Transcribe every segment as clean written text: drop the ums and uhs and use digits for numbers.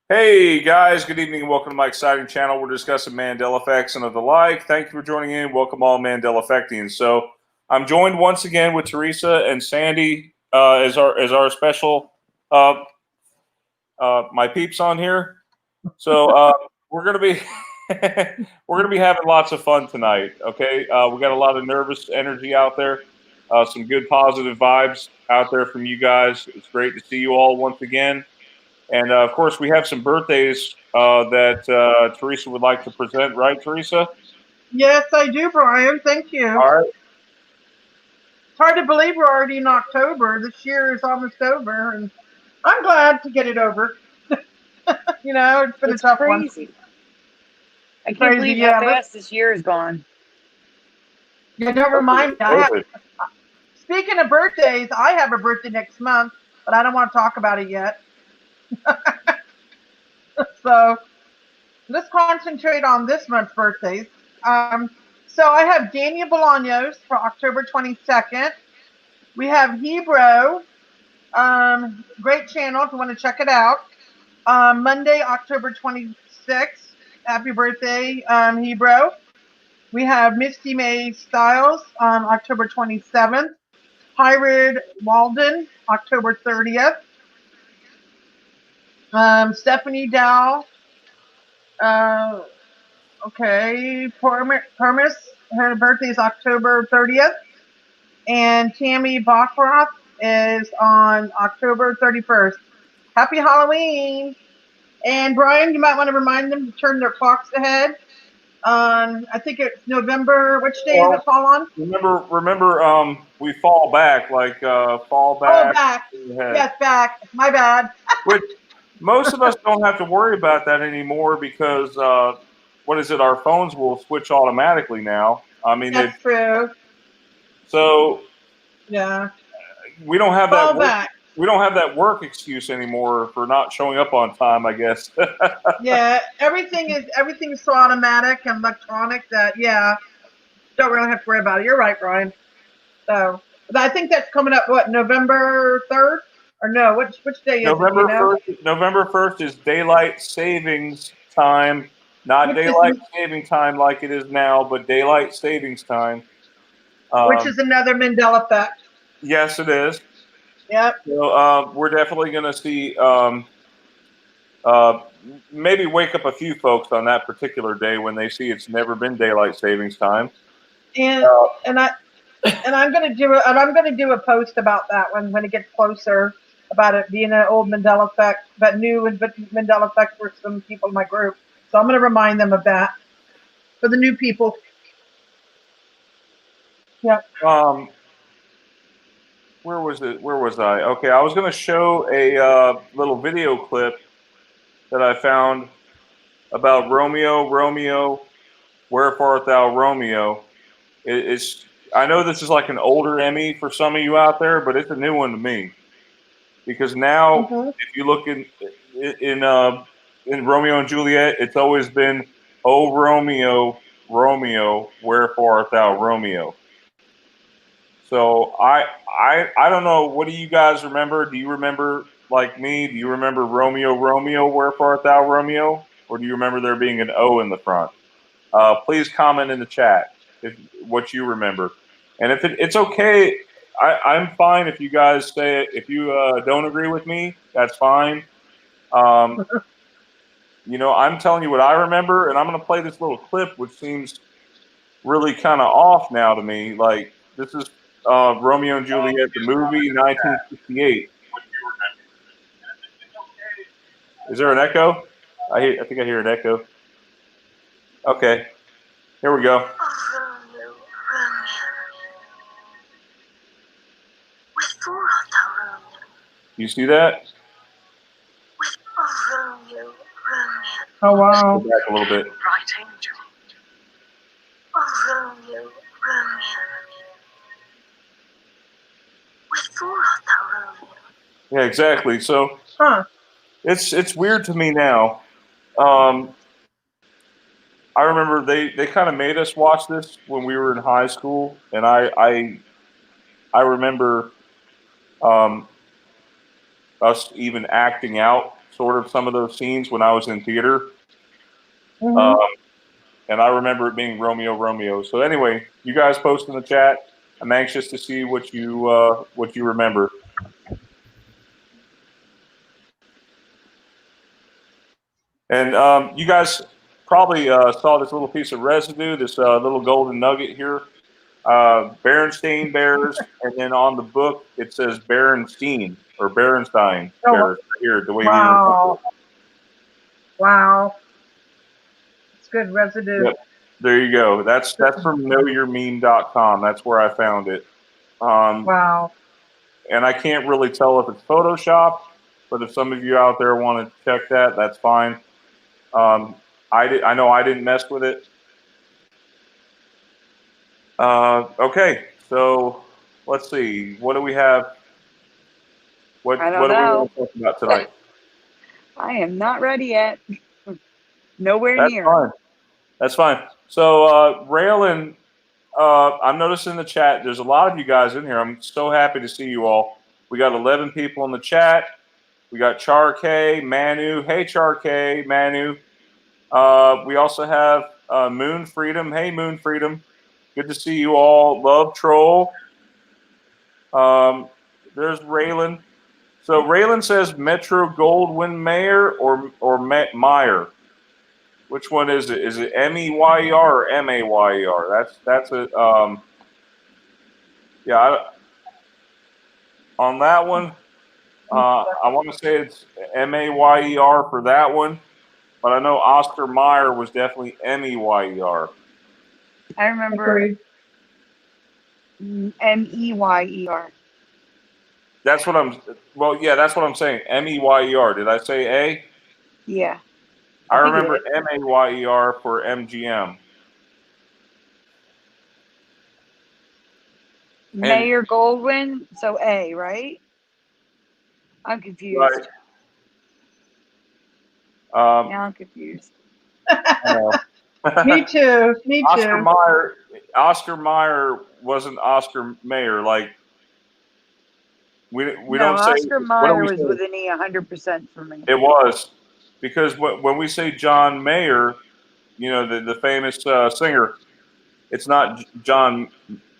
Hey guys, good evening and welcome to my exciting channel. We're discussing Mandela effects and of the like. Thank you for joining in. Welcome all Mandela effectians. So I'm joined once again with Teresa and Sandy as our special my peeps on here. So we're gonna be we're gonna be having lots of fun tonight. Okay, we got a lot of nervous energy out there, some good positive vibes out there from you guys. It's great to see you all once again. And of course, we have some birthdays that Teresa would like to present, right, Teresa? Yes, I do, Brian. Thank you. All right. It's hard to believe we're already in October. This year is almost over, and I'm glad to get it over. It's been a It's tough one. crazy. I can't Crazy, believe how yeah. fast this year has gone. Yeah, don't remind me. COVID. Speaking of birthdays, I have a birthday next month, but I don't want to talk about it yet. So let's concentrate on this month's birthdays. So I have Daniel Bolaños for October 22nd. We have Hebrew. Great channel if you want to check it out. Monday, October 26th. Happy birthday, Hebrew. We have Misty May Styles on October 27th. Hyrid Walden, October 30th. Stephanie Dow. Permis, her birthday is October 30th. And Tammy Bachroth is on October 31st. Happy Halloween! And Brian, you might want to remind them to turn their clocks ahead. I think it's November. Which day does it fall on? Remember, we fall back, fall back. Oh, back. Yes, back. My bad. Which most of us don't have to worry about that anymore because what is it? Our phones will switch automatically now. I mean, that's true. So yeah, we don't have fall that. Back. We don't have that work excuse anymore for not showing up on time, I guess. Yeah, everything's so automatic and electronic that don't really have to worry about it. You're right, Brian. So, but I think that's coming up. What, November 3rd? Or no? Which day is November it? You know? 1st. November 1st is daylight savings time, not daylight saving time like it is now, but daylight savings time. Which is another Mandela effect. Yes, it is. Yep. So we're definitely going to see. Maybe wake up a few folks on that particular day when they see it's never been daylight savings time. And I'm going to do a post about that when it gets closer, about it being an old Mandela effect, but new Mandela effect for some people in my group. So I'm going to remind them of that for the new people. Yeah. Where was it? Where was I? Okay, I was going to show a little video clip that I found about Romeo, Romeo, wherefore art thou, Romeo? I know this is like an older Emmy for some of you out there, but it's a new one to me because now if you look in Romeo and Juliet, it's always been, "Oh Romeo, Romeo, wherefore art thou, Romeo?" So I don't know. What do you guys remember? Do you remember, like me? Do you remember Romeo, Romeo, wherefore art thou, Romeo? Or do you remember there being an O in the front? Please comment in the chat what you remember. And if it's okay, I'm fine if you guys say it. If you don't agree with me, that's fine. I'm telling you what I remember, and I'm going to play this little clip, which seems really kind of off now to me. Like, this is Romeo and Juliet, the movie, 1968. Is there an echo? I think I hear an echo. Okay, here we go. You see that? Oh wow! Go back a little bit. Yeah, exactly. So it's weird to me now. I remember they kind of made us watch this when we were in high school, and I remember us even acting out sort of some of those scenes when I was in theater. Mhm. And I remember it being Romeo, Romeo. So anyway, you guys post in the chat. I'm anxious to see what you remember. And you guys probably saw this little piece of residue, this little golden nugget here. Berenstain Bears, and then on the book it says Berenstein or Berenstein Oh, Bears here, the way we remember wow. it. Wow. It's good residue. Yep. There you go. That's from knowyourmeme.com. That's where I found it. Wow. And I can't really tell if it's Photoshop, but if some of you out there want to check that, that's fine. I know I didn't mess with it. Okay, so let's see. What do we have? What I don't what do we know. want to talk about tonight? I am not ready yet. Nowhere That's near. fine. That's fine. So Raylan, I'm noticing in the chat, there's a lot of you guys in here. I'm so happy to see you all. We got 11 people in the chat. We got Char K, Manu. Hey, Char K, Manu. We also have Moon Freedom. Hey, Moon Freedom. Good to see you all. Love Troll. There's Raylan. So Raylan says Metro Goldwyn Mayer or Meyer. Which one is it? Is it MEYER or MAYER? That's a yeah. On that one, I want to say it's MAYER for that one, but I know Oscar Mayer was definitely MEYER. I remember Agreed. MEYER. That's what I'm. Well, yeah, that's what I'm saying. MEYER. Did I say A? Yeah. I think you remember did. MAYER for MGM. Mayor Goldwyn, so A, right? I'm confused. Right. Now I'm confused. Me too. Me Oscar too. Oscar Mayer wasn't Oscar Mayer. Like we No, don't say. Oscar What do Mayer we was say? with an E 100% for me. It was because when we say John Mayer, you know the famous singer, it's not John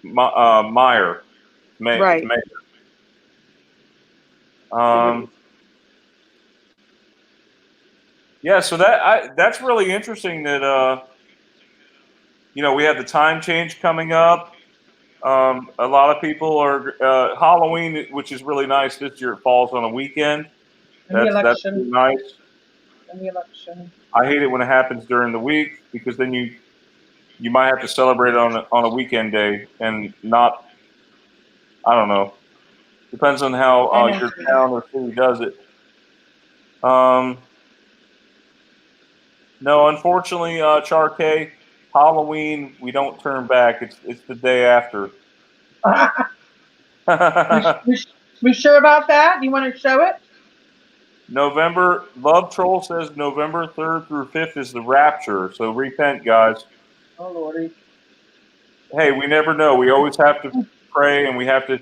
Mayer. It's Right. Mayer. Agreed. Yeah, so that's really interesting that you know we have the time change coming up. A lot of people are Halloween, which is really nice this year. It falls on a weekend. And the That's election. really nice. And the election. I hate it when it happens during the week because then you might have to celebrate it on a weekend day and not. I don't know. Depends on how I know your what you mean. town or city does it. No, unfortunately, Char K, Halloween we don't turn back. It's the day after. We sure about that? You want to show it? November. Love Troll says November 3rd through 5th is the rapture. So repent, guys. Oh lordy. Hey, we never know. We always have to pray, and we have to.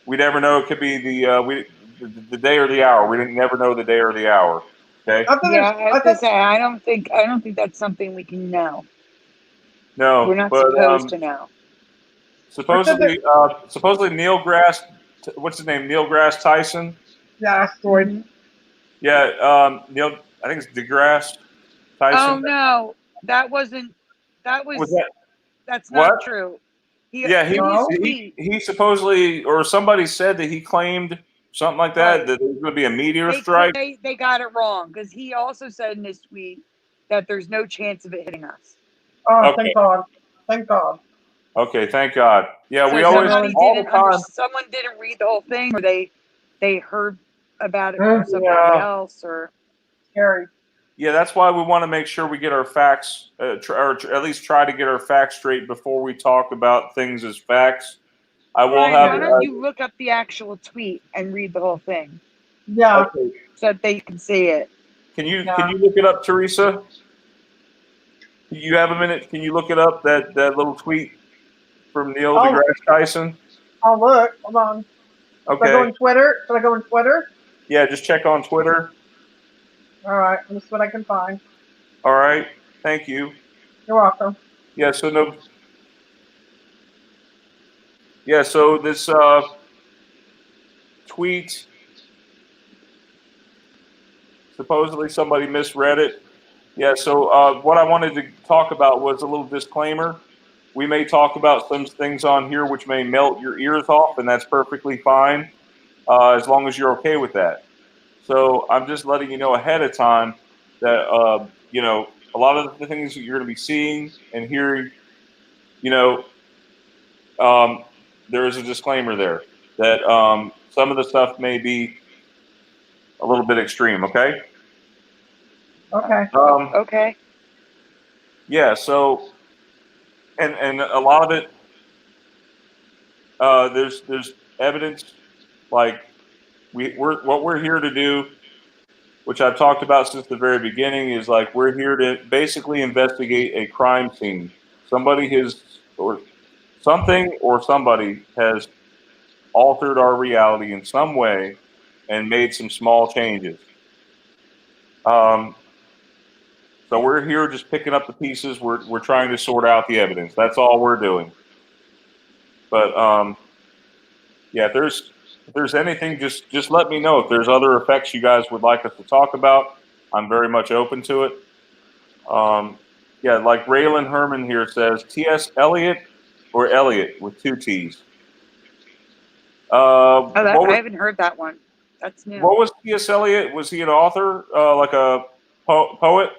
We never know. It could be the day or the hour. We didn't never know the day or the hour. Okay. Yeah, I have to say I don't think that's something we can know. No, We're not but supposed to know. supposedly Neil Grass. What's his name? Neil Grass Tyson. Yeah, asteroid. Mhm. Yeah, Neil. I think it's DeGrasse Tyson. Oh no, that wasn't. That was. Was that That's not what? true. Yeah, In his No. tweet, he supposedly, or somebody said that he claimed something like that, Right. that there was going to be a meteor strike. they got it wrong because he also said in his tweet that there's no chance of it hitting us. Oh, Okay. thank God. Thank God. Okay, thank God. Yeah, So we always, all the time. someone didn't read the whole thing, or they heard about it from Mm. somebody Yeah. else, or Scary. Yeah, that's why we want to make sure we get our facts, or at least try to get our facts straight before we talk about things as facts. I will Brian, have. why don't you look up the actual tweet and read the whole thing Yeah. Okay. so that they can see it? Can you look it up, Teresa? You have a minute? Can you look it up? That little tweet from Neil deGrasse Tyson. I'll look. Hold on. Okay. Should I go on Twitter? Should I go on Twitter? Yeah, just check on Twitter. All right, that's what I can find. All right. Thank you. You're welcome. Yeah. So no. Yeah. So this tweet, supposedly somebody misread it. Yeah. So what I wanted to talk about was a little disclaimer. We may talk about some things on here which may melt your ears off, and that's perfectly fine as long as you're okay with that. So I'm just letting you know ahead of time that a lot of the things that you're going to be seeing and hearing, you know, there is a disclaimer there that some of the stuff may be a little bit extreme. Okay. Okay. Okay. Yeah. So and a lot of it, there's evidence like we're what we're here to do, which I've talked about since the very beginning, is like we're here to basically investigate a crime scene. Somebody has, or something, or somebody has altered our reality in some way and made some small changes. Um, so we're here just picking up the pieces. We're trying to sort out the evidence. That's all we're doing. But yeah, if there's anything, just let me know. If there's other effects you guys would like us to talk about, I'm very much open to it. Yeah, like Raylan Herman here says, T.S. Eliot or Elliot with two T's. Oh, I What haven't heard that one. That's new. was T.S. Eliot? Was he an author, like a poet?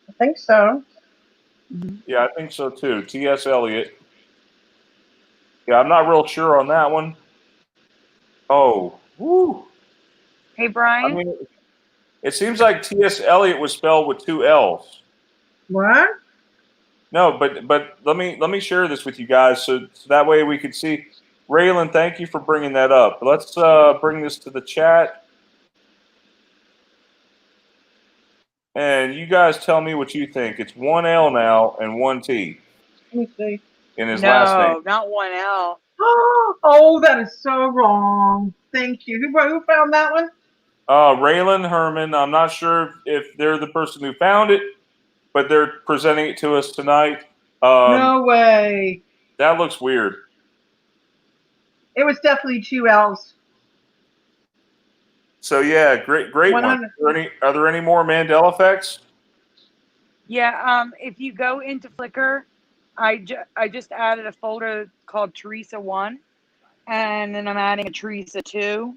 I think so. Yeah, I think so too. T.S. Eliot. Yeah, I'm not real sure on that one. Oh, whoo. Hey, I Brian. mean, it seems like T.S. Eliot was spelled with two L's. What? No, but let me share this with you guys so that way we can see. Raylan, thank you for bringing that up. Let's bring this to the chat, and you guys tell me what you think. It's one L now and one T Let me see. in his last name. No, not one L. Oh, that is so wrong. Thank you. Who found that one? Raylan Herman. I'm not sure if they're the person who found it, but they're presenting it to us tonight. No way. That looks weird. It was definitely two L's. So yeah, great one. 100. Are there any more Mandela effects? Yeah. If you go into Flickr, I just added a folder called Teresa 1, and then I'm adding a Teresa 2,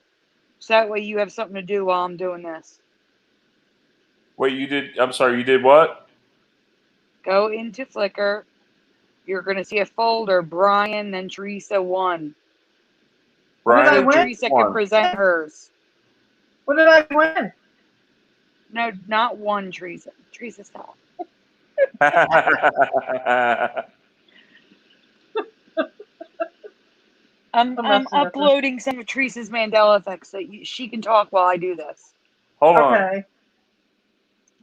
so that way you have something to do while I'm doing this. Wait, you did? I'm sorry, you did what? Go into Flickr. You're going to see a folder, Brian, then Teresa 1. What did I Brian, So win? Teresa can present hers. What did I win? No, not one Teresa. Teresa, stop. I'm messing with her. uploading some of Teresa's Mandela effects so she can talk while I do this. Hold on. Okay.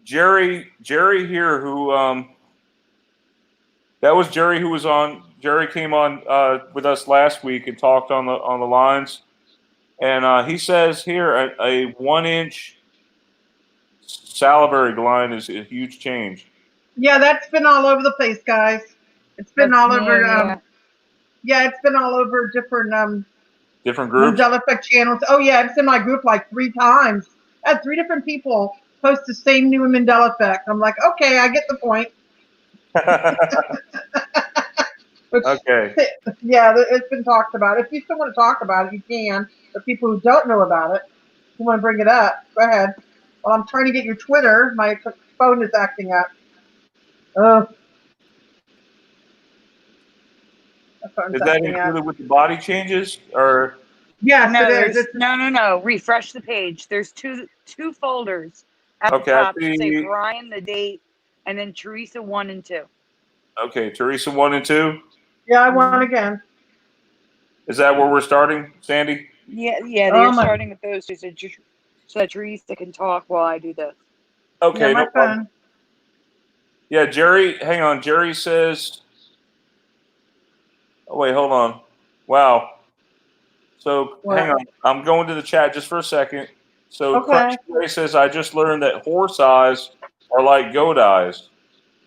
Jerry here, who that was Jerry who was on. Jerry came on with us last week and talked on the lines, and he says here a 1 inch salivary gland is a huge change. Yeah, that's been all over the place, guys. It's been That's all new, over. yeah. Yeah, it's been all over different Different groups. Mandela Effect channels. Oh yeah, it's in my group like 3 times. I had 3 different people post the same new Mandela Effect. I'm like, okay, I get the point. Which, Okay. yeah, it's been talked about. If you still want to talk about it, you can. But people who don't know about it, if you want to bring it up, go ahead. While I'm trying to get your Twitter, my phone is acting up. Ugh. Is that included with the body changes, or? Yes, No, it is. no. Refresh the page. There's two folders at the Okay, top I that say see. Brian, the date, and then Teresa 1 and 2. Okay, Teresa 1 and 2. Yeah, I won again. Is that where we're starting, Sandy? Yeah. Oh, They're starting with those two, so that Teresa can talk while I do this. Okay, yeah, my no problem. phone. Yeah, Jerry, hang on. Jerry says, oh, wait, hold on. Wow. So What? hang on, I'm going to the chat just for a second. So Okay. Crush Ray says, I just learned that horse eyes are like goat eyes.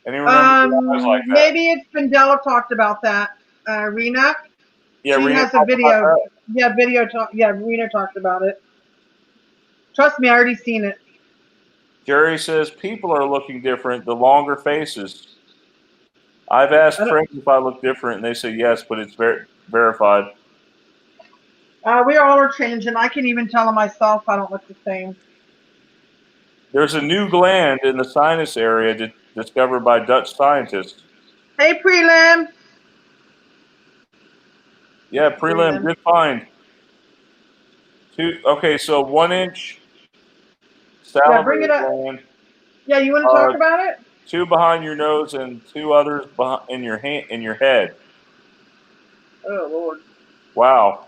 Anyone remember eyes like that? Maybe it's Bendella talked about that. Rena. Yeah, she Rena has a talked video. about that. Yeah, video talk. Yeah, Rena talked about it. Trust me, I already seen it. Jerry says people are looking different, the longer faces. I've asked friends if I look different, and they say yes, but it's verified. We all are changing. I can even tell myself I don't look the same. There's a new gland in the sinus area discovered by Dutch scientists. Hey, Prelim. Yeah, Prelim, good find. Okay, so 1 inch salivary gland. Yeah, you want to talk about it? 2 behind your nose and 2 others in your head. Oh Lord. Wow.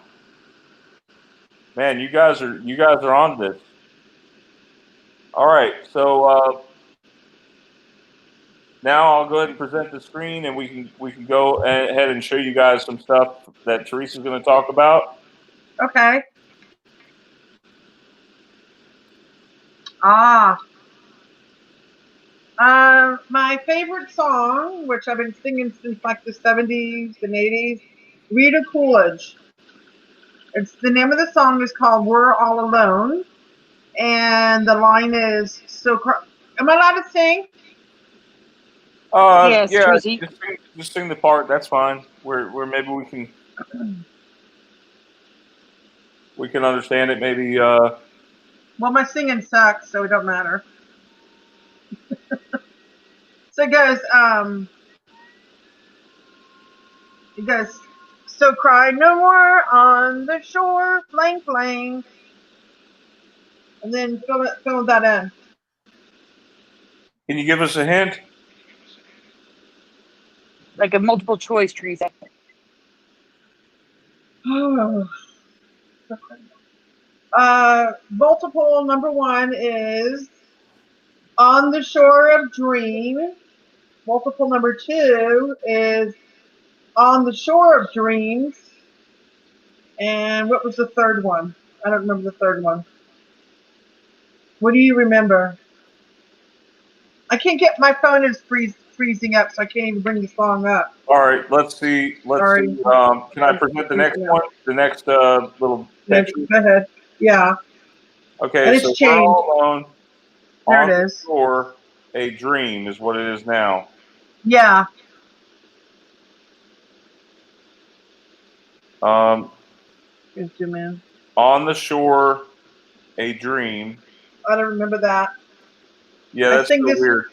Man, you guys are on this. All right, so now I'll go ahead and present the screen, and we can go ahead and show you guys some stuff that Teresa's going to talk about. Okay. My favorite song, which I've been singing since like the 70s and 80s, Rita Coolidge. It's the name of the song is called "We're All Alone," and the line is Am I allowed to sing? Yes, Yeah, Tracy. just sing the part. That's fine. Where maybe we can understand it. Maybe. Well, my singing sucks, so it don't matter. So it goes. So cry no more on the shore, blank blank, and then fill that in. Can you give us a hint? Like a multiple choice, Teresa. Multiple number 1 is On the Shore of Dream. Multiple number 2 is On the Shore of Dreams. And what was the third one? I don't remember the third one. What do you remember? I can't get my phone is freezing up, so I can't even bring the song up. All right, let's see. Sorry. Can I present the next one? The next little picture. Go ahead. Yeah. Okay, so We're All Alone. There On it the is. Shore, a Dream is what it is now. Yeah. Zoom in. On the Shore, a Dream. I don't remember that. Yeah, that's so weird.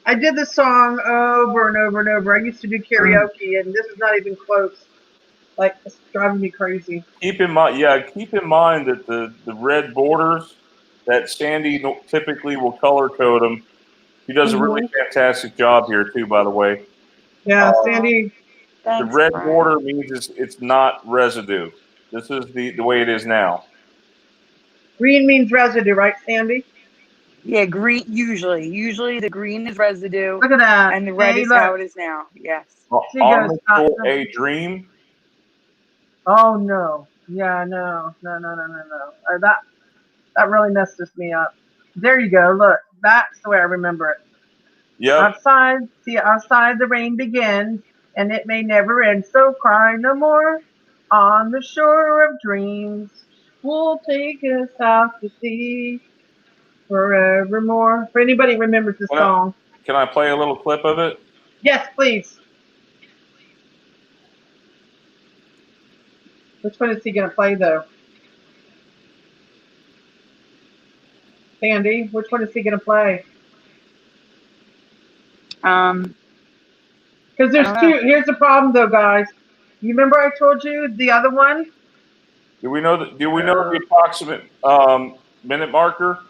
I did this song over and over and over. I used to do karaoke, and this is not even close. Like, it's driving me crazy. Keep in mind that the red borders that Sandy typically will color code them. He does a really fantastic job here too, by the way. Yeah, Sandy. The red border means it's not residue. This is the way it is now. Green means residue, right, Sandy? Yeah, green usually the green is residue. Look at that. And the red is how it is now. Yes. On the Shore, a Dream. Oh no. Yeah, no. That really messes me up. There you go. Look, that's the way I remember it. Yep. Outside the rain begins, and it may never end. So cry no more. On the shore of dreams, we'll take us out to sea forevermore. If anybody remembers the song. Can I play a little clip of it? Yes, please. Which one is he going to play, though? Sandy, which one is he going to play? Because there's two. Here's the problem, though, guys. You remember I told you the other one? Do we know the approximate minute marker?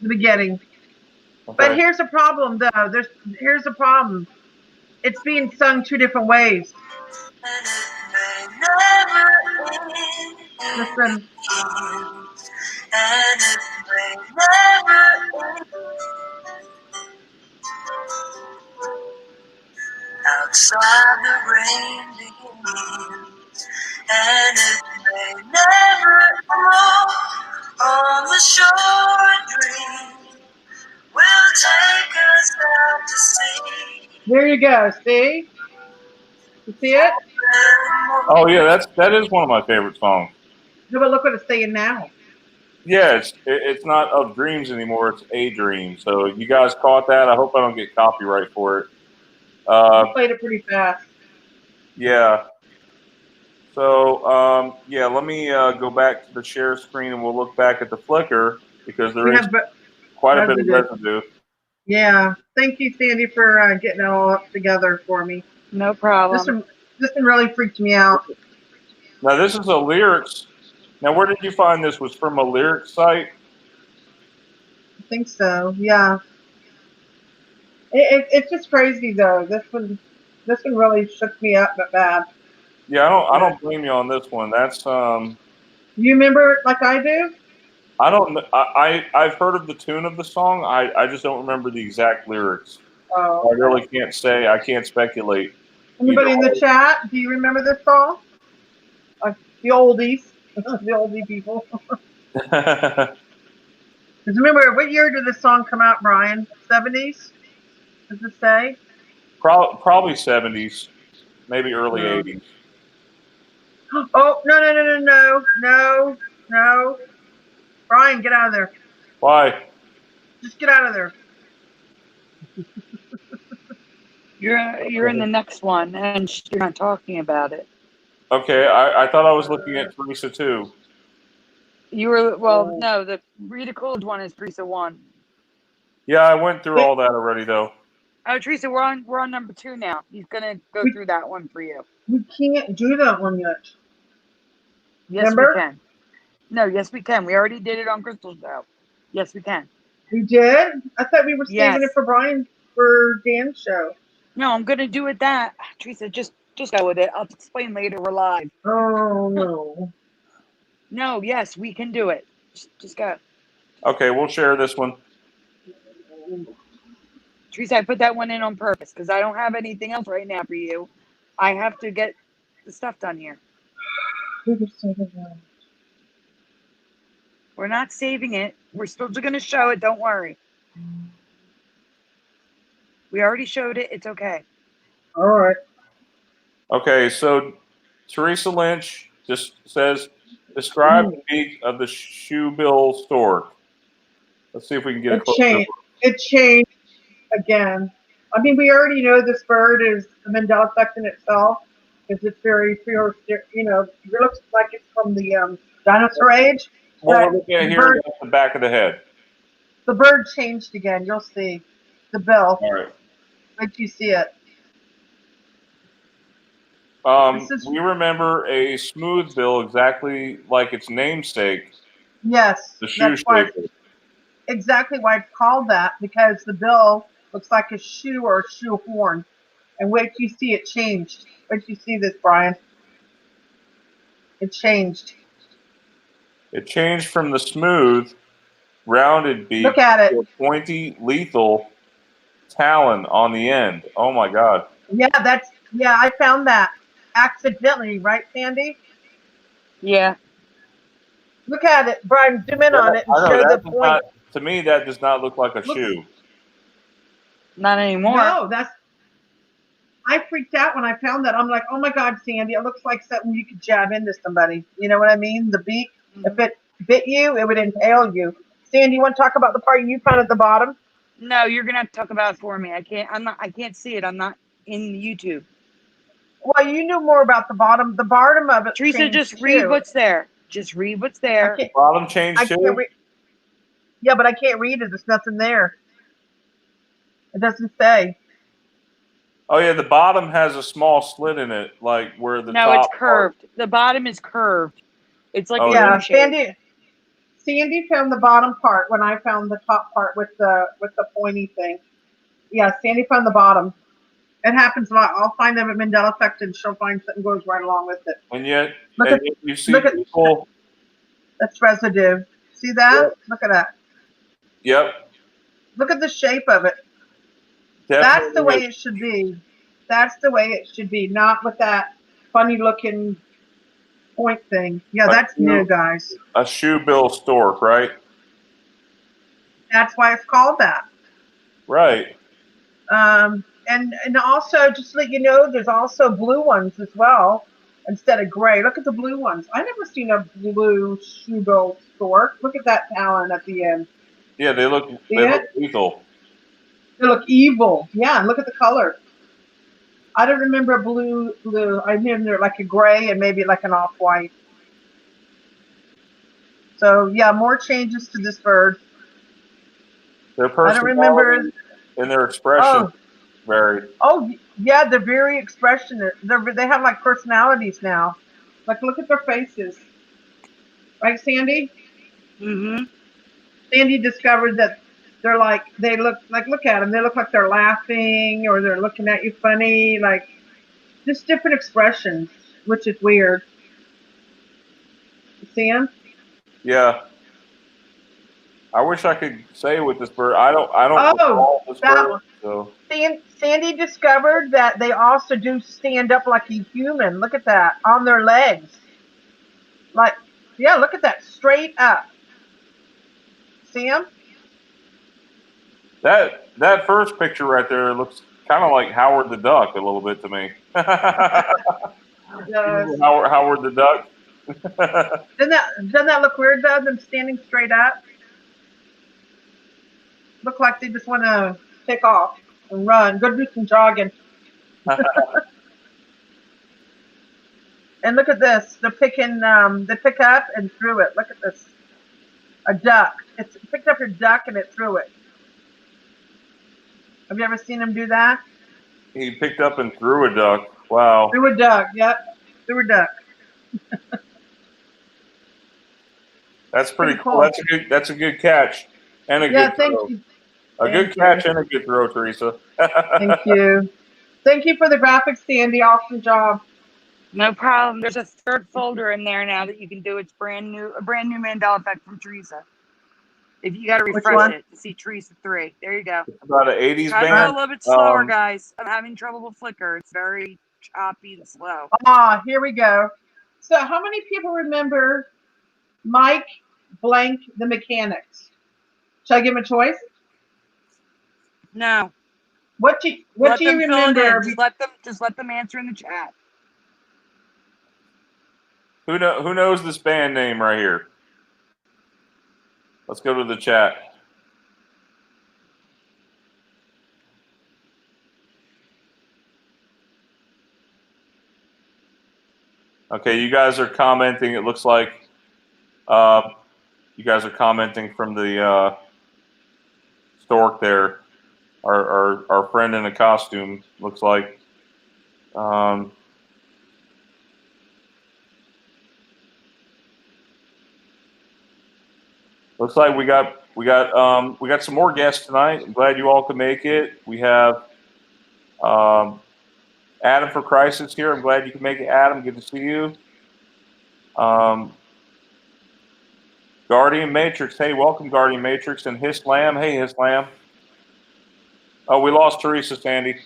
The beginning. Okay. But here's the problem, though. Here's the problem. It's being sung 2 different ways. Listen. Outside the rain begins, and it may short dream will take us out to sea. There you go. See? You see it? Oh yeah, that is one of my favorite songs. No, but look what it's saying now. Yeah, it's not of dreams anymore. It's a dream. So you guys caught that. I hope I don't get copyright for it. You played it pretty fast. Yeah. So yeah, let me go back to the share screen and we'll look back at the Flickr because there We is have quite a bit of residue. residue. Yeah. Thank you, Sandy, for getting it all up together for me. No problem. This one really freaked me out. Now this is a lyrics. Now where did you find this? Was from a lyrics site? I think so. Yeah. It's just crazy though. This one really shook me up, but bad. Yeah, I don't blame you on this one. That's You remember it like I do? I don't I've heard of the tune of the song. I just don't remember the exact lyrics. Oh. I really can't say. I can't speculate. Anybody in the chat? Do you remember this song? The oldies, the oldie people. Because remember, what year did this song come out, Brian? 70s? Does it say? Probably 70s, maybe early 80s. Oh, no. Brian, get out of there. Why? Just get out of there. You're in the next one, and you're not talking about it. Okay, I thought I was looking at Teresa too. You were no. The Rita Coolidge one is Teresa 1. Yeah, I went through all that already though. Oh, Teresa, we're on number 2 now. He's gonna go through that one for you. We can't do that one yet. Yes, remember? We can. No, yes, we can. We already did it on Crystal's show. Yes, we can. We did? I thought we were saving it for Brian for Dan's show. No, I'm gonna do it that. Teresa, just go with it. I'll explain later. We're live. Oh no. No, yes, we can do it. Just go. Okay, we'll share this one. Teresa, I put that one in on purpose because I don't have anything else right now for you. I have to get the stuff done here. We're not saving it. We're still going to show it. Don't worry. We already showed it. It's okay. All right. Okay, so Teresa Lynch just says, describe the beak of the shoebill stork. Let's see if we can get It changed again. I mean, we already know this bird is the Mandela effect in itself because it's very pure. You know, it looks like it's from the dinosaur age. What we're looking at here is the back of the head. The bird changed again. You'll see the bill. All right. Let you see it. We remember a smooth bill exactly like its namesake. Yes, the shoe shaper. Exactly why it's called that, because the bill looks like a shoe or a shoe horn. And wait till you see it changed. Wait till you see this, Brian. It changed. It changed from the smooth, rounded beak Look at it. to a pointy, lethal talon on the end. Oh my God. Yeah, I found that accidentally, right, Sandy? Yeah. Look at it, Brian. Zoom in on it and show the point. To me, that does not look like a shoe. Not anymore. No, I freaked out when I found that. I'm like, oh my God, Sandy, it looks like something you could jab into somebody. You know what I mean? The beak. If it bit you, it would impale you. Sandy, you want to talk about the part you found at the bottom? No, you're gonna have to talk about it for me. I can't see it. I'm not in YouTube. Well, you knew more about the bottom. The bottom of it. Teresa, just read what's there. Just read what's there. The bottom changed too? Yeah, but I can't read it. There's nothing there. It doesn't say. Oh yeah, the bottom has a small slit in it, like where the top. No, it's curved. The bottom is curved. It's like a Sandy found the bottom part when I found the top part with the pointy thing. Yeah, Sandy found the bottom. It happens a lot. I'll find them at Mandela effect, and she'll find something goes right along with it. And yet, you see people. That's residue. See that? Yep. Look at that. Yep. Look at the shape of it. Definitely. That's the way it should be. That's the way it should be, not with that funny looking point thing. Yeah, that's new, guys. A shoebill stork, right? That's why it's called that. Right. And also, just to let you know, there's also blue ones as well instead of gray. Look at the blue ones. I never seen a blue shoebill stork. Look at that talon at the end. Yeah, they look See it? lethal. They look evil. Yeah, and look at the color. I don't remember blue. I remember like a gray and maybe like an off-white. So yeah, more changes to this bird. Their I don't remember. personality and their expression Oh, varied. oh yeah, they're very expressionate. They have like personalities now. Like look at their faces. Right, Sandy? Mm-hmm. Sandy discovered that they look at them. They look like they're laughing or they're looking at you funny. Like just different expressions, which is weird. See 'em? Yeah. I wish I could say with this bird. I don't Oh, recall this that bird. one. So Sandy discovered that they also do stand up like a human. Look at that on their legs. Like, yeah, look at that straight up. See them? that first picture right there looks kind of like Howard the Duck a little bit to me. It does. Howard the Duck. Doesn't that look weird though? Them standing straight up. Look like they just want to take off and run. Go do some jogging. And look at this. They're picking. They pick up and threw it. Look at this. A duck. It's picked up your duck and it threw it. Have you ever seen them do that? He picked up and threw a duck. Wow. Threw a duck. Yep. Threw a duck. That's pretty cool. Cool. That's a good catch and a Yeah. good Thank throw. you. A good catch and a good throw, Teresa. Thank you. Thank you for the graphics, Sandy. Awesome job. No problem. There's a third folder in there now that you can do. It's a brand new Mandela effect from Teresa. If you got to refresh it to see Teresa 3, there you go. It's about an 80s Try to band. go a little bit slower, guys. I'm having trouble with Flickr. It's very choppy and slow. Here we go. So, how many people remember Mike blank the mechanics? Should I give him a choice? No. What do you remember? Just let them answer in the chat. Who knows this band name right here? Let's go to the chat. Okay, you guys are commenting. It looks like you guys are commenting from the stork there. Our friend in a costume looks like. Looks like we got some more guests tonight. I'm glad you all could make it. We have Adam for Crisis here. I'm glad you could make it, Adam. Good to see you. Guardian Matrix. Hey, welcome, Guardian Matrix. And Hislam. Hey, Hislam. Oh, we lost Teresa, Sandy.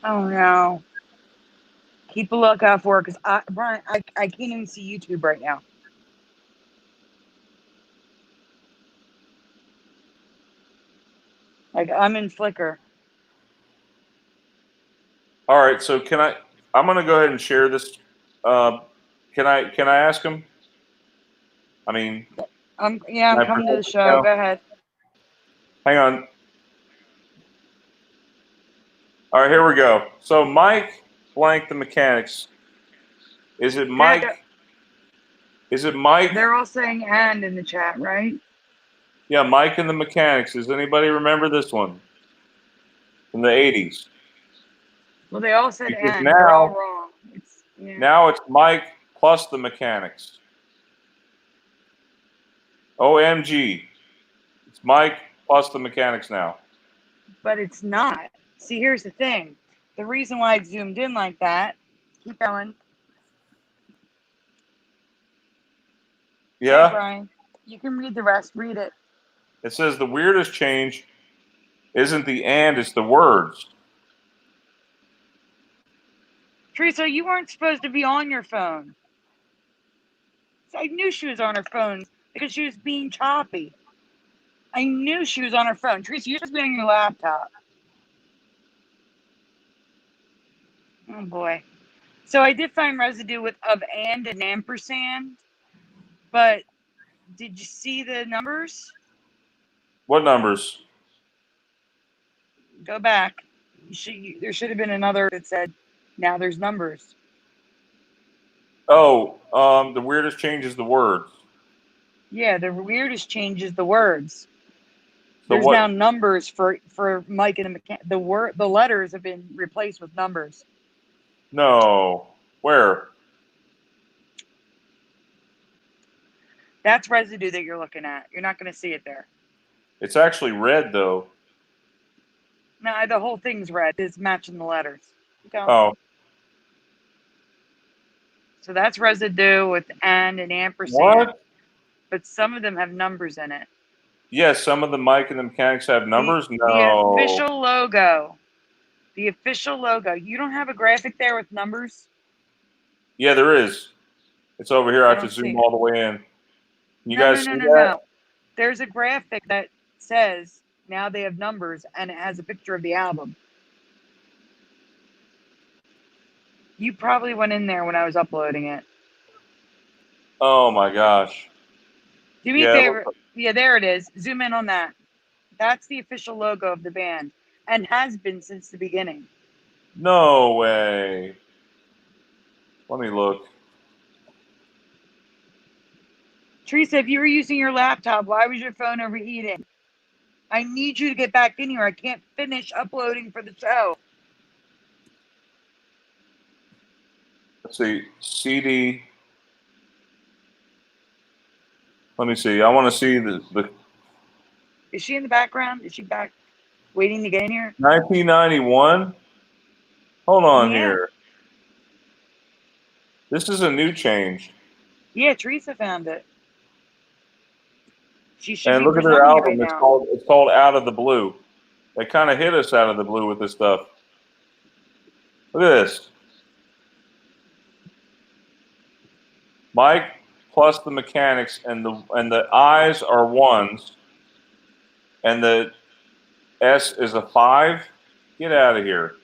Oh, no. Keep a lookout for it because Brian, I can't even see YouTube right now. Like, I'm in Flickr. All right, so I'm going to go ahead and share this. Can I ask him? I mean, I'm coming to the show. Go ahead. Hang on. All right, here we go. So Mike blank the mechanics. Is it Mike? Is it Mike? They're all saying "and" in the chat, right? Yeah, Mike and the Mechanics. Does anybody remember this one from the 80s? Well, they all said Because "and." They're all wrong. Now it's Mike plus the Mechanics. OMG. It's Mike plus the Mechanics now. But it's not. See, here's the thing. The reason why I zoomed in like that, keep going. Yeah? Hey, Brian, you can read the rest. Read it. It says the weirdest change isn't the and, it's the words. Teresa, you weren't supposed to be on your phone. So I knew she was on her phone because she was being choppy. I knew she was on her phone. Teresa, you're supposed to be on your laptop. Oh boy. So I did find residue of and ampersand, but did you see the numbers? What numbers? Go back. There should have been another that said, now there's numbers. Oh, the weirdest change is the words. Yeah, the weirdest change is the words. So There's what? now numbers for Mike and the letters have been replaced with numbers. No. Where? That's residue that you're looking at. You're not going to see it there. It's actually red though. No, the whole thing's red. It's matching the letters. Oh. So that's residue with and ampersand. What? But some of them have numbers in it. Yes, some of the Mike and the mechanics have numbers. The No. official logo. The official logo. You don't have a graphic there with numbers? Yeah, there is. It's over here. I have to don't see zoom it. all the way in. You No. guys see that? There's a graphic that says now they have numbers and it has a picture of the album. You probably went in there when I was uploading it. Oh my gosh. Do me a favor. Yeah, there it is. Zoom in on that. That's the official logo of the band and has been since the beginning. No way. Let me look. Teresa, if you were using your laptop, why was your phone overheating? I need you to get back in here. I can't finish uploading for the show. Let's see. CD. Let me see. I want to see the Is she in the background? Is she back waiting to get in here? 1991. Hold on Yeah. here. This is a new change. Yeah, Teresa found it. She should And be look at their presenting it album. right now. It's called Out of the Blue. They kind of hit us out of the blue with this stuff. Look at this. Mike plus the mechanics, and the I's are ones, and the S is a 5. Get out of here.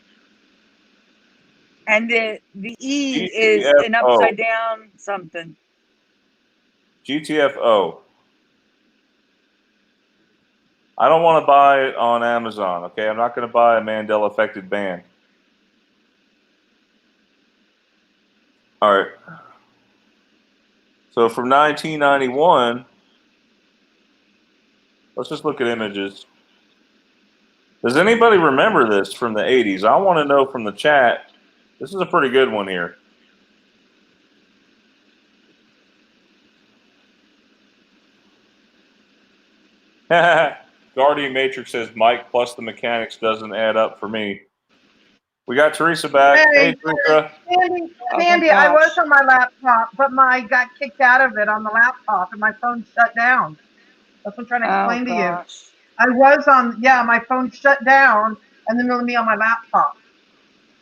And the E is an GTFO. upside down something. GTFO. I don't want to buy it on Amazon, okay? I'm not going to buy a Mandela affected band. All right. So from 1991, let's just look at images. Does anybody remember this from the 80s? I want to know from the chat. This is a pretty good one here. Guardian Matrix says Mike plus the mechanics doesn't add up for me. We got Teresa back. Hey Teresa. Sandy, I was on my laptop, but I got kicked out of it on the laptop and my phone shut down. That's what I'm trying to explain to you. I was on, my phone shut down and then me on my laptop.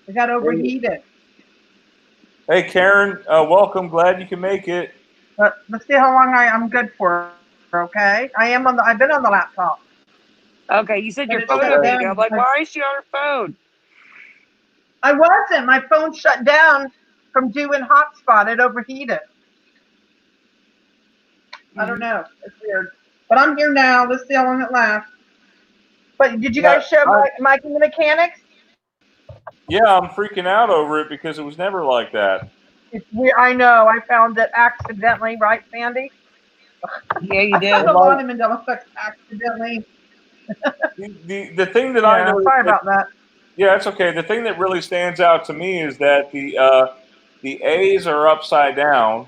It got overheated. Hey Karen, welcome. Glad you can make it. But let's see how long I'm good for. Okay, I've been on the laptop. Okay, you said your phone overheated. I'm like, why is she on her phone? I wasn't. My phone shut down from doing hotspot. It overheated. I don't know. It's weird. But I'm here now. Let's see how long it lasts. But did you guys show Mike and the Mechanics? Yeah, I'm freaking out over it because it was never like that. It's weird. I know. I found it accidentally, right, Sandy? Yeah, you did. I found the Mandela effect accidentally. The thing that I know. Sorry about that. Yeah, it's okay. The thing that really stands out to me is that the A's are upside down,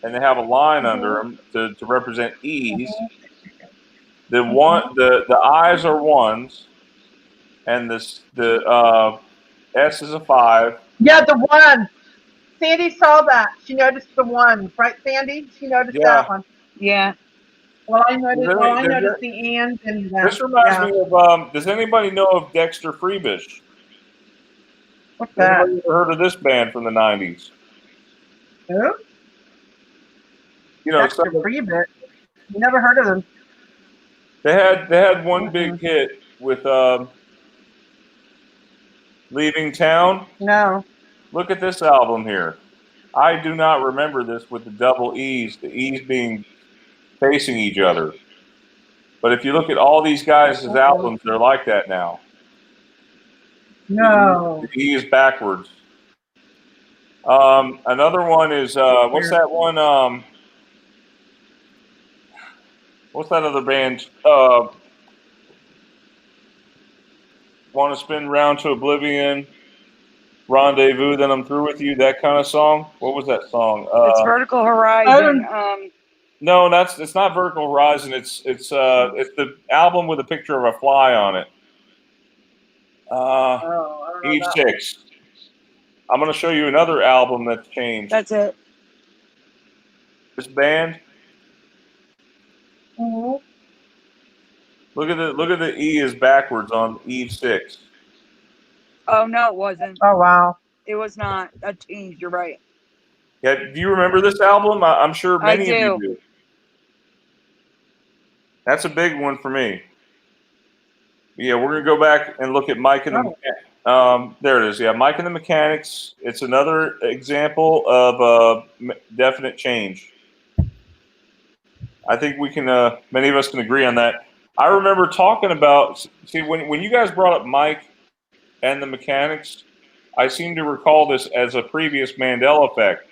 and they have a line under them to represent E's. The I's are ones, and the S is a 5. Yeah, the one. Sandy saw that. She noticed the one, right, Sandy? She noticed that one. Yeah. Well, I noticed the and that. This reminds me of. Does anybody know of Dexter Freebish? What's that? Anybody ever heard of this band from the 90s? Who? You know, Dexter Freebish. You never heard of them? They had one big hit with Leaving Town. No. Look at this album here. I do not remember this with the double E's, the E's being facing each other. But if you look at all these guys' albums, they're like that now. No. The E is backwards. Another one is what's that one? What's that other band? Want to spin round to oblivion, rendezvous, then I'm through with you. That kind of song. What was that song? It's Vertical Horizon. No, it's not Vertical Horizon. It's the album with a picture of a fly on it. Eve 6. I'm going to show you another album that's changed. That's it. This band. Mm-hmm. Look at the E is backwards on Eve 6. Oh no, it wasn't. Oh wow. It was not. That changed. You're right. Yeah, do you remember this album? I'm sure many of you do. That's a big one for me. Yeah, we're gonna go back and look at Mike and the there it is. Yeah, Mike and the Mechanics. It's another example of definite change. I think we can. Many of us can agree on that. I remember talking about. See, when you guys brought up Mike and the Mechanics, I seem to recall this as a previous Mandela effect.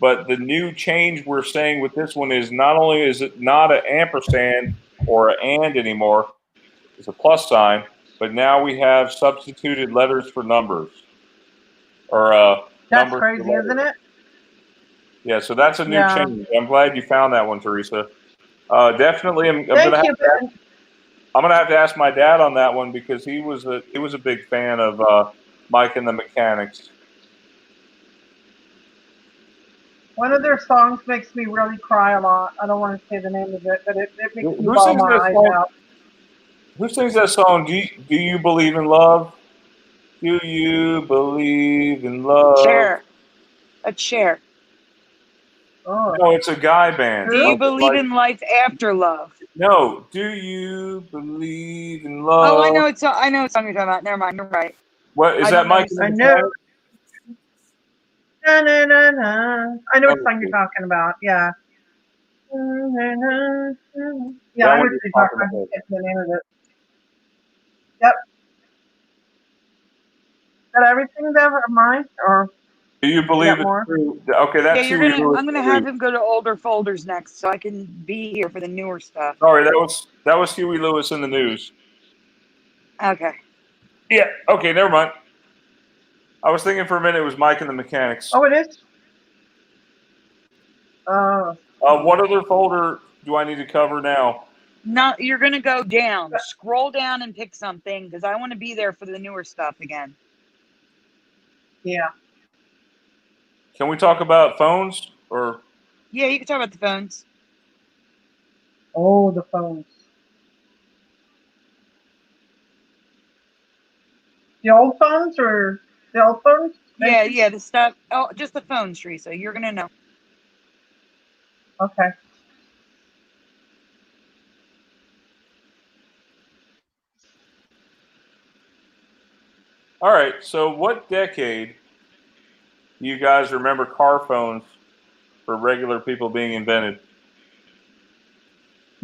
But the new change we're saying with this one is not only is it not an ampersand or an and anymore, it's a plus sign, but now we have substituted letters for numbers. Or that's numbers crazy, isn't it? Yeah, so that's a new change. I'm glad you found that one, Teresa. Definitely, I'm gonna have to ask my dad on that one because he was a big fan of Mike and the Mechanics. One of their songs makes me really cry a lot. I don't want to say the name of it, but it makes me bawl my eyes out. Who sings that song? Do you believe in love? Do you believe in love? Cher. A Cher. Oh. No, it's a guy band. Do you believe in life after love? No. Do you believe in love? Oh, I know what song you're talking about. Never mind. You're right. What is that, Mike? I know. Na, na, na, na. I know what song you're talking about. Yeah. Yeah, I know what you're talking about. I can't the name of it. Yep. Is that everything there of mine? Or do you believe it's true? Okay, that's I'm gonna have him go to older folders next, so I can be here for the newer stuff. Sorry, that was Huey Lewis in the news. Okay. Yeah. Okay. Never mind. I was thinking for a minute it was Mike and the Mechanics. Oh, it is. Oh. What other folder do I need to cover now? No, you're gonna go down. Scroll down and pick something because I want to be there for the newer stuff again. Yeah. Can we talk about phones or? Yeah, you can talk about the phones. Oh, the phones. The old phones or the old phones? Yeah, the stuff. Oh, just the phones, Teresa. You're gonna know. Okay. All right. So, what decade do you guys remember car phones for regular people being invented?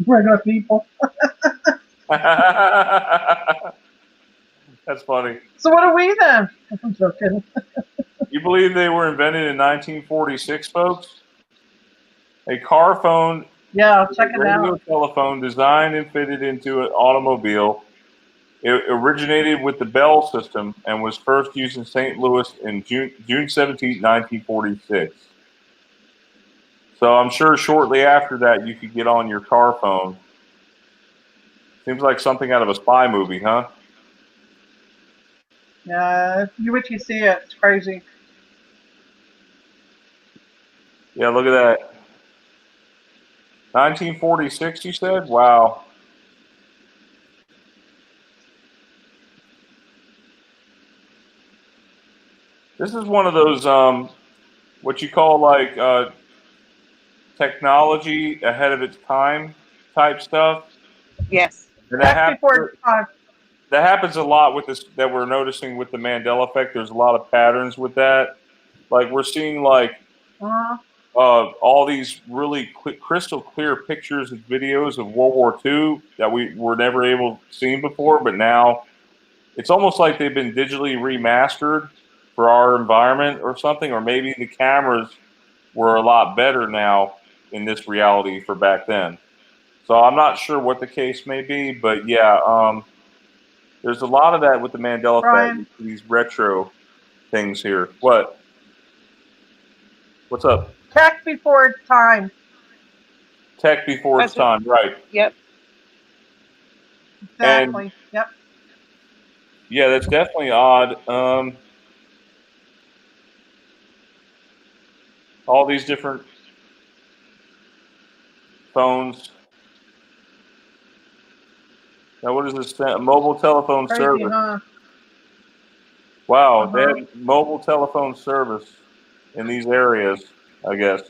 Regular people. That's funny. So what are we then? I'm joking. You believe they were invented in 1946, folks? A car phone. Yeah, I'll check it out. Radio telephone designed and fitted into an automobile. It originated with the Bell system and was first used in St. Louis in June 17, 1946. So I'm sure shortly after that you could get on your car phone. Seems like something out of a spy movie, huh? Yeah, what you see it. It's crazy. Yeah, look at that. 1946, you said? Wow. This is one of those, what you call like technology ahead of its time type stuff. Yes. And that Back before happens. its time. That happens a lot with this that we're noticing with the Mandela effect. There's a lot of patterns with that. Like we're seeing like Uh-huh. all these really crystal clear pictures and videos of World War II that we were never able to see before, but now it's almost like they've been digitally remastered for our environment or something, or maybe the cameras were a lot better now in this reality for back then. So I'm not sure what the case may be, but yeah, there's a lot of that with the Mandela effect, Brian, these retro things here. What? What's up? tech before its time. Tech before its That's what, time, right? yep. And Exactly. Yep. yeah, that's definitely odd. All these different phones. Now, what is this? Mobile telephone Crazy, service. huh? Wow, they Uh-huh. have mobile telephone service in these areas, I guess.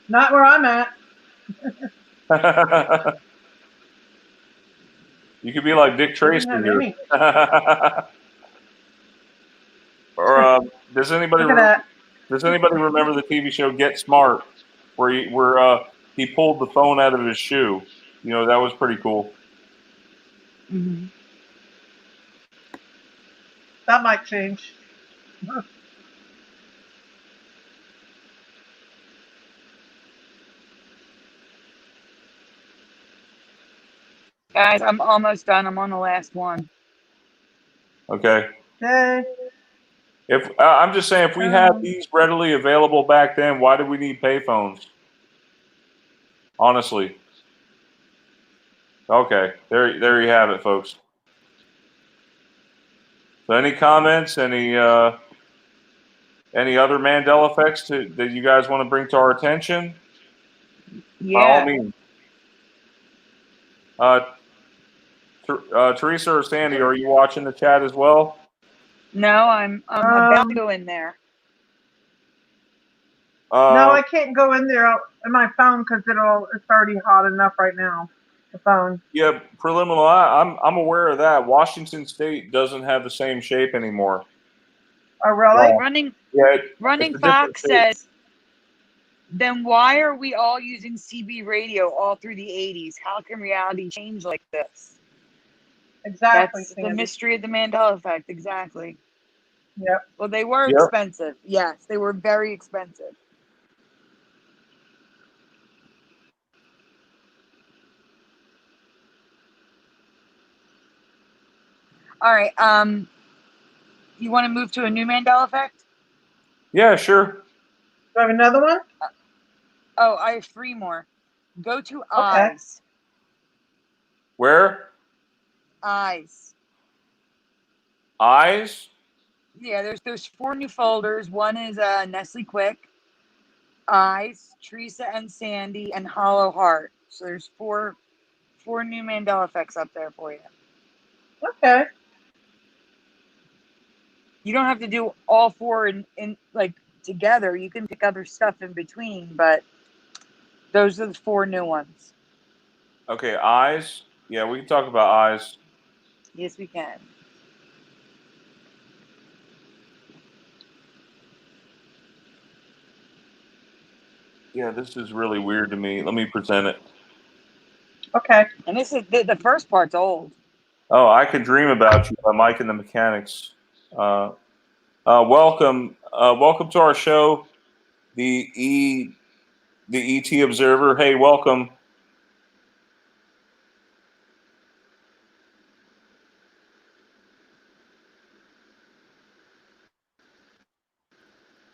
Not where I'm at. You could be like Dick They Tracy didn't have here. any. Or does anybody Look at that. does anybody remember the TV show Get Smart, where he pulled the phone out of his shoe? You know, that was pretty cool. Mm-hmm. That might change. Guys, I'm almost done. I'm on the last one. Okay. Okay. If I'm just saying, if we had these readily available back then, why do we need payphones? Honestly. Okay, there you have it, folks. So, any comments? Any other Mandela effects that you guys want to bring to our attention? By all Yeah. means. Teresa or Sandy, are you watching the chat as well? No, I'm about to go in there. No, I can't go in there in my phone because it's already hot enough right now. The phone. Yeah, preliminary. I'm aware of that. Washington State doesn't have the same shape anymore. Oh, really? Running Yeah, Running it's a different Fox shape. says, then why are we all using CB radio all through the 80s? How can reality change like this? Exactly, That's the Sandy. mystery of the Mandela effect. Exactly. Yep. Well, they were Yep. expensive. Yes, they were very expensive. All right. You want to move to a new Mandela effect? Yeah, sure. Do I have another one? Oh, I have 3 more. Go to Okay. eyes. Where? Eyes. Eyes? Yeah, there's 4 new folders. One is Nestle Quick, Eyes, Teresa and Sandy, and Hollow Heart. So there's four new Mandela effects up there for you. Okay. You don't have to do all 4 in like together. You can pick other stuff in between, but those are the 4 new ones. Okay, eyes. Yeah, we can talk about eyes. Yes, we can. Yeah, this is really weird to me. Let me present it. Okay. And this is the first part's old. Oh, I Could Dream About You by Mike and the Mechanics. Welcome to our show, the ET Observer. Hey, welcome.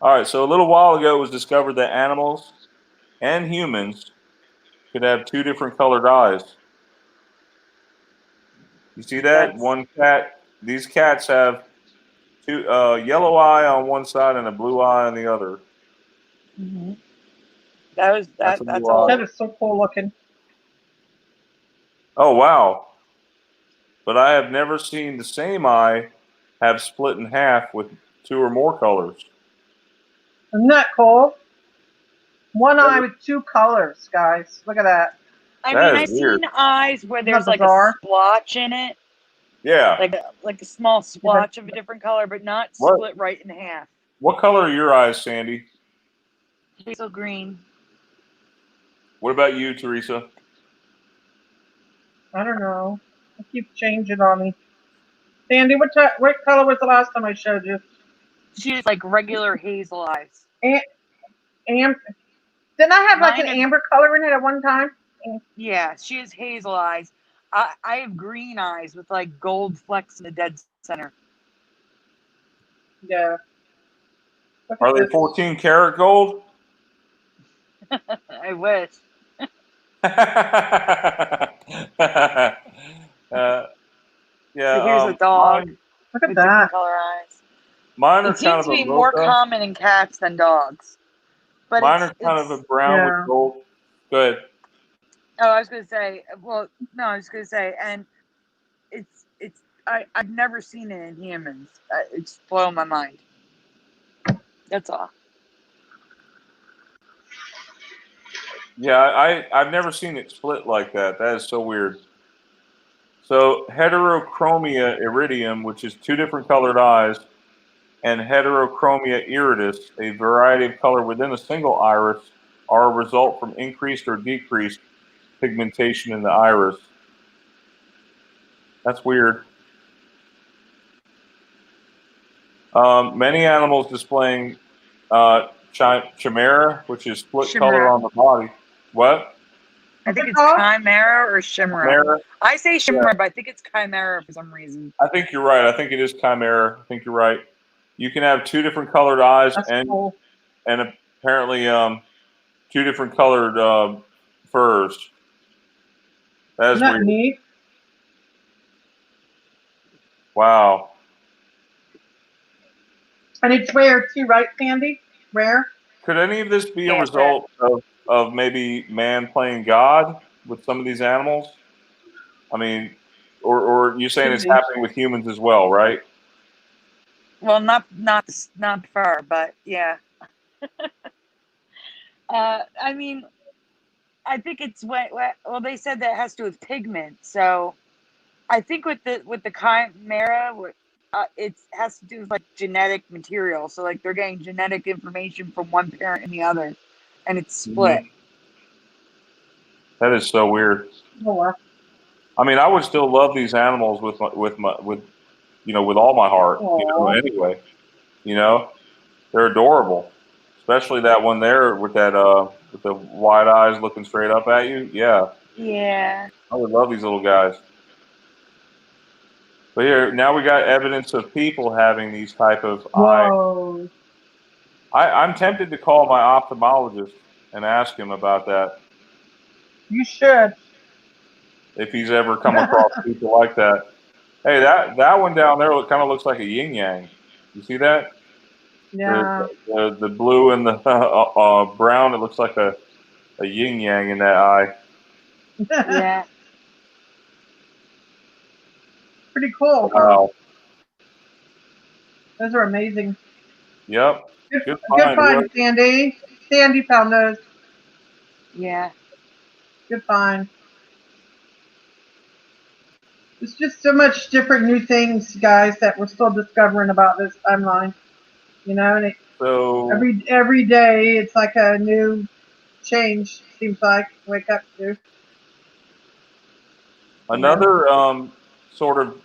All right, so a little while ago it was discovered that animals and humans could have 2 different colored eyes. You see that? That's One cat. These cats have 2 yellow eye on one side and a blue eye on the other. mm-hmm. That's That's a that's blue eye. That old. is so cool looking. Oh wow! But I have never seen the same eye have split in half with 2 or more colors. Isn't that cool? One eye with 2 colors, guys. Look at that. I That mean, is I've weird. seen eyes where Isn't there's that like a bizarre? splotch in it, Yeah. like a small Yeah, but splotch of a different color, but not What split right in half. what color are your eyes, Sandy? Hazel green. What about you, Teresa? I don't know. It keeps changing on me. Sandy, what color was the last time I showed you? She has like regular hazel eyes. Am, didn't I have like an Mine are, amber color in it at one time? yeah, she has hazel eyes. I have green eyes with like gold flecks in the dead center. Yeah. Look Are at they this. 14 karat gold? I wish. Yeah, But here's a dog Look at with different that. color eyes. mine are It kind seems of to a be more mocha. common in cats than dogs. But Mine are kind of a it's brown with Yeah. gold. Good. oh, I was gonna say, well, no, I was gonna say, and it's I've never seen it in humans. It's blowing my mind. That's all. Yeah, I've never seen it split like that. That is so weird. So heterochromia iridium, which is two different colored eyes, and heterochromia iridis, a variety of color within a single iris, are a result from increased or decreased pigmentation in the iris. That's weird. Many animals displaying chimera, which is split color Chimera. on the body. What? I What's think it it's called? chimera or chimera. Chimera? I say Yeah, chimera, but I think it's chimera for some reason. I think you're right. I think it is chimera. I think you're right. You can have two different colored eyes That's and cool. apparently two different colored furs. That Isn't is that weird. neat? Wow. And it's rare too, right, Sandy? Rare? Could any of this be a Yeah. result of maybe man playing God with some of these animals? I mean, or you saying Could it's be. happening with humans as well, right? Well, not fur, but yeah. I mean, I think it's well, they said that has to do with pigment. So I think with the chimera, it has to do with like genetic material. So like they're getting genetic information from one parent and the other, and it's split. Hmm. That is so weird. Oh, wow. I mean, I would still love these animals with with all my heart. Aw. Anyway, you know, they're adorable, especially that one there with the wide eyes looking straight up at you. Yeah, Yeah. I would love these little guys. But here now we got evidence of people having these type of eye. Whoa. I'm tempted to call my ophthalmologist and ask him about that You should. if he's ever come across people like that. Hey, that one down there kind of looks like a yin yang. You see that? The Yeah. the blue and the brown. It looks like a yin yang in that eye. Yeah. Pretty cool, huh? Wow. Those are amazing. Yep. Good, Good good find. find, Sandy. Sandy found those. Yeah. Good find. There's just so much different new things, guys, that we're still discovering about this timeline. And So every day it's like a new change. Seems like to wake up to. another sort of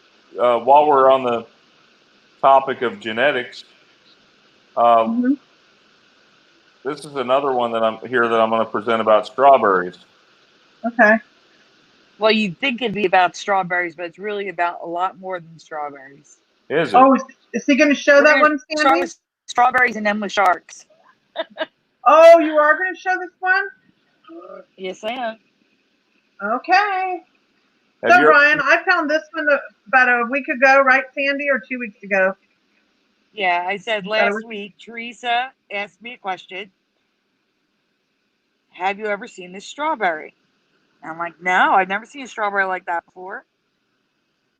while we're on the topic of genetics, uh, Hmm. this is another one that I'm going to present about strawberries. Okay. Well, you'd think it'd be about strawberries, but it's really about a lot more than strawberries. Is it? Oh, is he going to show We're that gonna one, start Sandy? with strawberries and then with sharks. Oh, you are going to show this one? Yes, I am. Okay. Have So, you ever Ryan, I found this one about a week ago, right, Sandy, or 2 weeks ago? Yeah, I said About a last week. week, Teresa asked me a question. Have you ever seen this strawberry? And I'm like, no, I've never seen a strawberry like that before.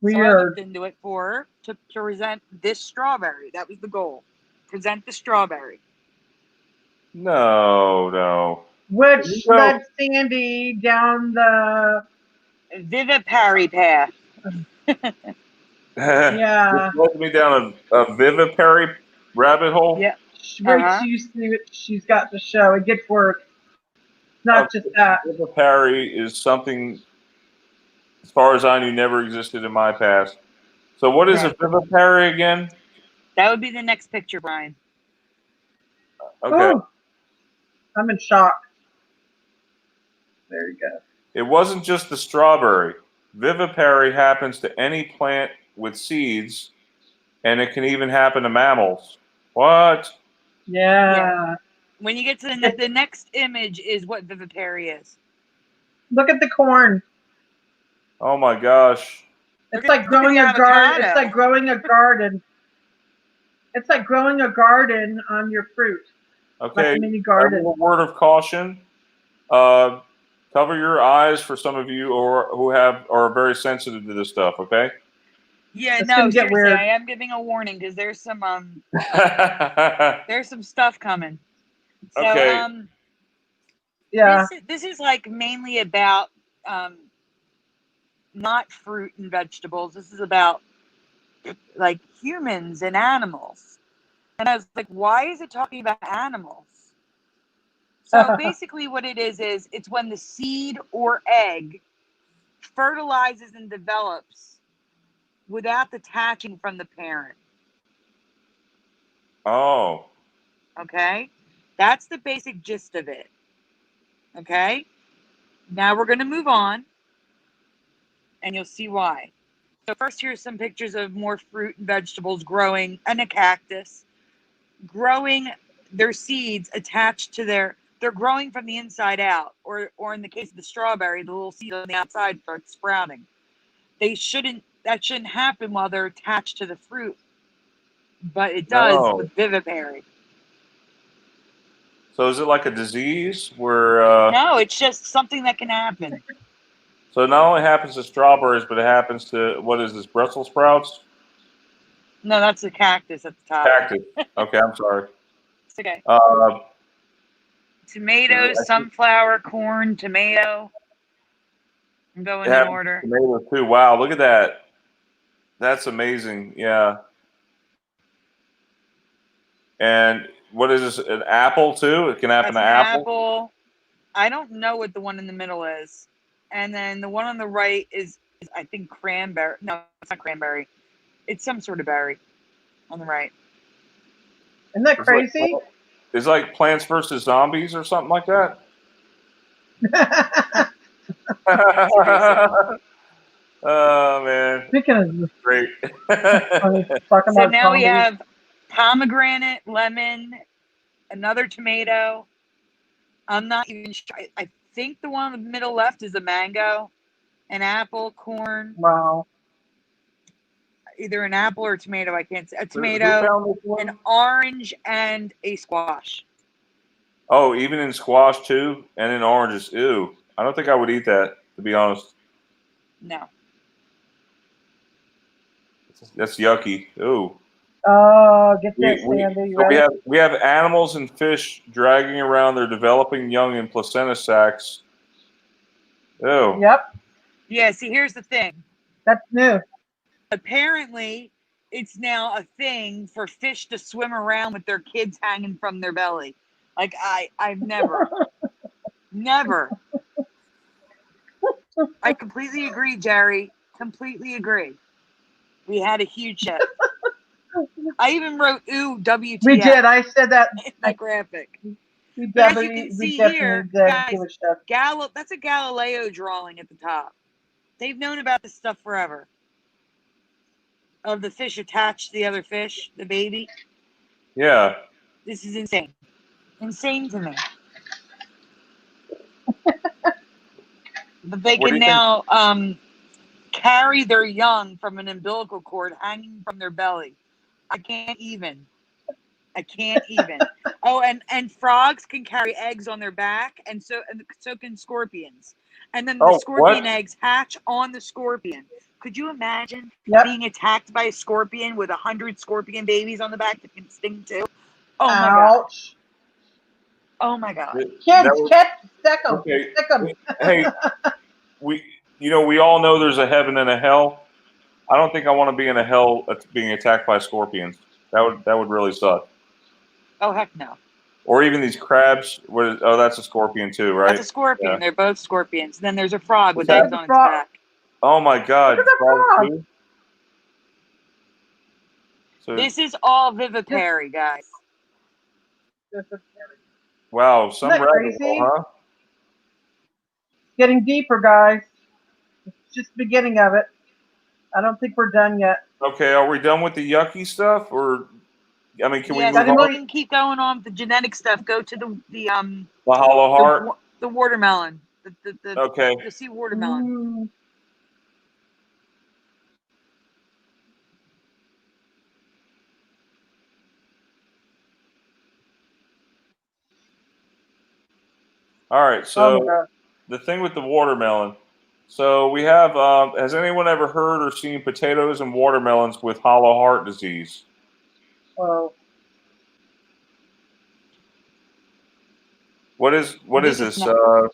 So I looked Weird. into it for her to present this strawberry. That was the goal. Present the strawberry. No, no. which led Sandy down the Vivipary path. yeah. This led me down a vivipary rabbit hole. Yeah. Wait till you see what she's got to show. It gets worse. Not just that. Vivipary is something, as far as I knew, never existed in my past. So what is a Right. vivipary again? That would be the next picture, Brian. Okay. Ooh, I'm in shock. There you go. It wasn't just the strawberry. Vivipary happens to any plant with seeds, and it can even happen to mammals. What? Yeah. When you get to the next image is what vivipary is. Look at the corn. Oh my gosh. It's like growing a garden. It's like growing a garden. It's like growing a garden on your fruit. Okay. Like a mini garden. A word of caution. Cover your eyes for some of you who are very sensitive to this stuff. Okay. Yeah, It's no, gonna get seriously, weird. I am giving a warning because there's some there's some stuff coming. So Okay. Yeah. This is like mainly about not fruit and vegetables. This is about like humans and animals. And I was like, why is it talking about animals? So basically what it is it's when the seed or egg fertilizes and develops without detaching from the parent. Oh. Okay? That's the basic gist of it. Okay? Now we're going to move on, and you'll see why. So first, here's some pictures of more fruit and vegetables growing, and a cactus, growing their seeds attached to they're growing from the inside out, or in the case of the strawberry, the little seed on the outside starts sprouting. That shouldn't happen while they're attached to the fruit, but it does with vivipary. So is it like a disease where? No, it's just something that can happen. So it not only happens to strawberries, but it happens to, what is this, Brussels sprouts? No, that's a cactus at the top. Cactus. Okay, I'm sorry. It's okay. So Tomatoes, sunflower, corn, tomato. I'm going in order. Tomato too. Wow, look at that. That's amazing. Yeah. And what is this? An apple too? It can happen to apple. I don't know what the one in the middle is. And then the one on the right is I think cranberry. No, it's not cranberry. It's some sort of berry on the right. Isn't that crazy? It's like Plants vs. Zombies or something like that. Oh man. Speaking of great. So now we have pomegranate, lemon, another tomato. I'm not even sure. I think the one in the middle left is a mango, an apple, corn. Wow. Either an apple or a tomato. I can't say. A tomato, an orange, and a squash. Oh, even in squash too, and in oranges. Ew. I don't think I would eat that, to be honest. No. That's yucky. Ooh. Oh, get this, Sandy. We have animals and fish dragging around their developing young in placenta sacs. Ew. Yep. Yeah, see, here's the thing. That's new. Apparently, it's now a thing for fish to swim around with their kids hanging from their belly. Like, I've never, never. I completely agree, Jerry. Completely agree. We had a huge shift. I even wrote "ooh, WTF." We did. I said that in my graphic. We definitely here, guys, give that's a Galileo drawing at the top. They've known about this stuff forever. Of the fish attached to the other fish, the baby. Yeah. This is insane. Insane to me. But they can now carry their young from an umbilical cord hanging from their belly. I can't even. Oh, and frogs can carry eggs on their back, and so can scorpions. And then the scorpion eggs hatch on the scorpion. Could you imagine being attacked by a scorpion with 100 scorpion babies on the back that can sting too? Oh my gosh. Oh my God. Kids, was, stick them. okay. Stick them. Hey, we all know there's a heaven and a hell. I don't think I want to be in a hell being attacked by scorpions. That would really suck. Oh heck no. Or even these crabs. Oh, that's a scorpion too, right? That's a scorpion. Yeah. They're both scorpions. Then there's a frog with Look at eggs the on its frog. back. Oh my God! Look at the Frogs frog. too? So This is all vivipary, guys. wow, some Isn't that rabbit hole, crazy? huh? Getting deeper, guys. It's just the beginning of it. I don't think we're done yet. Okay, are we done with the yucky stuff, or I mean, can we Yes, move if on? we can keep going on with the genetic stuff, go to The hollow heart. the watermelon. Okay. You'll see watermelon. Mm. All right. Oh So my God. the thing with the watermelon. So we have. Has anyone ever heard or seen potatoes and watermelons with hollow heart disease? Oh. What is This is this? not-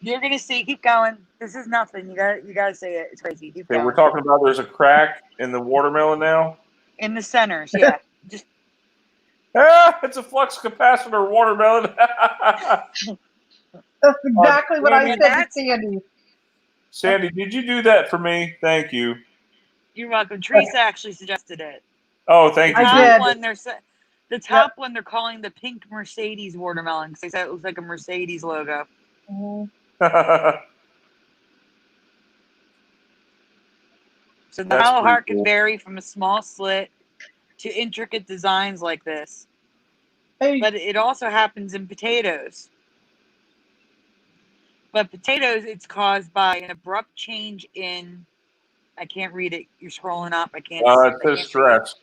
You're gonna see. Keep going. This is nothing. You gotta say it. It's crazy. Keep Okay, going. we're talking about there's a crack in the watermelon now. In the centers, yeah. Just Ah, it's a flux capacitor watermelon. That's exactly what I Sandy, said to Sandy. Sandy, did you do that for me? Thank you. you're welcome. Teresa actually suggested it. Oh, thank you. I Top did. one, the top one they're calling the pink Mercedes watermelon because they said it looks like a Mercedes logo. Mhm. So the That's hollow pretty heart can cool. vary from a small slit to intricate designs like this. Hey, But it also happens in potatoes. But potatoes, it's caused by an abrupt change in. I can't read it. You're scrolling up. I can't. It I says can't stress.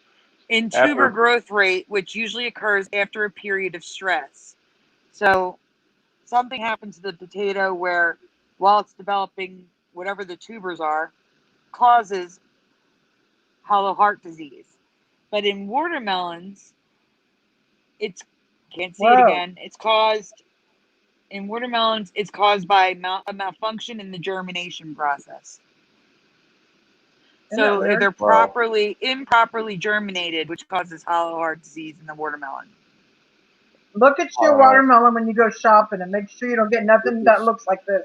in tuber After growth rate, which usually occurs after a period of stress. So something happens to the potato where, while it's developing whatever the tubers are, causes hollow heart disease. But in watermelons, it's can't see it whoa. again. It's caused in watermelons. It's caused by a malfunction in the germination process. Isn't that So weird? they're improperly germinated, which causes hollow heart disease in the watermelon. Look at your watermelon when you go shopping and make sure you don't get nothing that looks like this.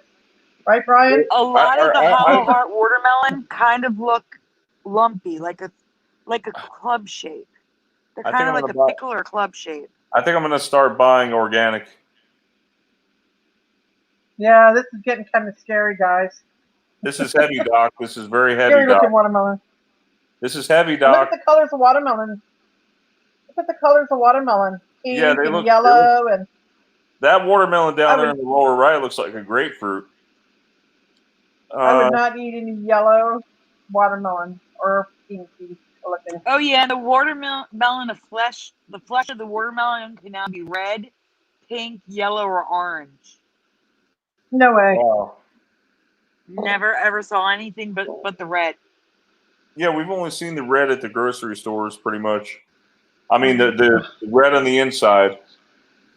Right, Brian? A lot of the hollow I, heart watermelon kind of look lumpy, like a club shape. They're I think kind of I'm like gonna a buy. pickle or a club shape. I think I'm gonna start buying organic. Yeah, this is getting kind of scary, guys. This is heavy, Doc. This is very heavy, Scary Doc. looking watermelon. This is heavy, Look at Doc. the colors of watermelon. Look at the colors of watermelon. Pink Yeah, they and look. yellow and That watermelon down I there would in the lower right looks like a grapefruit. I would not eat any yellow watermelon or pinky looking. Oh yeah, and the watermelon, the flesh of the watermelon can now be red, pink, yellow, or orange. No way. Wow. Never ever saw anything but the red. Yeah, we've only seen the red at the grocery stores, pretty much. I mean, the red on the inside.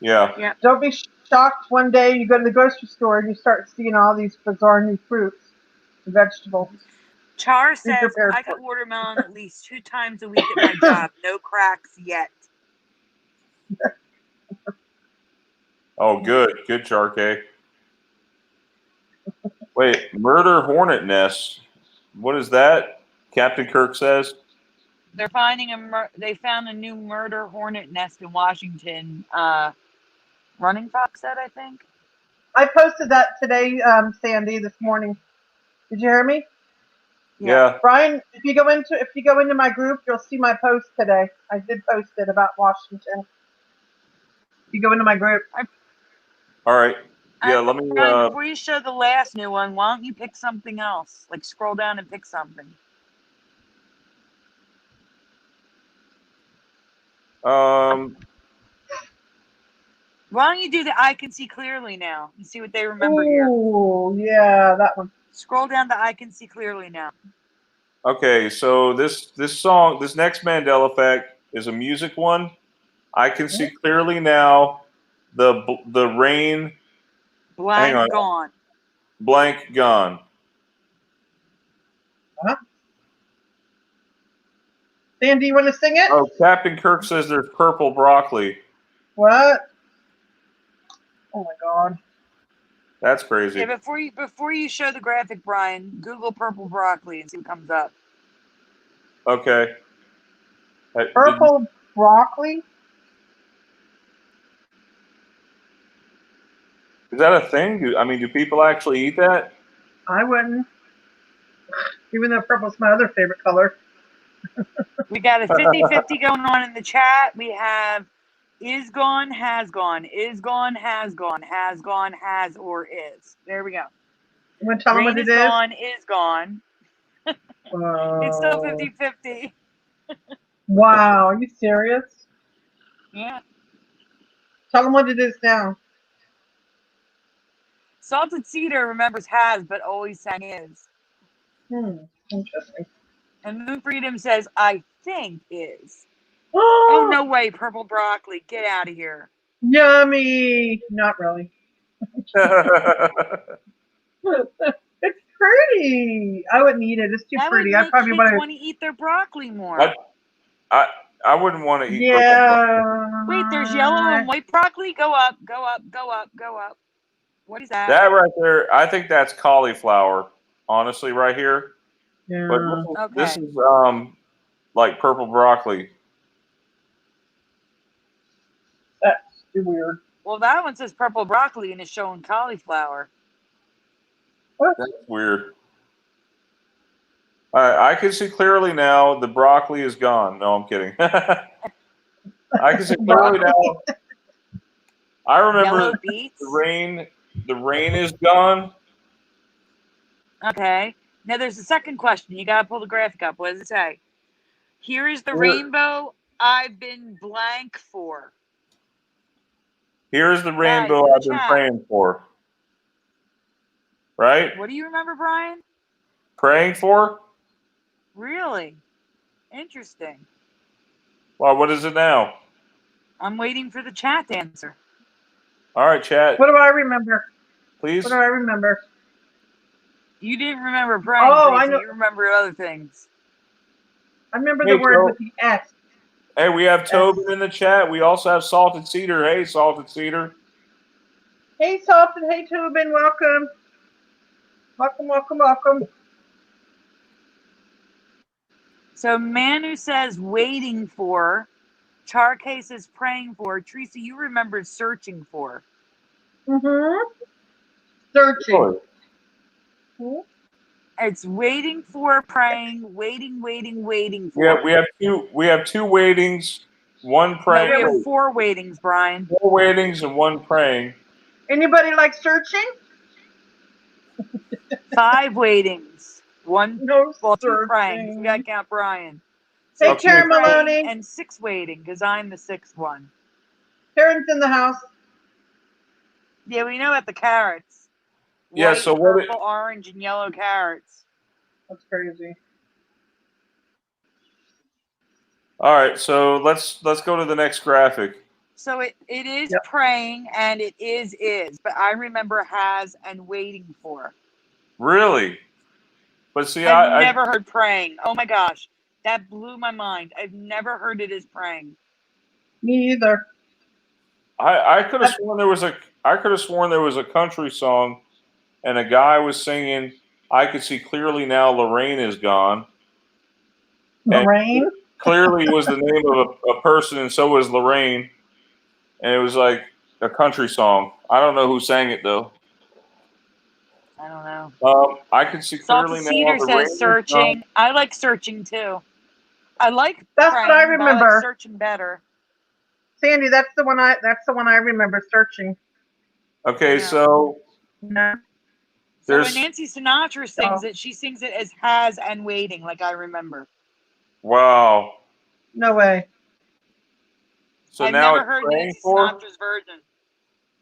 Yeah. Yeah. Don't be shocked one day you go to the grocery store and you start seeing all these bizarre new fruits and vegetables. Char Be says prepared I for cut it. watermelon at least 2 times a week at my job. No cracks yet. Oh, good. Good, Charkay. Wait, murder hornet nest. What is that? Captain Kirk says. They're finding they found a new murder hornet nest in Washington. Running Fox said, I think. I posted that today, Sandy, this morning. Did you hear me? Yeah. Brian, if you go into my group, you'll see my post today. I did post it about Washington. If you go into my group. All right. Yeah, let me. Brian, before you show the last new one, why don't you pick something else? Like scroll down and pick something. Um. Why don't you do the I can see clearly now and see what they remember here? Ooh, yeah, that one. Scroll down to I can see clearly now. Okay, so this song, this next Mandela effect is a music one. I can see clearly now. the rain. Hang on. Blank gone. Blank gone. Huh? Dan, do you want to sing it? Oh, Captain Kirk says there's purple broccoli. What? Oh my God. That's crazy. Yeah, before you show the graphic, Brian, Google purple broccoli and see what comes up. Okay. Purple broccoli? Is that a thing? Do people actually eat that? I wouldn't. Even though purple's my other favorite color. We got a 50-50 going on in the chat. We have is gone, has gone, is gone, has gone, has gone, has, or is. There we go. You want to tell them Rain what it is is? gone, is gone. It's still 50-50. Wow, are you serious? Yeah. Tell them what it is now. Salted Cedar remembers has, but always sang is. Interesting. And Moon Freedom says, I think is. Oh, no way. Purple broccoli. Get out of here. Yummy. Not really. It's pretty. I wouldn't eat it. It's too That would pretty. I'd make probably kids want want to eat their broccoli more. I wouldn't want to to. eat purple broccoli. Yeah. Wait, there's yellow and white broccoli? Go up, go up, go up, go up. What is that? That right there, I think that's cauliflower. Honestly, right here. Yeah. But this is like purple broccoli. That's too weird. Well, that one says purple broccoli and it's showing cauliflower. That's weird. I can see clearly now the broccoli is gone. No, I'm kidding. I can see clearly now. I remember Yellow beets. the rain is gone. Okay. Now there's a second question. You got to pull the graphic up. What does it say? Here is the rainbow I've been blank for. Here's the rainbow Guys, in I've the been chat. praying for. Right? What do you remember, Brian? Praying for? Really? Interesting. Well, what is it now? I'm waiting for the chat to answer. All right, chat. What do I remember? Please. What do I remember? You didn't remember praying, Oh, I Tracy. know. You remember other things. I remember the word with the S. Hey, we have Tobin in the chat. We also have Salted Cedar. Hey, Salted Cedar. Hey, Salted. Hey, Tobin. Welcome. Welcome, welcome, welcome. So Manu says waiting for. Charcase is praying for. Teresa, you remember searching for. Searching. It's waiting for, praying, waiting for. Yeah, we have two waitings, one praying. No, we have 4 waitings, Brian. 4 waitings and 1 praying. Anybody like searching? 5 waitings. 1 No, 2 praying. We gotta count Brian. So hey, okay. Karen Maloney. And 6 waiting, because I'm the 6th one. Karen's in the house. Yeah, we know about the carrots. Yeah, White, so purple, orange, and yellow carrots. That's crazy. All right, so let's go to the next graphic. So it is praying and it is, but I remember has and waiting for. Really? But see, I've never heard praying. Oh my gosh, that blew my mind. I've never heard it as praying. Me either. I could have sworn there was a country song, and a guy was singing. I could see clearly now. Lorraine is gone. Lorraine. And clearly was the name of a person, and so was Lorraine. And it was like a country song. I don't know who sang it though. I don't know. I can see clearly now. Cedar says searching. I like searching too. I like that's praying, what I remember. But I like searching better. Sandy, that's the one I remember searching. Okay, so no. So when Nancy Sinatra sings it, she sings it as has and waiting, like I remember. Wow. No way. So I've now never heard Nancy Sinatra's version.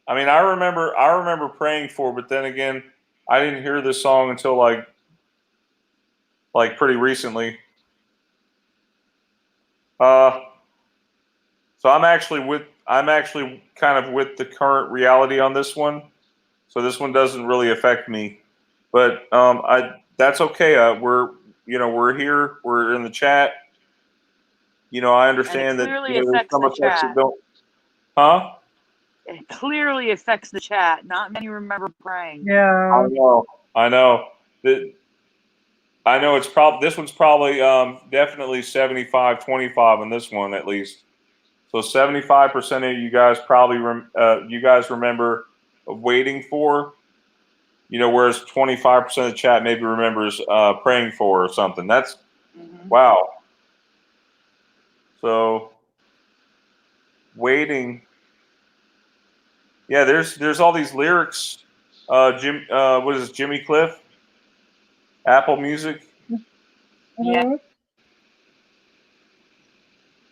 I mean, I remember praying for, but then again, I didn't hear this song until like pretty recently. So I'm actually kind of with the current reality on this one. So this one doesn't really affect me, but that's okay. We're here. We're in the chat. I And it understand that clearly there's affects some the effects that chat. don't. Huh? It clearly affects the chat. Not many remember praying. Yeah. I know. I know it's probably this one's probably definitely 75-25 on this one at least. So 75% of you guys probably you guys remember waiting for, whereas 25% of the chat maybe remembers praying for or something. That's wow. So waiting. Yeah, there's all these lyrics. What is this, Jimmy Cliff? Apple Music. Yeah. Mhm.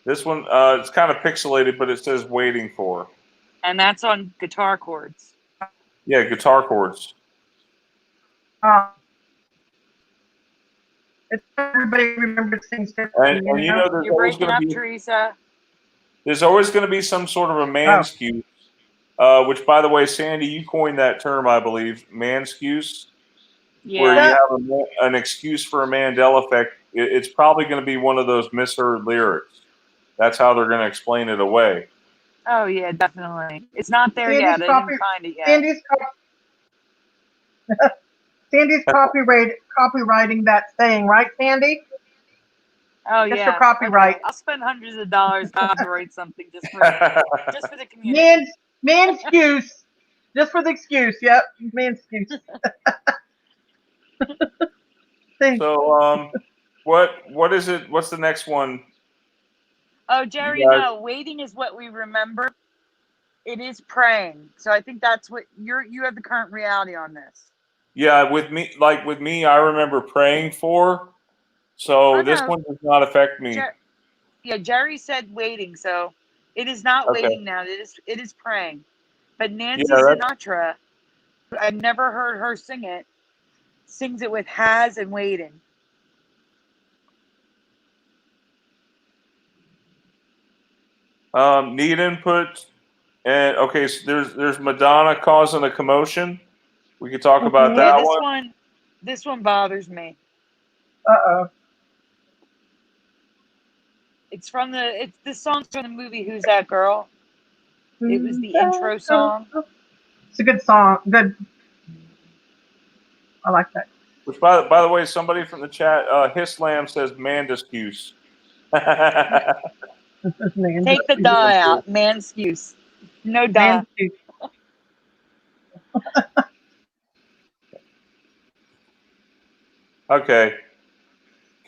This one, it's kind of pixelated, but it says waiting for. And that's on guitar chords. Yeah, guitar chords. It's everybody remembers things And, differently, and you know, You're breaking up, Teresa. there's always going to be some sort of a Oh. manscuse, which, by the way, Sandy, you coined that term, I believe, manscuse, where Yeah. you have an excuse for a Mandela effect. It's probably going to be one of those misheard lyrics. That's how they're going to explain it away. Oh yeah, definitely. It's not there Sandy's yet. I didn't find it yet. Sandy's copywriting that saying, right, Sandy? Oh That's yeah. your copyright. Okay. I'll spend hundreds of dollars to copyright something just for the community. Man'scuse. Just for the excuse. Yep. Man'scuse. So, what is it? What's the next one? Oh, Jerry, no. Waiting is what we remember. It is praying. So I think that's what you have the current reality on this. Yeah, with me, I remember praying for. So this one does not affect me. Jerry said waiting, so it is not Okay. waiting now. It is praying. But Nancy Yeah, Sinatra, I've never heard her sing it, sings it with has and waiting. Need input, and okay, so there's Madonna causing a commotion. We could talk about that one. This one bothers me. Uh-oh. This song's from the movie Who's That Girl? It was the intro song. It's a good song. Good. I like that. Which, by the way, somebody from the chat, Hislam says Mandiscuse. Take the die out. Man'scuse. No die. Okay.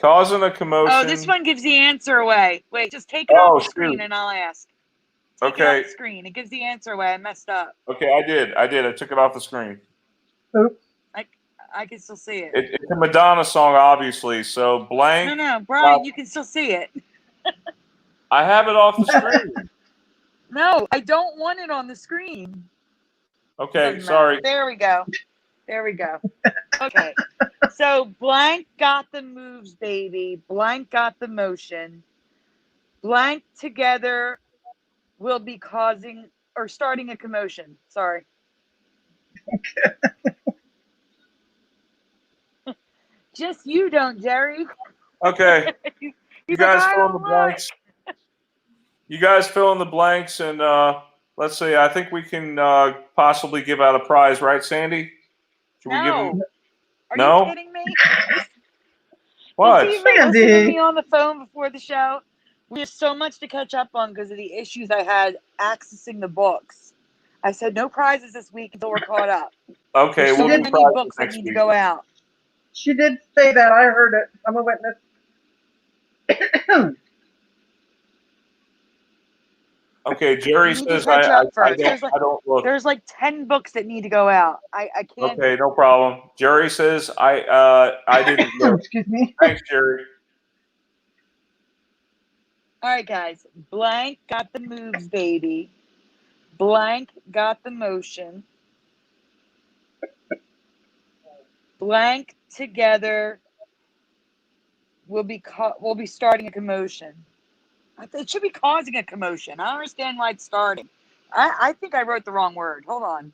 Causing a commotion. Oh, this one gives the answer away. Wait, just take it off the screen and I'll ask. Take it off the screen. It gives the answer away. I messed up. Okay, I did. I took it off the screen. Oops. I can still see it. It's a Madonna song, obviously. So blank. No, Brian, you can still see it. I have it off the screen. No, I don't want it on the screen. Okay, sorry. There we go. Okay. So blank got the moves, baby. Blank got the motion. Blank together will be causing or starting a commotion. Sorry. Just you don't, Jerry. Okay. You guys fill in the blanks. You guys fill in the blanks, and let's see. I think we can possibly give out a prize, right, Sandy? Should we give them? Are you kidding me? What? Is he even listening to me on the phone before the show? We have so much to catch up on because of the issues I had accessing the books. I said no prizes this week until we're caught up. Okay, so many books that need to go out. She did say that. I heard it. I'm a witness. Okay, Jerry says I don't look. There's like 10 books that need to go out. I can't. Okay, no problem. Jerry says I didn't look. Excuse me. Thanks, Jerry. All right, guys. Blank got the moves, baby. Blank got the motion. Blank together will be starting a commotion. It should be causing a commotion. I don't understand why it's starting. I think I wrote the wrong word. Hold on.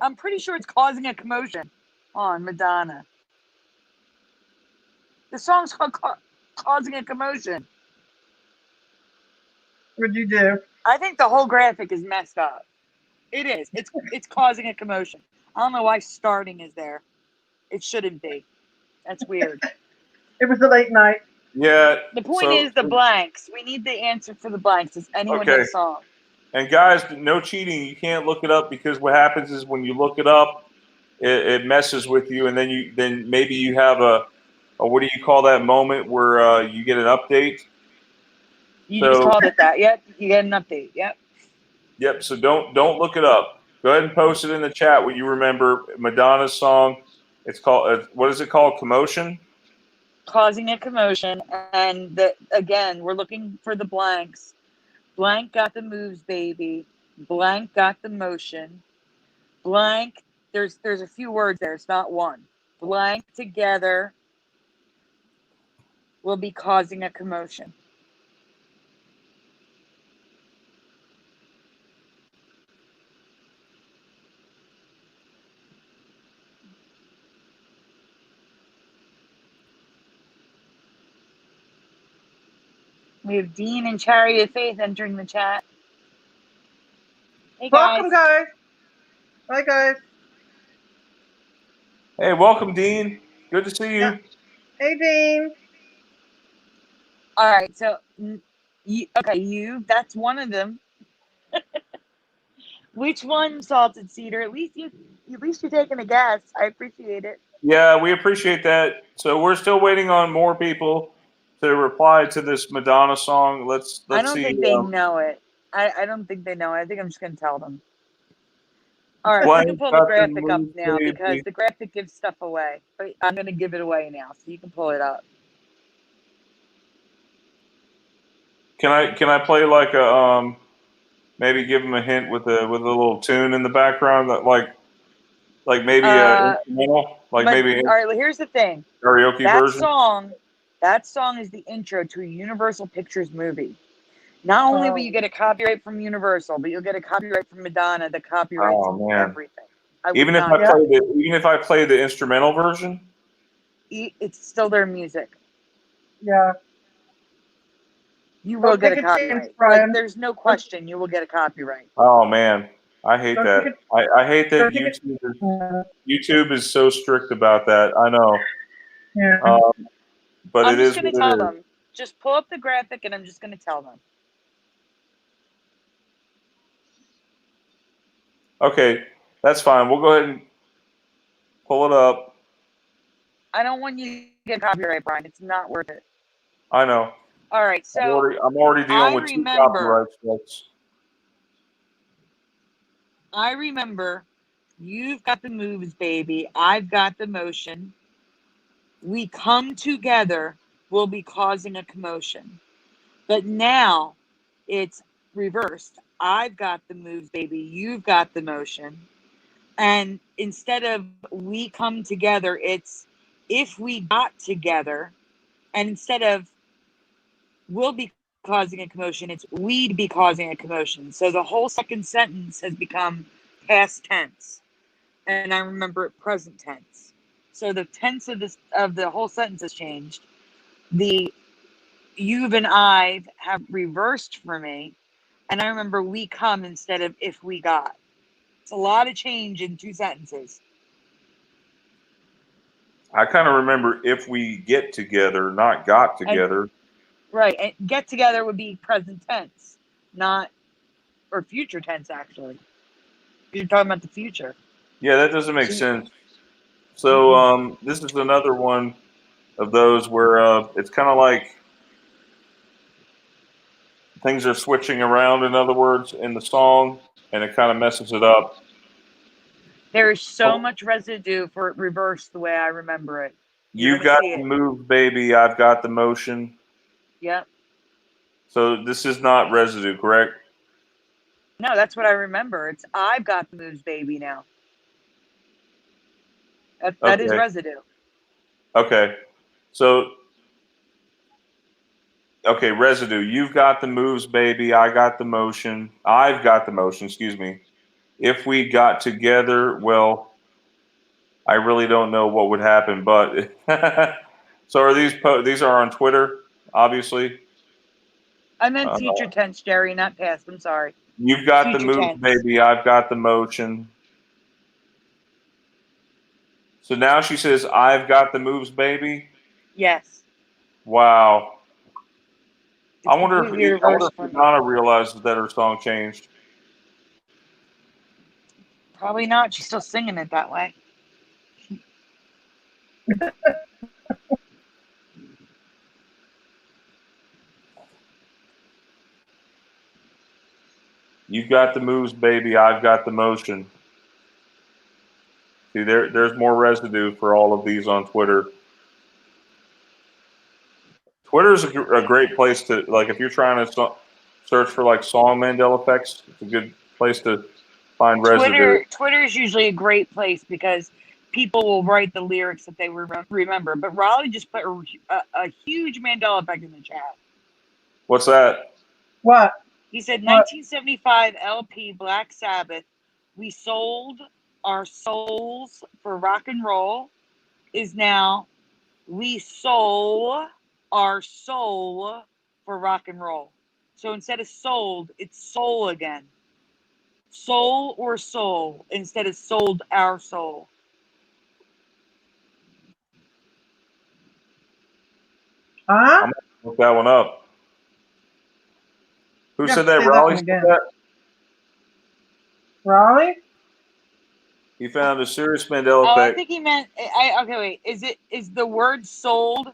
I'm pretty sure it's causing a commotion on Madonna. The song's called Causing a Commotion. What'd you do? I think the whole graphic is messed up. It is. It's causing a commotion. I don't know why starting is there. It shouldn't be. That's weird. It was a late night. Yeah. The point So is the blanks. We need the answer for the blanks. Does anyone know okay. the song? And guys, no cheating. You can't look it up because what happens is when you look it up, it messes with you, and then maybe you have a what do you call that moment where you get an update? You just So called it that. Yep. You get an update. Yep. yep. So don't look it up. Go ahead and post it in the chat what you remember Madonna's song. It's called what is it called? Commotion. Causing a commotion, and again, we're looking for the blanks. Blank got the moves, baby. Blank got the motion. Blank. There's a few words there. It's not one. Blank together will be causing a commotion. We have Dean and Chariot of Faith entering the chat. Hey guys. Welcome, guys. Bye, guys. Hey, welcome, Dean. Good to see you. Yeah. Hey, Dean. All right, so that's one of them. Which one, Salted Cedar? At least you're taking a guess. I appreciate it. Yeah, we appreciate that. So we're still waiting on more people to reply to this Madonna song. Let's I don't see. think they know it. I don't think they know it. I think I'm just gonna tell them. All right, we Blank can pull the got the graphic up moves, now baby. because the graphic gives stuff away. But I'm gonna give it away now, so you can pull it up. Can I play like a maybe give them a hint with a little tune in the background that like maybe a instrumental, like But maybe a all right, here's the thing. karaoke That version. song is the intro to a Universal Pictures movie. Not only will you get a copyright from Universal, but you'll get a copyright from Madonna that copyrights Oh man! everything. Even if I play the instrumental version, it's still their music. Yeah. You will get a copyright. Like, there's no question you will get a copyright. oh man, I hate Don't that. I hate that Yeah. YouTube is so strict about that. I know. Yeah. But I'm it just is going to what tell it is. them. Just pull up the graphic and I'm just going to tell them. Okay, that's fine. We'll go ahead and pull it up. I don't want you to get copyright, Brian. It's not worth it. I know. All right, so I'm already dealing with 2 copyright strikes. I remember you've got the moves, baby. I've got the motion. We come together, we'll be causing a commotion. But now it's reversed. I've got the moves, baby. You've got the motion. And instead of we come together, it's if we got together. And instead of we'll be causing a commotion, it's we'd be causing a commotion. So the whole second sentence has become past tense. And I remember it present tense. So the tense of the whole sentence has changed. The you've and I've have reversed for me. And I remember we come instead of if we got. It's a lot of change in 2 sentences. I kind of remember if we get together, not got together. Right. And get together would be present tense, not, or future tense, actually. You're talking about the future. Yeah, that doesn't make sense. So this is another one of those where it's kind of like things are switching around, in other words, in the song, and it kind of messes it up. There is so much residue for it reversed the way I remember it. You've got the move, baby. I've got the motion. Yep. So this is not residue, correct? No, that's what I remember. It's I've got the moves, baby, now. That is residue. Okay. So Okay, residue. You've got the moves, baby. I got the motion. I've got the motion. Excuse me. If we got together, well, I really don't know what would happen. But so are these? These are on Twitter, obviously. I meant future tense, Jerry, not past. I'm sorry. You've got the Future moves, tense. baby. I've got the motion. So now she says, "I've got the moves, baby." Yes. Wow. It's I wonder completely if reversed for me. Madonna realizes that her song changed. Probably not. She's still singing it that way. You've got the moves, baby. I've got the motion. See, there's more residue for all of these on Twitter. Twitter's a great place to, like, if you're trying to search for like song Mandela effects, it's a good place to find residue. Twitter is usually a great place because people will write the lyrics that they remember. But Raleigh just put a huge Mandela effect in the chat. What's that? What? He said 1975 LP Black Sabbath, we sold our souls for rock and roll, is now we sold our soul for rock and roll. So instead of sold, it's soul again. Soul or soul instead of sold our soul. Huh? I'm gonna look that one up. Who You have said to that? say that Raleigh one said again. that? Raleigh? He found a serious Mandela Oh, I effect. think he meant. Okay, wait. Is the word sold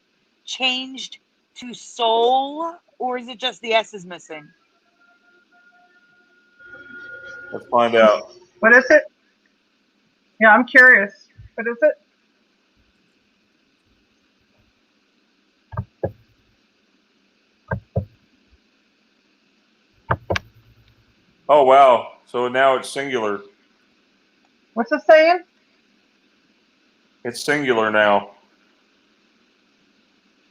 changed to soul, or is it just the S is missing? Let's find out. What is it? Yeah, I'm curious. What is it? Oh wow! So now it's singular. What's it saying? It's singular now.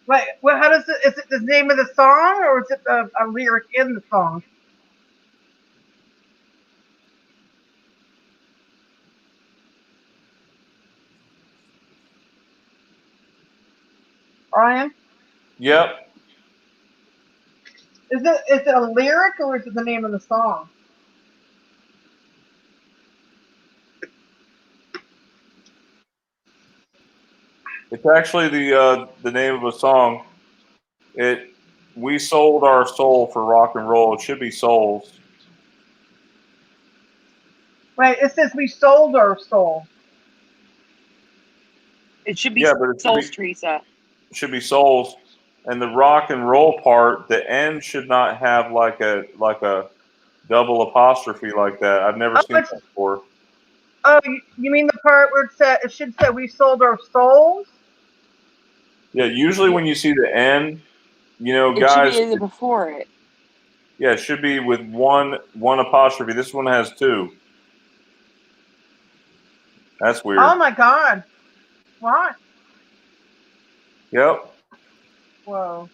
Like, well, how does it? Is it the name of the song, or is it a lyric in the song? Brian, Yep. is it a lyric or is it the name of the song? It's actually the name of a song. We sold our soul for rock and roll. It should be souls. Right. It says we sold our soul. It should be Yeah, but souls, Teresa. it should be souls. And the rock and roll part, the end should not have like a double apostrophe like that. I've never seen that before. Oh, you mean the part where it should say we sold our souls? Yeah, usually when you see the end, It guys. should be before it. Yeah, it should be with one apostrophe. This one has two. That's weird. Oh my God! What? Yep. Whoa.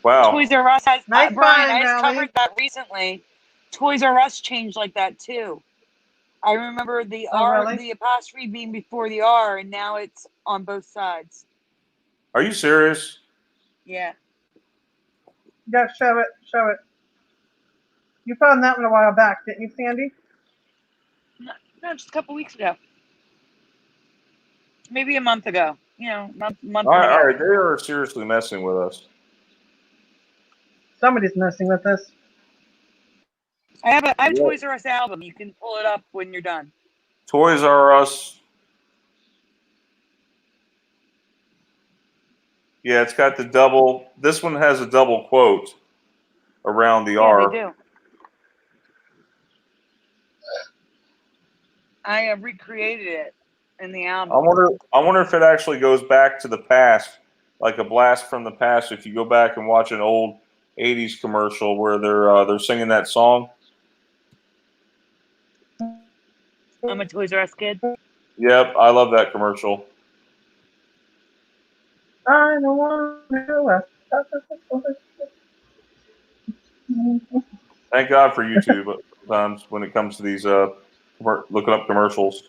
Wow. Toys R Us has Nice Brian. find, I just Raleigh. covered that recently. Toys R Us changed like that too. I remember the R, Really? the apostrophe being before the R, and now it's on both sides. Are you serious? Yeah. Yeah, show it. Show it. You found that one a while back, didn't you, Sandy? No, just a couple weeks ago. Maybe a month ago. Month All and a half. right, they are seriously messing with us. Somebody's messing with us. I have a Toys R Us album. You can pull it up when you're done. Toys R Us. Yeah, it's got the double. This one has a double quote around the R. Yeah, they do. I have recreated it in the album. I wonder if it actually goes back to the past, like a blast from the past. If you go back and watch an old '80s commercial where they're singing that song. I'm a Toys R Us kid. Yep, I love that commercial. I don't want to. Thank God for YouTube sometimes when it comes to these looking up commercials.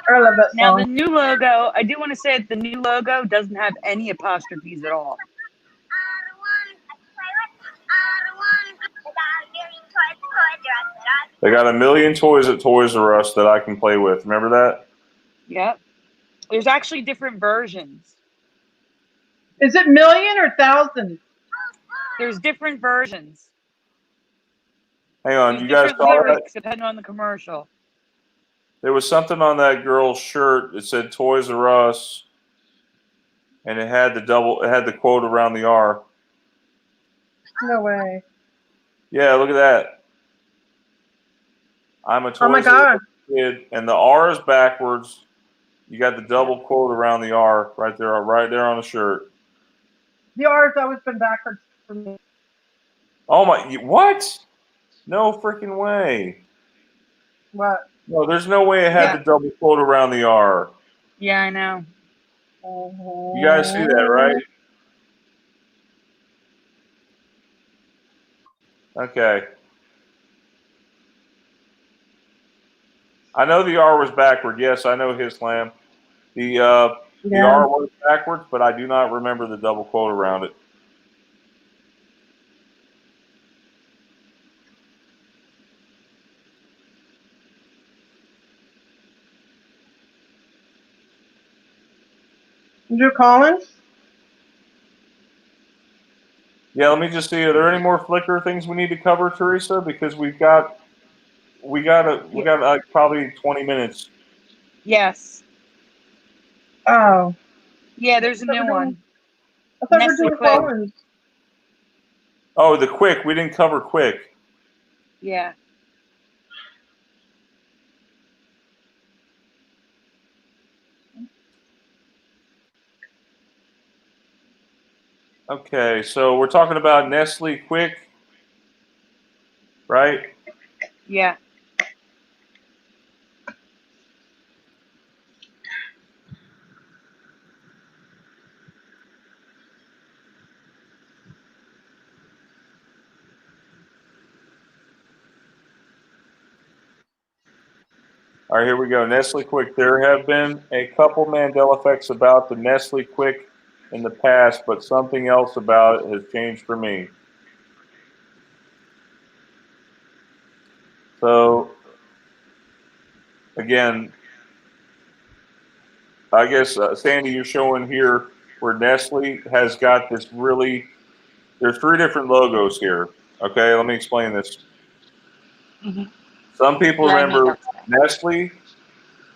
I love that Now, the song. new logo, I do want to say that the new logo doesn't have any apostrophes at all. They got 1 million toys at Toys R Us that I can play with. Remember that? Yep. There's actually different versions. Is it million or thousand? There's different versions. Hang on, There's you guys different saw that? lyrics depending on the commercial. There was something on that girl's shirt that said Toys R Us, and it had the quote around the R. No way. Yeah, look at that. I'm a Oh my Toys R God. Us kid, and the R is backwards. You got the double quote around the R right there on the shirt. The R's always been backwards for me. Oh my! What? No freaking way! What? No, there's no way it had the double quote around the R. Yeah, I know. You guys see that, right? Okay. I know the R was backward. Yes, I know his slam. The R was backwards, but I do not remember the double quote around it. Drew Collins? Yeah, let me just see. Are there any more Flickr things we need to cover, Teresa? Because we got like probably 20 minutes. Yes. Oh. Yeah, there's a new one. I thought we were Nestle doing Quick. Collins. Oh, the Quick. We didn't cover Quick. Yeah. Okay, so we're talking about Nestle Quick, right? Yeah. All right, here we go. Nestle Quick. There have been a couple Mandela effects about the Nestle Quick in the past, but something else about it has changed for me. So, again, I guess, Sandy, you're showing here where Nestle has got this really, there's 3 different logos here. Okay, let me explain this. Mm-hmm. Some people Yeah, I know. remember Nestle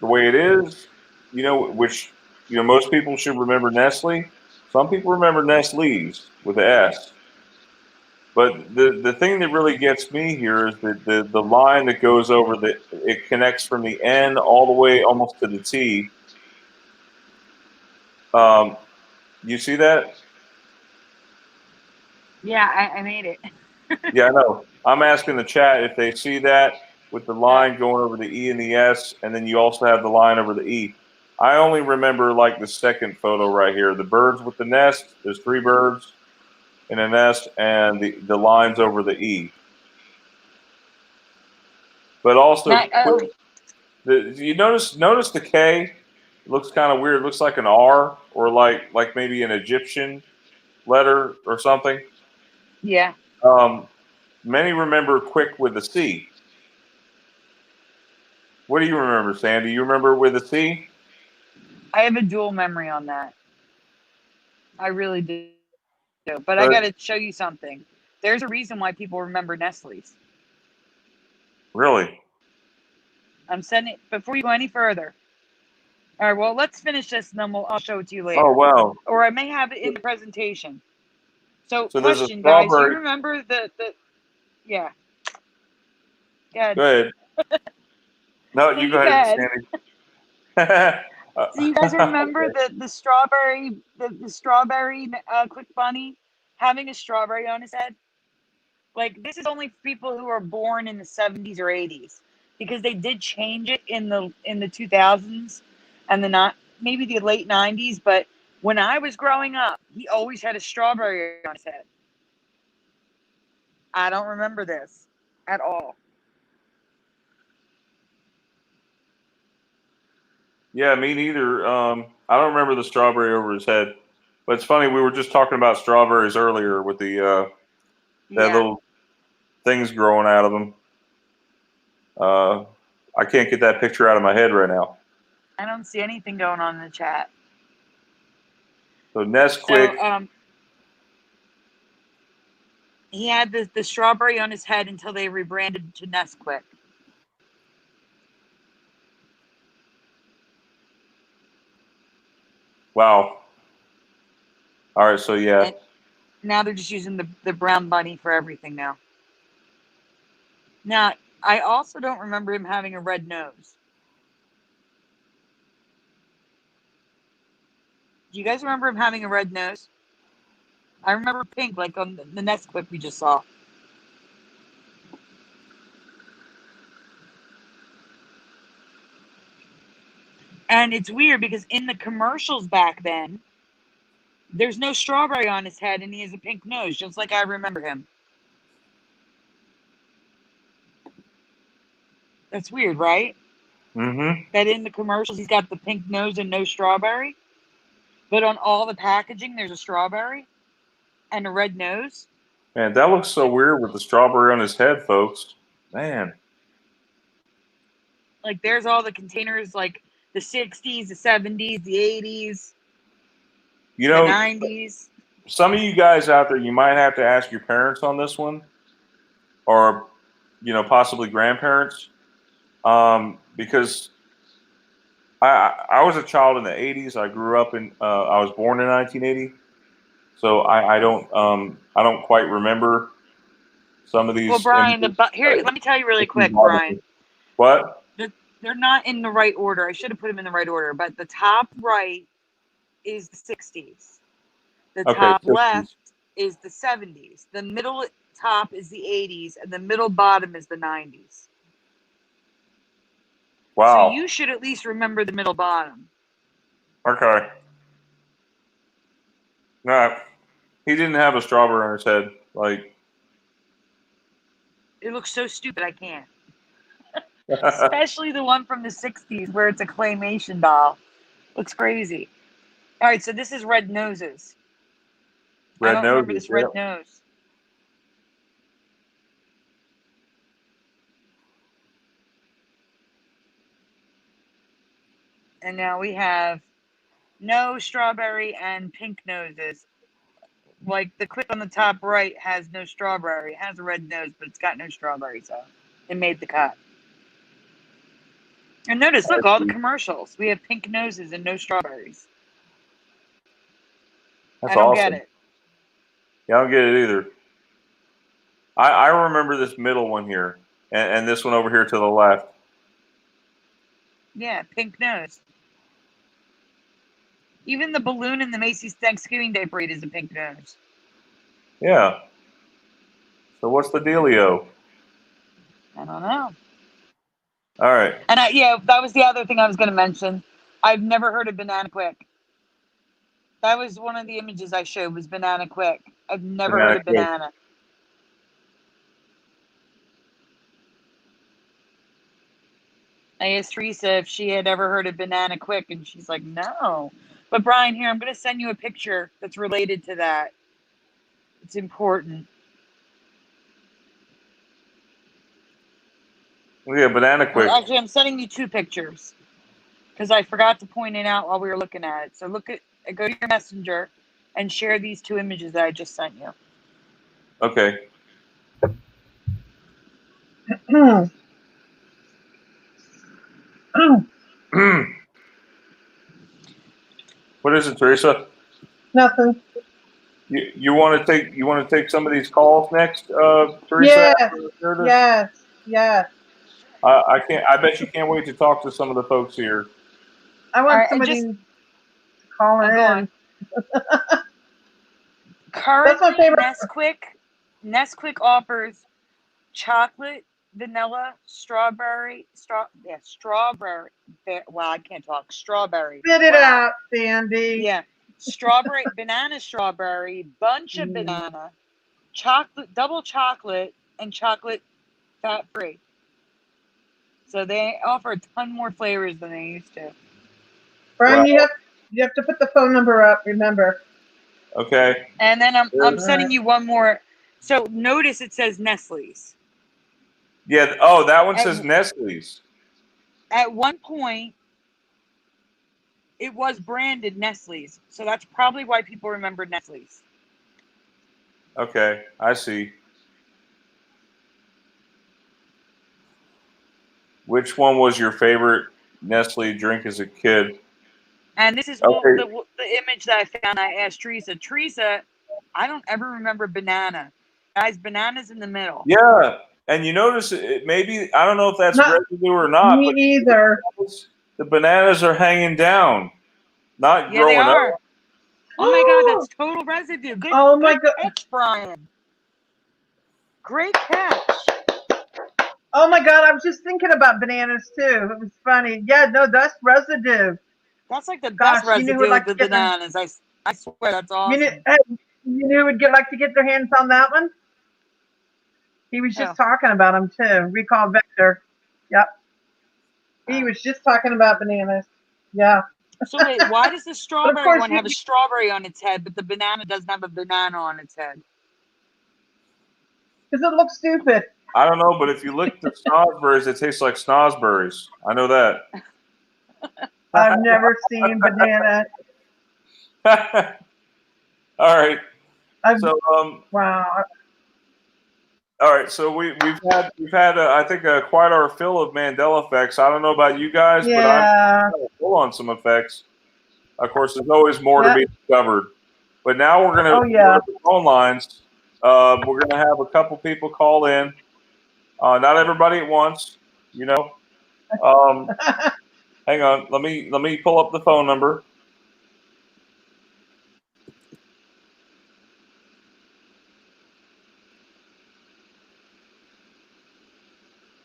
the way it is, which, most people should remember Nestle. Some people remember Nestle's with an S. But the thing that really gets me here is the line that goes over it connects from the N all the way almost to the T. You see that? Yeah, I made it. Yeah, I know. I'm asking the chat if they see that with the line going over the E and the S, and then you also have the line over the E. I only remember like the second photo right here. The birds with the nest. There's 3 birds in a nest, and the lines over the E. But also, you notice the K. It looks kind of weird. It looks like an R or like maybe an Egyptian letter or something. Yeah. Many remember Quick with a C. What do you remember, Sandy? You remember with a C? I have a dual memory on that. I really do. But I got to show you something. There's a reason why people remember Nestle's. Really? I'm sending before you go any further. All right. Well, let's finish this, and then I'll show it to you later. Oh wow! Or I may have it in the presentation. So there's a question, guys. You strawberry. remember the yeah? Good. Go ahead. No, you go ahead, Bad. Sandy. So you guys remember the strawberry Quick Bunny having a strawberry on his head? Like, this is only for people who are born in the 70s or 80s, because they did change it in the 2000s and the not maybe the late 90s. But when I was growing up, he always had a strawberry on his head. I don't remember this at all. Yeah, me neither. I don't remember the strawberry over his head. But it's funny, we were just talking about strawberries earlier with the that Yeah. little things growing out of them. I can't get that picture out of my head right now. I don't see anything going on in the chat. So Nesquik, So he had the strawberry on his head until they rebranded to Nesquik. wow. All right, so yeah. And now they're just using the brown bunny for everything now. Now, I also don't remember him having a red nose. Do you guys remember him having a red nose? I remember pink, like on the Nesquik we just saw. And it's weird because in the commercials back then, there's no strawberry on his head and he has a pink nose, just like I remember him. That's weird, right? Mm-hmm. That in the commercials he's got the pink nose and no strawberry. But on all the packaging, there's a strawberry and a red nose. Man, that looks so weird with the strawberry on his head, folks. Man. Like there's all the containers, like the 60s, the 70s, the 80s, You the know, 90s. some of you guys out there, you might have to ask your parents on this one, or possibly grandparents, because I was a child in the '80s. I grew up in I was born in 1980, so I don't quite remember some of these Well, Brian, images. here, let me tell you really quick, Brian. What? They're not in the right order. I should have put them in the right order, but the top right is the 60s. The Okay, top 60s. left is the 70s. The middle top is the 80s, and the middle bottom is the 90s. Wow. So you should at least remember the middle bottom. Okay. No, he didn't have a strawberry on his head. Like, It looks so stupid, I can't. Especially the one from the 60s where it's a claymation doll. Looks crazy. All right, so this is red noses. I red don't remember noses. this red nose. And now we have no strawberry and pink noses. Like the clip on the top right has no strawberry. It has a red nose, but it's got no strawberry, so it made the cut. And notice, look, all the commercials. We have pink noses and no strawberries. That's I don't awesome. get it. Yeah, I don't get it either. I remember this middle one here, and this one over here to the left. Yeah, pink nose. Even the balloon in the Macy's Thanksgiving Day Parade is a pink nose. Yeah. So what's the dealio? I don't know. All right. And that was the other thing I was going to mention. I've never heard of Banana Quick. That was one of the images I showed was Banana Quick. I've never heard of Quick. banana. I asked Teresa if she had ever heard of Banana Quick, and she's like, no. But Brian, here, I'm going to send you a picture that's related to that. It's important. Yeah, Banana Quick. Actually, I'm sending you two pictures because I forgot to point it out while we were looking at it. So go to your messenger and share these two images that I just sent you. Okay. What is it, Teresa? Nothing. You want to take some of these calls next, Teresa? Yes. I can't. I bet you can't wait to talk to some of the folks here. I want somebody to call in. Currently, Nesquik offers chocolate, vanilla, strawberry. Wow, I can't talk. Strawberry. Spit it out, Sandy. Yeah, strawberry, banana, strawberry, bunch of banana, chocolate, double chocolate, and chocolate fat free. So they offer a ton more flavors than they used to. Brian, Well, you have to put the phone number up. Remember. okay. And then I'm sending Alright. you one more. So notice it says Nestle's. Yeah. Oh, that one At, says Nestle's. at one point, it was branded Nestle's. So that's probably why people remember Nestle's. Okay, I see. Which one was your favorite Nestle drink as a kid? And this is Okay. the image that I found. I asked Teresa. Teresa, I don't ever remember banana. Guys, banana's in the middle. Yeah, and you notice it maybe I don't know if that's Not residue or not, me but either. the bananas are hanging down, not Yeah, they growing up. are. Oh my God, that's total residue. Oh my Good god. catch, Brian. Great catch. Oh my god. I was just thinking about bananas too. It was funny. Yeah. No, that's residue. That's like the best Gosh, you knew who would residue like to with get their. bananas. I swear that's You knew. awesome. Hey, you knew who would like to get their hands on that one. He was just Oh, talking about them too. Recall Vector. Yep. He was just talking about bananas. Yeah. so wait, why does the But of strawberry course, one have a strawberry on its head, but the banana doesn't have a banana on its head? because it looks stupid. I don't know, but if you lick the snozberries, it tastes like snozberries. I know that. I've never seen banana. All right. I've, So wow. all right. So we've had I think quite our fill of Mandela effects. I don't know about you guys, but I'm Yeah. full on some effects. Of course, there's always more to Yep. be discovered. But now we're going Oh to go yeah. to the phone lines. We're going to have a couple people call in. Not everybody at once, you know. Um, hang on. Let me pull up the phone number.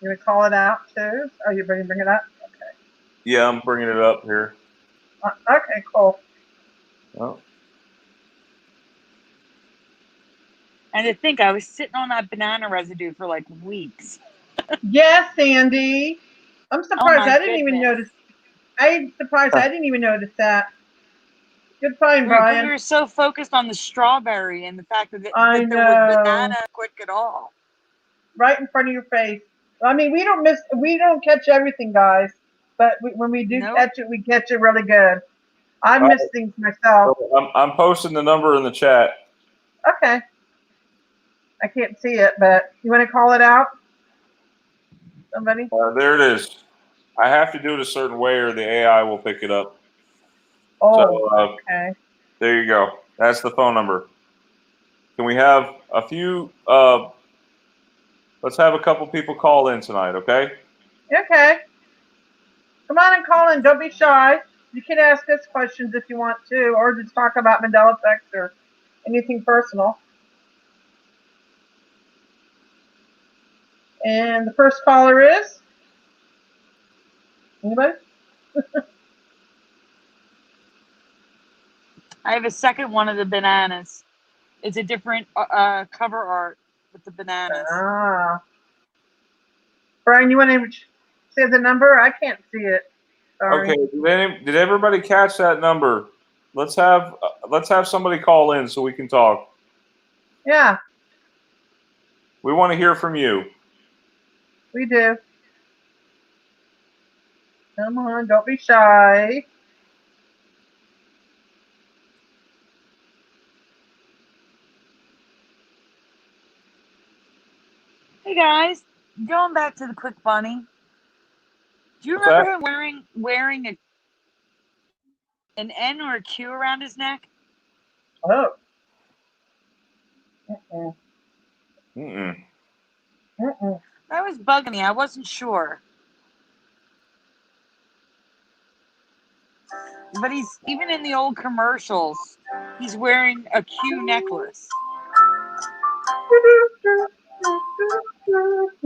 You gonna call it out too? Are you bring it up? Yeah, I'm bringing it up here. Okay, cool. Oh, And to think, I was sitting on that banana residue for like weeks. Yes, Sandy. I'm Oh surprised my I didn't even goodness. notice. I'm surprised I didn't even notice that. Good find, Right, but we Brian. were so focused on the strawberry and the fact I that there was know. banana quick at all. Right in front of your face. I mean, we don't catch everything, guys. But when we do Nope. catch it, we catch it really good. I all miss right. things myself. So I'm posting the number in the chat. Okay. I can't see it, but you want to call it out? Somebody? There it is. I have to do it a certain way, or the AI will pick it up. Oh, So okay. there you go. That's the phone number. Can we have a few? Let's have a couple people call in tonight, okay? Okay. Come on and call in. Don't be shy. You can ask us questions if you want to, or just talk about Mandela effects or anything personal. And the first caller is anybody? I have a second one of the bananas. It's a different cover art with the bananas. Ah. Brian, you want to say the number? I can't see it. Sorry. Okay. Did everybody catch that number? Let's have somebody call in so we can talk. Yeah, We want to hear from you. we do. Come on, don't be shy. Hey guys, going back to the quick bunny. Do you What's that? remember him wearing an N or a Q around his neck? Oh. Mm-mm. Mm-mm. Mm-mm. That was bugging me. I wasn't sure. But he's even in the old commercials. He's wearing a Q necklace.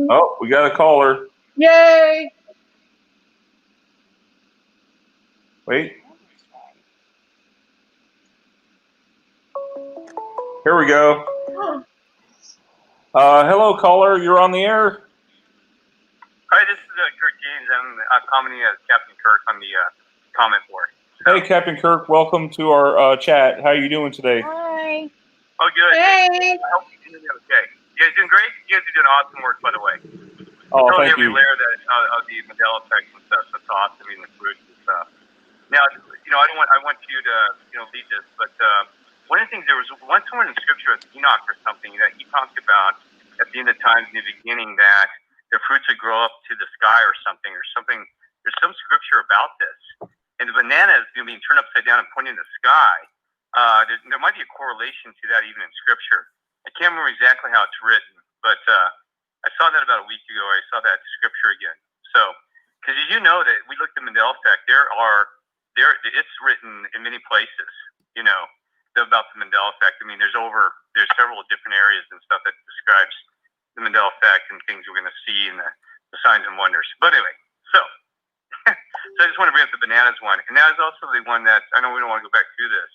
Oh, we got a caller. Yay! Wait. Here we go. Hello, caller. You're on the air. Hi, this is Kurt James. I'm commenting as Captain Kirk on the comment board. So. Hey, Captain Kirk. Welcome to our chat. How are you doing today? Hi. Oh, good. Hey. I hope you're doing okay. You guys doing great? You guys are doing awesome work, by the way. Oh, thank you. Every layer of the Mandela effect and stuff. That's awesome. I mean, the fruits and stuff. Now, I want you to, lead this, but one of the things, there was somewhere in Scripture, Enoch or something, that he talked about at the end of times in the beginning that the fruits would grow up to the sky or something. There's some Scripture about this. And the banana is being turned upside down and pointing to the sky. There might be a correlation to that even in Scripture. I can't remember exactly how it's written, but I saw that about a week ago. I saw that Scripture again. So, because you know that we looked at the Mandela effect, it's written in many places, about the Mandela effect. I mean, there's several different areas and stuff that describes the Mandela effect and things we're going to see in the signs and wonders. But anyway, so I just want to bring up the bananas one, and that is also the one that I know we don't want to go back through this.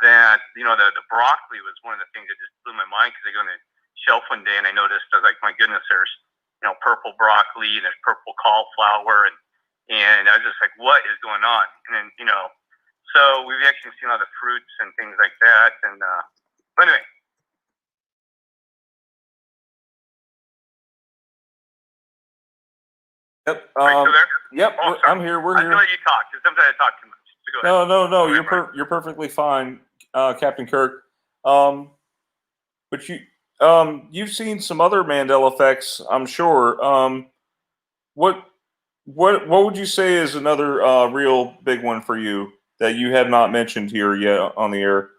That the broccoli was one of the things that just blew my mind, because I go on the shelf one day and I noticed, I was like, my goodness, there's purple broccoli and there's purple cauliflower, and I was just like, what is going on? And then so we've actually seen a lot of fruits and things like that, and but anyway. Yep. Are you still there? Yep. Oh, I'm here. We're here. I feel like you talk. Sometimes I talk too much. So go ahead. No. You're perfectly fine, Captain Kirk. But you've seen some other Mandela effects, I'm sure. What would you say is another real big one for you that you have not mentioned here yet on the air?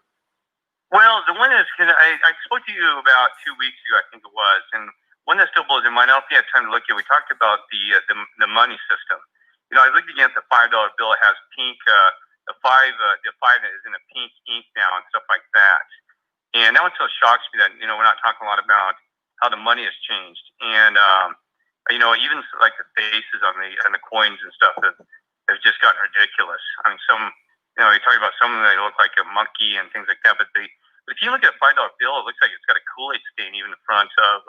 Well, the one is, I spoke to you about 2 weeks ago, I think it was, and one that still blows in mind. I don't think I had time to look at. We talked about the money system. I looked against the $5 bill. It has pink. The five is in a pink ink now and stuff like that. And that one still shocks me that we're not talking a lot about how the money has changed. And even like the faces on the coins and stuff that have just gotten ridiculous. I mean, you're talking about some that look like a monkey and things like that. But if you look at a $5 bill, it looks like it's got a Kool-Aid stain even in front of.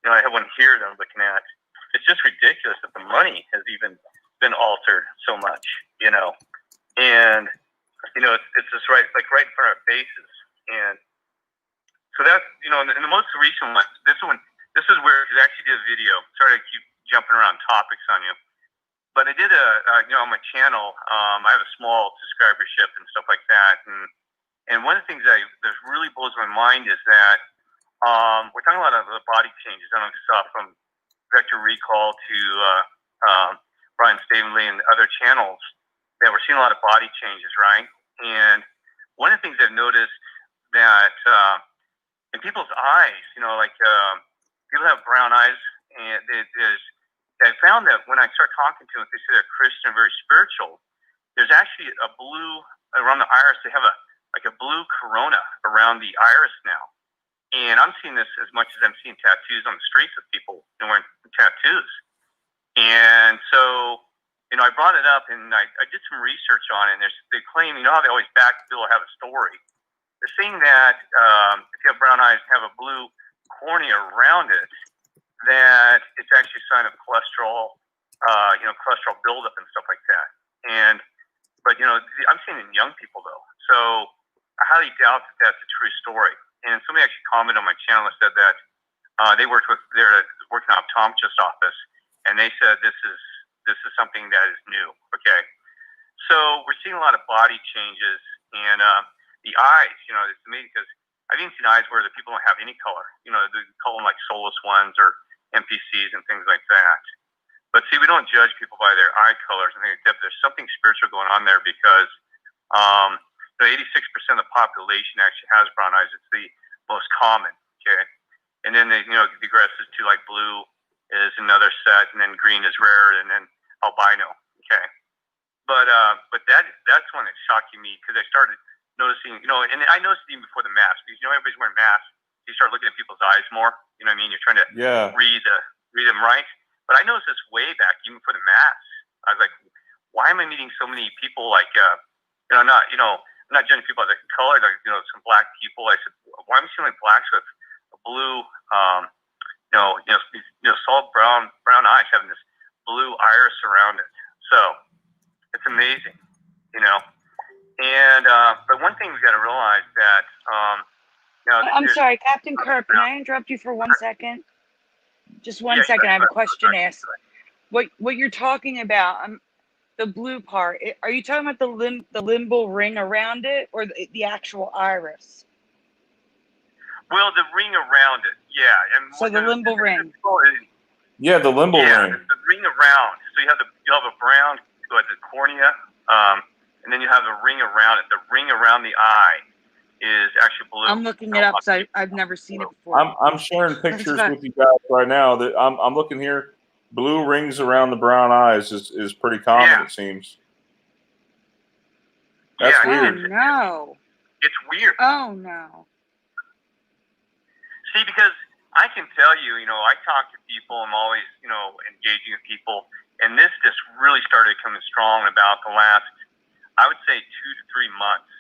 I have one here that I'm looking at. It's just ridiculous that the money has even been altered so much. And it's just right in front of our faces. And so that's in the most recent one. This is where I actually did a video. Sorry to keep jumping around topics on you. But I did on my channel, I have a small subscribership and stuff like that, and one of the things that really blows my mind is that we're talking a lot of the body changes. I don't know if you saw from Vector Recall to Brian Stavenley and other channels that we're seeing a lot of body changes, right? And one of the things I've noticed that in people's eyes, people have brown eyes, and I found that when I start talking to them, if they say they're Christian, very spiritual, there's actually a blue around the iris. They have a blue corona around the iris now. And I'm seeing this as much as I'm seeing tattoos on the streets of people wearing tattoos. And so, I brought it up, and I did some research on it, and they claim, how they always back people have a story. They're saying that if you have brown eyes and have a blue cornea around it, that it's actually a sign of cholesterol, cholesterol buildup and stuff like that. But I'm seeing it in young people though, so I highly doubt that that's a true story. And somebody actually commented on my channel and said that they're working in an optometrist office, and they said this is something that is new. Okay, so we're seeing a lot of body changes, and the eyes. It's amazing because I've even seen eyes where the people don't have any color. They call them like soulless ones or NPCs and things like that. But see, we don't judge people by their eye colors and things like that. There's something spiritual going on there because 86% of the population actually has brown eyes. It's the most common. Okay, and then it digresses to like blue is another set, and then green is rare, and then albino. Okay, but that's one that's shocking me because I started noticing, and I noticed even before the mask, because everybody's wearing masks. You start looking at people's eyes more. You know what I mean? You're trying to read them right. But I noticed this way back, even for the mask. I was like, why am I meeting so many people? Like, I'm not judging people by the color. Like, some black people. I said, why am I seeing like blacks with blue, solid brown eyes having this blue iris around it. So it's amazing, you know. And but one thing we got to realize that I'm sorry, Captain Kirk. Can I interrupt you for 1 second? Just one second. I have a question to ask. What you're talking about? The blue part. Are you talking about the limbal ring around it, or the actual iris? Well, the ring around it, yeah. And so the limbal ring. Yeah, the limbal ring. The ring around. So you have a brown, the cornea, and then you have a ring around it. The ring around the eye is actually blue. I'm looking it up, so I've never seen it before. I'm sharing pictures with you guys right now. That I'm looking here. Blue rings around the brown eyes is pretty common, it seems. That's weird. Oh no. It's weird. Oh no. See, because I can tell you, I talk to people. I'm always, engaging with people, and this just really started coming strong about the last, I would say, 2 to 3 months.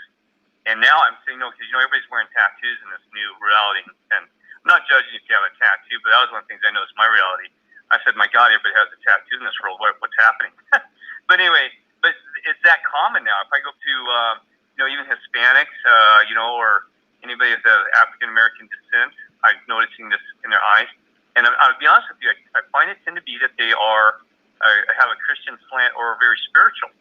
And now I'm saying, because everybody's wearing tattoos in this new reality, and I'm not judging if you have a tattoo, but that was one of the things I noticed in my reality. I said, my God, everybody has a tattoo in this world. What's happening? But anyway, it's that common now. If I go to, even Hispanics, or anybody of African American descent, I'm noticing this in their eyes. And I'll be honest with you, I find it tend to be that they have a Christian slant or are very spiritual.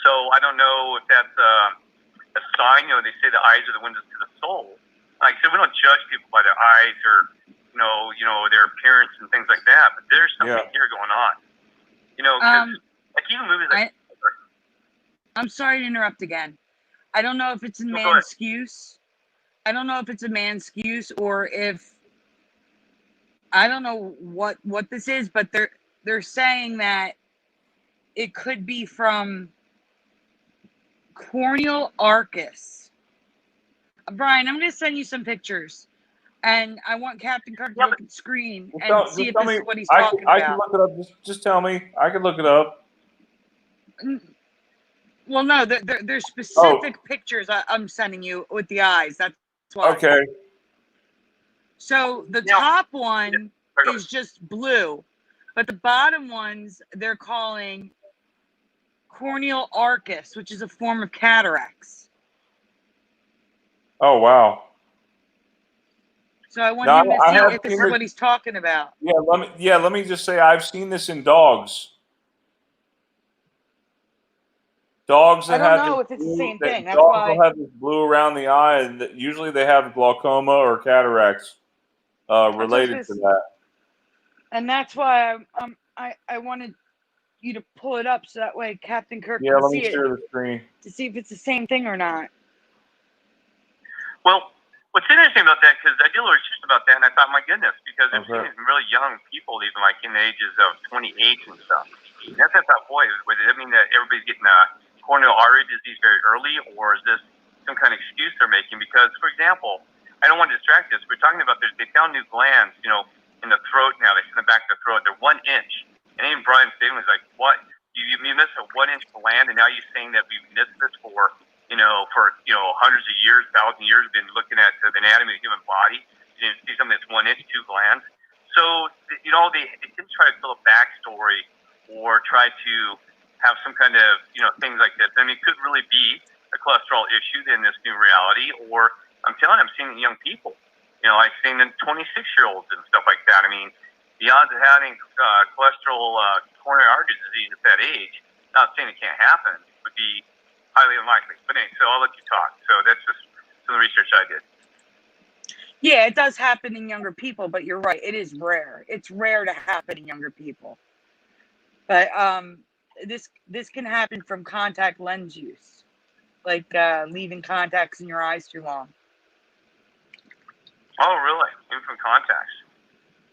So I don't know if that's a sign. They say the eyes are the windows to the soul. Like I said, we don't judge people by their eyes or their appearance and things like that. But there's something here going on. Because like even movies like. I'm sorry to interrupt again. I don't know if it's a man's excuse. I don't know if it's a man's excuse or if I don't know what this is, but they're saying that it could be from corneal arcus. Brian, I'm going to send you some pictures, and I want Captain Kirk to look at the screen and see if this is what he's talking about. I can look it up. Just tell me. I can look it up. Well, no, there's specific pictures I'm sending you with the eyes. That's why. Okay. So the top one is just blue, but the bottom ones they're calling corneal arcus, which is a form of cataracts. Oh wow. So I want him to see if this is what he's talking about. Yeah, let me just say I've seen this in dogs. Dogs that I don't know if it's the same thing. That's dogs why will have this blue around the eye, and usually they have glaucoma or cataracts related to that. And that's why I wanted you to pull it up so that way Captain Kirk can see it. Yeah, let me share the screen to see if it's the same thing or not. Well, what's interesting about that, because I did a little research about that, and I thought, my goodness, because I've seen some really young people, even like in the ages of 28 and stuff. And that's I thought, boy, does that mean that everybody's getting corneal artery disease very early, or is this some kind of excuse they're making? Because, for example, I don't want to distract us. We're talking about they found new glands, in the throat now. They in the back of the throat. They're 1 inch. And even Brian Statement was like, what? You missed a 1 inch gland, and now you're saying that we've missed this for hundreds of years, thousands of years, been looking at the anatomy of the human body. You didn't see something that's 1 inch, 2 glands. So, they didn't try to fill a backstory or try to have some kind of, things like this. I mean, it could really be a cholesterol issue in this new reality, or I'm telling you, I'm seeing young people, like seeing the 26-year-olds and stuff like that. I mean, the odds of having cholesterol, coronary artery disease at that age, not saying it can't happen, would be highly unlikely. But anyway, so I'll let you talk. So that's just some of the research I did. Yeah, it does happen in younger people, but you're right. It is rare. It's rare to happen in younger people. But this can happen from contact lens use, like leaving contacts in your eyes too long. Oh, really? Even from contacts?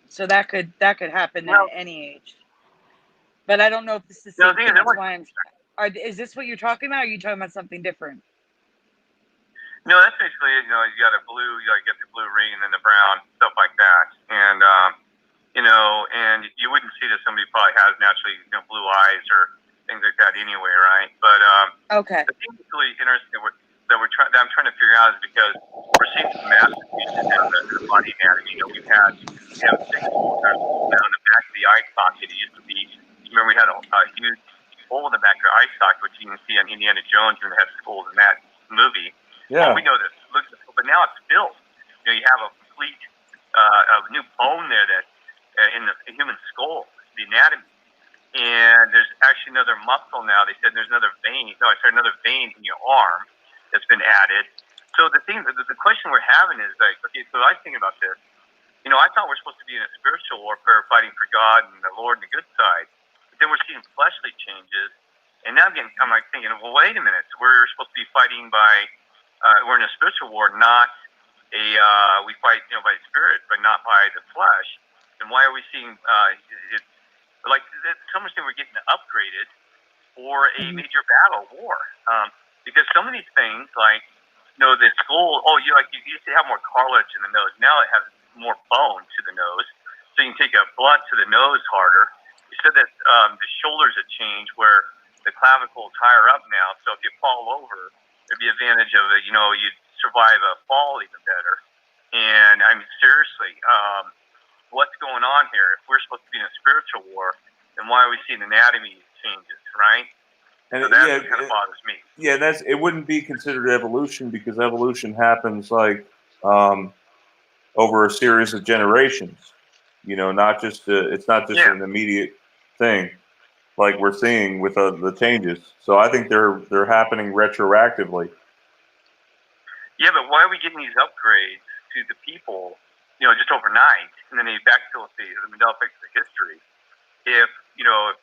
So that could happen at any age. But I don't know if this is the same thing. That's why is this what you're talking about, or are you talking about something different? No, that's basically it. You got a blue, you get the blue ring and then the brown, stuff like that. And, and you wouldn't see that somebody probably has naturally, blue eyes or things like that anyway, right? But, okay. the thing that's really interesting, that I'm trying to figure out is because we're seeing some massive changes in the body anatomy. We have 6 boulders on the back of the eye socket. It used to be, remember, we had a huge hole in the back of our eye socket, which you can see on Indiana Jones, and it has holes in that movie. Yeah. Well, we know this, but now it's filled. You have a complete a new bone there that in the human skull, the anatomy. And there's actually another muscle now. They said there's another vein. No, I said another vein in your arm that's been added. So the question we're having is like, okay, so I was thinking about this. I thought we're supposed to be in a spiritual warfare, fighting for God and the Lord and the good side. But then we're seeing fleshly changes, and now again, I'm like thinking, well, wait a minute. We're supposed to be fighting by, we're in a spiritual war, not we fight, by the spirit, but not by the flesh. And why are we seeing it's like it's almost like we're getting upgraded for a major battle war? Because some of these things, like the skull, you used to have more cartilage in the nose. Now it has more bone to the nose, so you can take a blunt to the nose harder. You said that the shoulders have changed, where the clavicles higher up now. So if you fall over, there'd be advantage of it. You'd survive a fall even better. And I mean, seriously, what's going on here? If we're supposed to be in a spiritual war, then why are we seeing anatomy changes, right? And so that's what kind of bothers me. Yeah, it wouldn't be considered evolution, because evolution happens like over a series of generations. Not just it's not just an immediate thing like we're seeing with the changes. So I think they're happening retroactively. Yeah, but why are we getting these upgrades to the people, just overnight, and then they backfill the Mandela effect of the history? If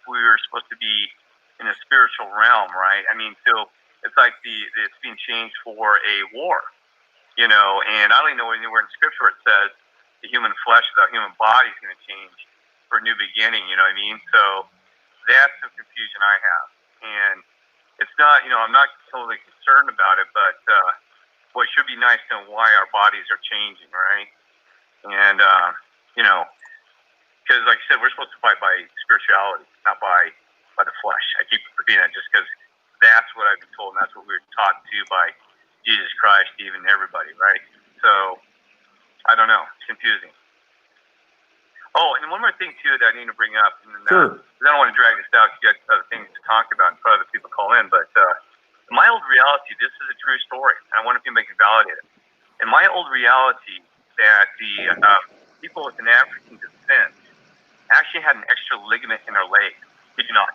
we were supposed to be in a spiritual realm, right? I mean, so it's like it's being changed for a war, and I don't even know anywhere in Scripture it says the human flesh without human body is going to change for a new beginning. You know what I mean? So that's the confusion I have, and it's not, I'm not totally concerned about it, but well, it should be nice to know why our bodies are changing, right? And because like I said, we're supposed to fight by spirituality, not by the flesh. I keep repeating that just because that's what I've been told, and that's what we were taught to by Jesus Christ, even everybody, right? So I don't know. It's confusing. Oh, and one more thing too that I need to bring up, and Sure. I don't want to drag this out because you got other things to talk about before other people call in, but my old reality, this is a true story. I wonder if you can validate it. In my old reality, that the people with an African descent actually had an extra ligament in their leg. Did you not?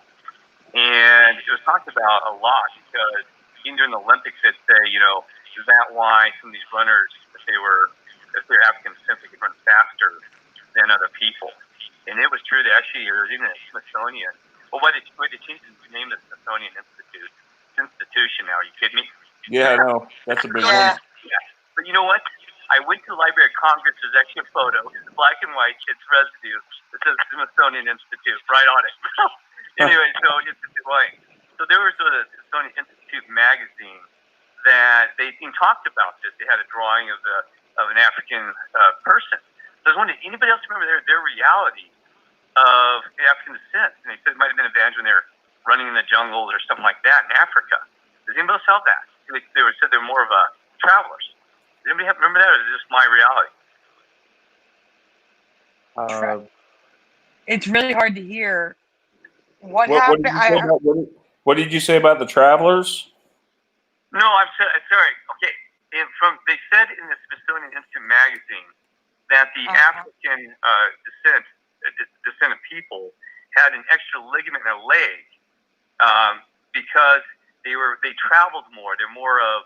And it was talked about a lot because even during the Olympics, they'd say, is that why some of these runners, if they're African descent, they could run faster than other people? And it was true. They actually, there was even a Smithsonian. Well, why they changed the name of the Smithsonian Institution now? Are you kidding me? Yeah, I know. That's a big one. Yeah. But you know what? I went to the Library of Congress. There's actually a photo. It's black and white. It's residue. It says Smithsonian Institute right on it. Anyway, so it's like, so there was a Smithsonian Institute magazine that they talked about this. They had a drawing of an African person. So I was wondering, anybody else remember their reality of African descent? And they said it might have been advantage when they were running in the jungles or something like that in Africa. Does anybody else have that? They said they're more of travelers. Does anybody remember that, or is this my reality? It's really hard to hear. What happened? What did you say about the travelers? No, I'm sorry. Okay, they said in the Smithsonian Institute magazine that the African descendant people had an extra ligament in their leg because they traveled more. They're more of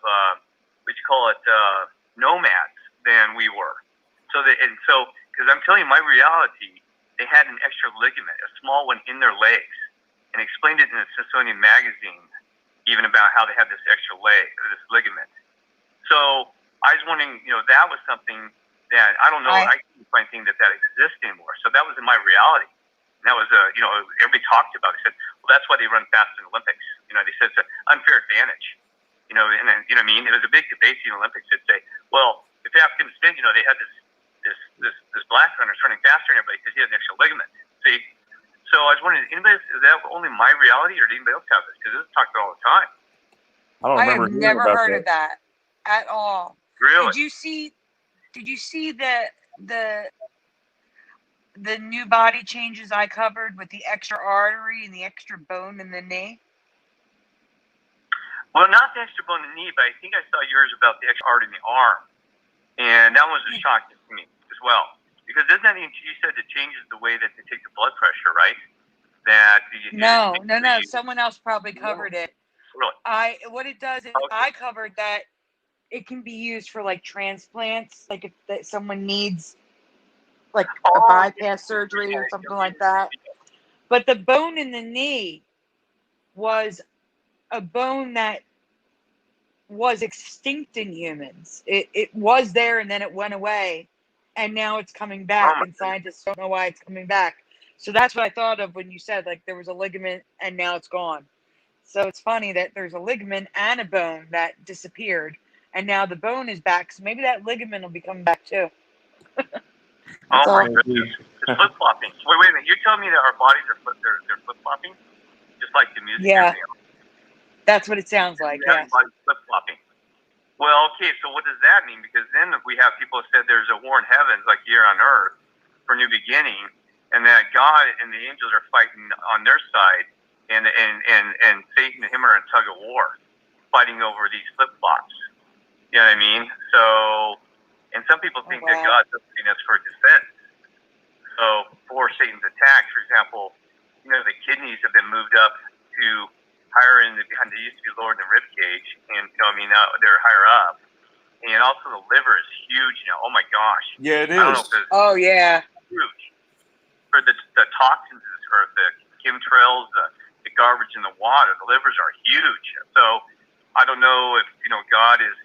what you call it nomads than we were. So because I'm telling you, my reality, they had an extra ligament, a small one in their legs, and explained it in the Smithsonian magazine, even about how they had this extra leg, this ligament. So I was wondering, that was something that I don't know. I can't find anything that exists anymore. So that was in my reality. And that was everybody talked about it. They said, well, that's why they run fast in the Olympics. They said it's an unfair advantage. And then, you know what I mean? It was a big debate in the Olympics. They'd say, well, if Africans spin, they had this black runner running faster than everybody because he had an extra ligament. See? So I was wondering, is that only my reality, or did anybody else have this? Because this is talked about all the time. I don't I have remember hearing never about heard that. of that at all. Really? Did you see? Did you see the the new body changes I covered with the extra artery and the extra bone in the knee? Well, not the extra bone in the knee, but I think I saw yours about the extra artery in the arm, and that was a shock to me as well. Because doesn't that mean you said it changes the way that they take the blood pressure, right? No. Someone else probably covered it. Really? What it does is Okay. I covered that it can be used for like transplants, like if someone needs like a bypass surgery or something like that. But the bone in the knee was a bone that was extinct in humans. It was there and then it went away, and now it's coming back, and scientists don't know why it's coming back. So that's what I thought of when you said like there was a ligament and now it's gone. So it's funny that there's a ligament and a bone that disappeared, and now the bone is back. So maybe that ligament will be coming back too. Oh my goodness, it's flip flopping. Wait a minute. You're telling me that our bodies are they're flip flopping, just like the music? Yeah, that's what it sounds like. Yeah. Flip flopping. Well, okay. So what does that mean? Because then we have people who said there's a war in heavens, like here on earth, for new beginning, and that God and the angels are fighting on their side, and Satan and him are in tug of war, fighting over these flip flops. You know what I mean? So, and some people think that God's using us for defense. So, for Satan's attacks, for example, the kidneys have been moved up to higher in behind. They used to be lower in the rib cage, and now they're higher up. And also the liver is huge now. Oh my gosh! Yeah, it is. I don't know if oh yeah, huge for the toxins or the chemtrails, the garbage in the water. The livers are huge. So I don't know if God is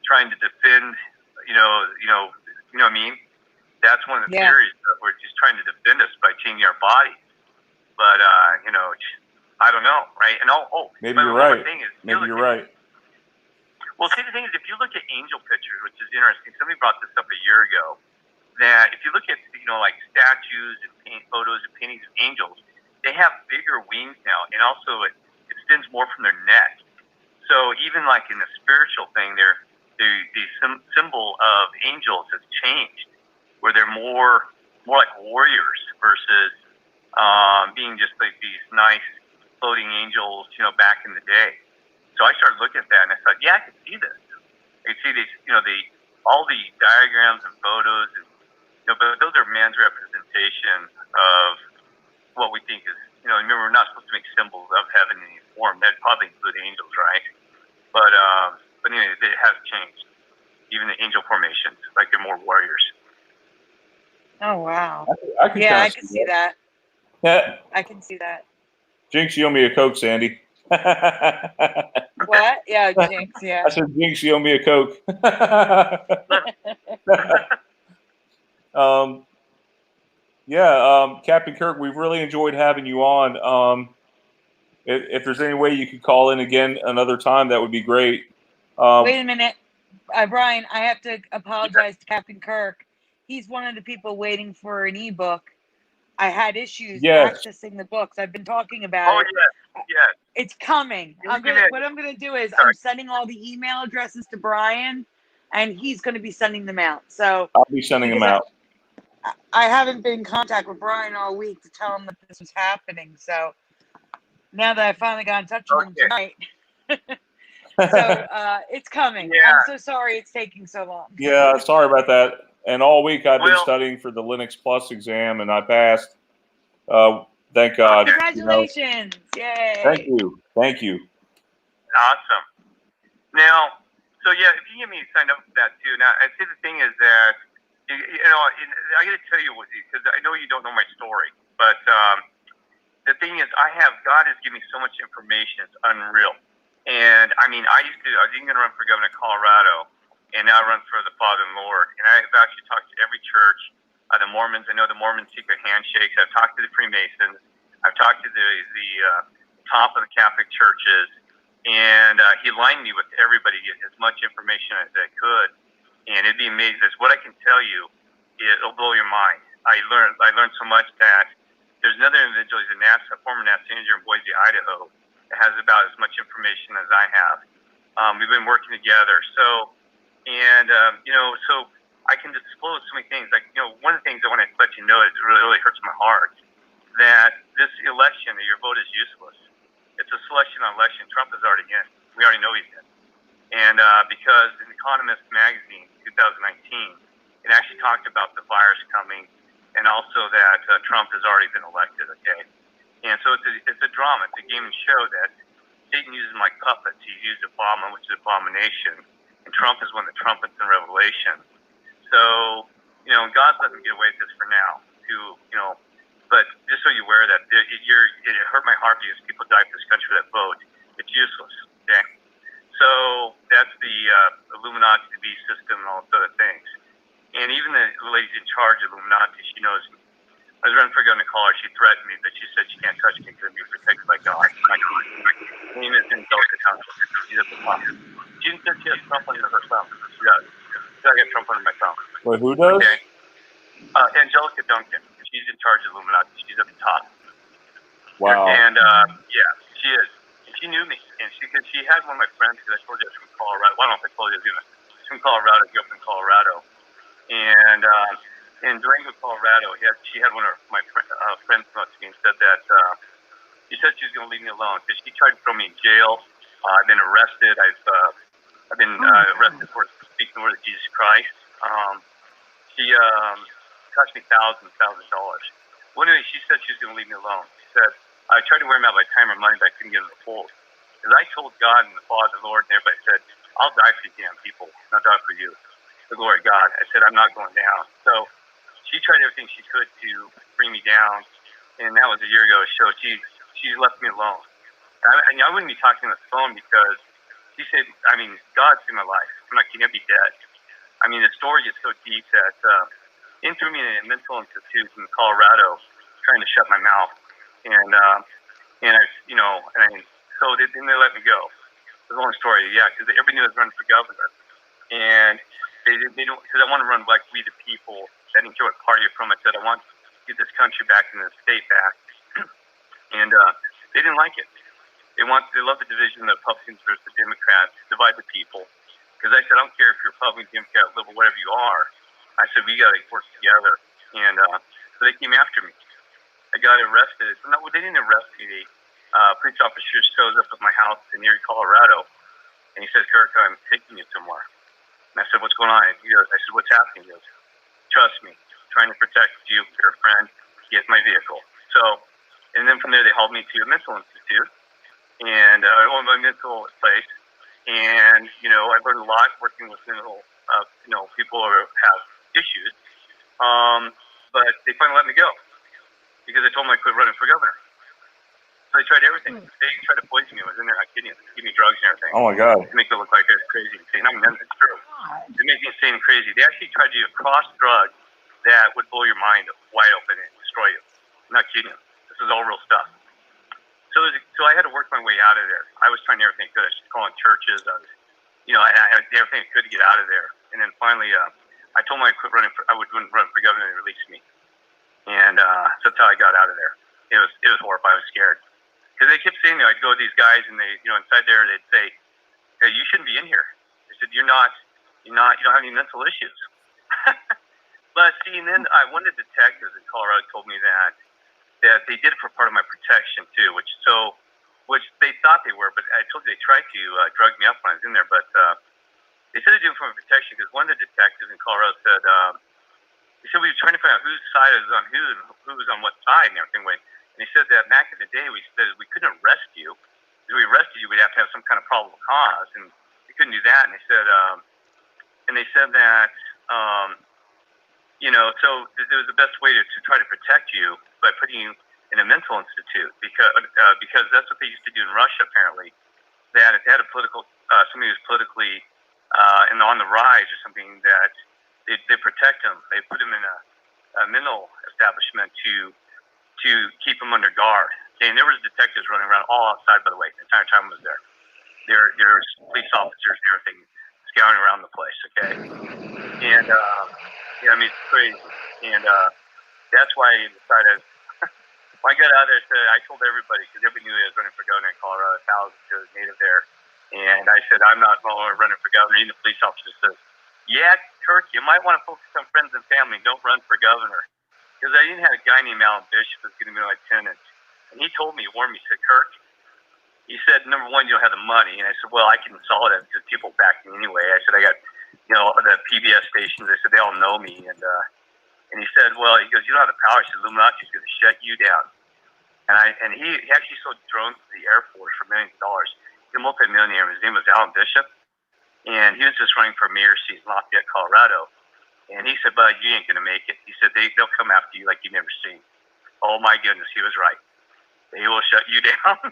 trying to defend. You know what I mean? That's one of the theories that we're just trying to defend us by changing our bodies. But I don't know, right? And maybe you're right. Maybe you're right. Well, see, the thing is, if you look at angel pictures, which is interesting, somebody brought this up a year ago, that if you look at like statues and photos and paintings of angels, they have bigger wings now, and also it extends more from their neck. So even like in the spiritual thing, the symbol of angels has changed, where they're more like warriors versus being just like these nice floating angels, back in the day. So I started looking at that, and I thought, yeah, I could see this. I could see these, all the diagrams and photos, and but those are man's representation of what we think is, remember, we're not supposed to make symbols of heaven in any form. That'd probably include angels, right? But anyway, it has changed. Even the angel formations, like they're more warriors. Oh wow! I can see that. Yeah. I can see that. Jinx, you owe me a Coke, Sandy. What? Yeah, Jinx. Yeah. I said, Jinx, you owe me a Coke. Captain Kirk, we've really enjoyed having you on. If there's any way you could call in again another time, that would be great. Wait a minute, Brian. I have to apologize to Captain Kirk. He's one of the people waiting for an ebook. I had issues accessing the books. I've been talking about it. Yes. It's coming. What I'm gonna do is I'm sending all the email addresses to Brian, and he's gonna be sending them out. So I'll be sending them out. I haven't been in contact with Brian all week to tell him that this was happening. So now that I finally got in touch with him tonight, so it's coming. Yeah. I'm so sorry it's taking so long. Yeah, sorry about that. And all week I've been studying for the Linux Plus exam, and I passed. Thank God. Congratulations! Yay! Thank you. Awesome. Now, so yeah, if you get me signed up for that too. Now, I'd say the thing is that I got to tell you because I know you don't know my story, but the thing is, God has given me so much information, it's unreal. And I mean, I was even going to run for governor of Colorado, and now I run for the Father and Lord. And I've actually talked to every church, the Mormons. I know the Mormon secret handshakes. I've talked to the Freemasons. I've talked to the top of the Catholic churches, and he aligned me with everybody to get as much information as I could. And it'd be amazing. What I can tell you, it'll blow your mind. I learned so much that there's another individual, he's a former NASA engineer in Boise, Idaho, that has about as much information as I have. We've been working together. So, and so I can disclose so many things. Like, one of the things I want to let you know, it really, really hurts my heart, that this election, that your vote is useless. It's a selection on election. Trump is already in. We already know he's in. And because in Economist magazine, 2019, it actually talked about the virus coming, and also that Trump has already been elected. Okay, and so it's a drama. It's a game and show that Satan uses like puppets. He used Obama, which is abomination, and Trump is one of the trumpets in Revelation. So God's letting me get away with this for now. But just so you're aware that it hurt my heart because people died for this country for that vote. It's useless. Okay. So that's the Illuminati, the beast system, and all those other things. And even the lady in charge of Illuminati, she knows me. I was running for governor to call her. She threatened me, but she said she can't touch me because I'm being protected by God. My name is Angelica Township. She's at the top. She didn't say she has Trump under her thumb. She does. I got Trump under my thumb. Wait, who does? Okay. Angelica Duncan. She's in charge of Illuminati. She's at the top. Wow. And yeah, she is. And she knew me. And because she had one of my friends, because I told you I was from Colorado. Well, I don't know if I told you I was from Colorado. Grew up in Colorado. And in Durango, Colorado, she had one of my friends come up to me and said that she said she was going to leave me alone because she tried to throw me in jail. I've been arrested. I've been arrested for speaking the word of Jesus Christ. She cost me thousands of dollars. Well, anyway, she said she was going to leave me alone. She said, I tried to wear them out by time or money, but I couldn't get them to fold. Because I told God and the Father, the Lord, and everybody said, I'll die for you damn people, not die for you. The glory of God. I said, I'm not going down. So she tried everything she could to bring me down, and that was a year ago. So she left me alone. I wouldn't be talking on the phone because she said, God's in my life. I'm not kidding, I'd be dead. The story is so deep that in threw me in a mental institute in Colorado, trying to shut my mouth, and so then they let me go. It's a long story, yeah, because everybody knew I was running for governor, and they don't, because I want to run like We the People. I didn't care what party you're from. I said I want to get this country back and the state back, and they didn't like it. They love the division of the Republicans versus the Democrats, divide the people. Because I said, I don't care if you're Republican, Democrat, liberal, whatever you are. I said, we got to work together. And so they came after me. I got arrested. No, they didn't arrest me. Police officer shows up at my house in Erie, Colorado. And he says, Kirk, I'm taking you somewhere. And I said, what's going on? I said, what's happening? He goes, trust me, trying to protect you, your friend, get my vehicle. So, and then from there, they hauled me to a mental institute. And my mental place. And, I learned a lot working with mental, people who have issues. But they finally let me go because I told them I quit running for governor. So they tried everything. They tried to poison me. I was in there, not kidding you. Give me drugs and everything. Oh my God. To make it look like I was crazy and insane. It's true. They make me insane and crazy. They actually tried to do a cross drug that would blow your mind wide open and destroy you. I'm not kidding you. This is all real stuff. So I had to work my way out of there. I was trying everything I could. I was calling churches. I did everything I could to get out of there. And then finally, I told them I quit running. I wouldn't run for governor. They released me, and so that's how I got out of there. It was horrible. I was scared because they kept saying I'd go to these guys, and they, inside there they'd say, "Hey, you shouldn't be in here." They said, "You don't have any mental issues." But see, and then one of the detectives in Colorado told me that they did it for part of my protection too, which they thought they were, but I told you they tried to drug me up when I was in there, but they said they did it for my protection because one of the detectives in Colorado said, he said we were trying to find out whose side is on who and who was on what side and everything. And he said that back in the day we said we couldn't arrest you. If we arrested you, we'd have to have some kind of probable cause, and we couldn't do that. And they said that, so it was the best way to try to protect you by putting you in a mental institute because that's what they used to do in Russia. Apparently, they had a political somebody who's politically and on the rise or something that they protect them. They put them in a mental establishment to keep them under guard. And there was detectives running around all outside, by the way, the entire time I was there. There's police officers and everything scouring around the place. Okay, and it's crazy, and that's why I decided. When I got out there, I told everybody, because everybody knew I was running for governor in Colorado, thousands of native there. And I said, I'm not running for governor. And the police officer says, yeah, Kirk, you might want to focus on friends and family. Don't run for governor. Because I even had a guy named Alan Bishop who was going to be my tenant. And he told me, he warned me, he said, Kirk, he said, number one, you don't have the money. And I said, well, I can solve it because people back me anyway. I said, I got, the PBS stations. I said, they all know me. And he said, well, he goes, you don't have the power. He said, Illuminati's going to shut you down. And he actually sold drones to the Air Force for millions of dollars. He's a multimillionaire. His name was Alan Bishop. And he was just running for mayor seat in Lafayette, Colorado. And he said, bud, you ain't going to make it. He said, they'll come after you like you've never seen. Oh, my goodness, he was right. They will shut you down.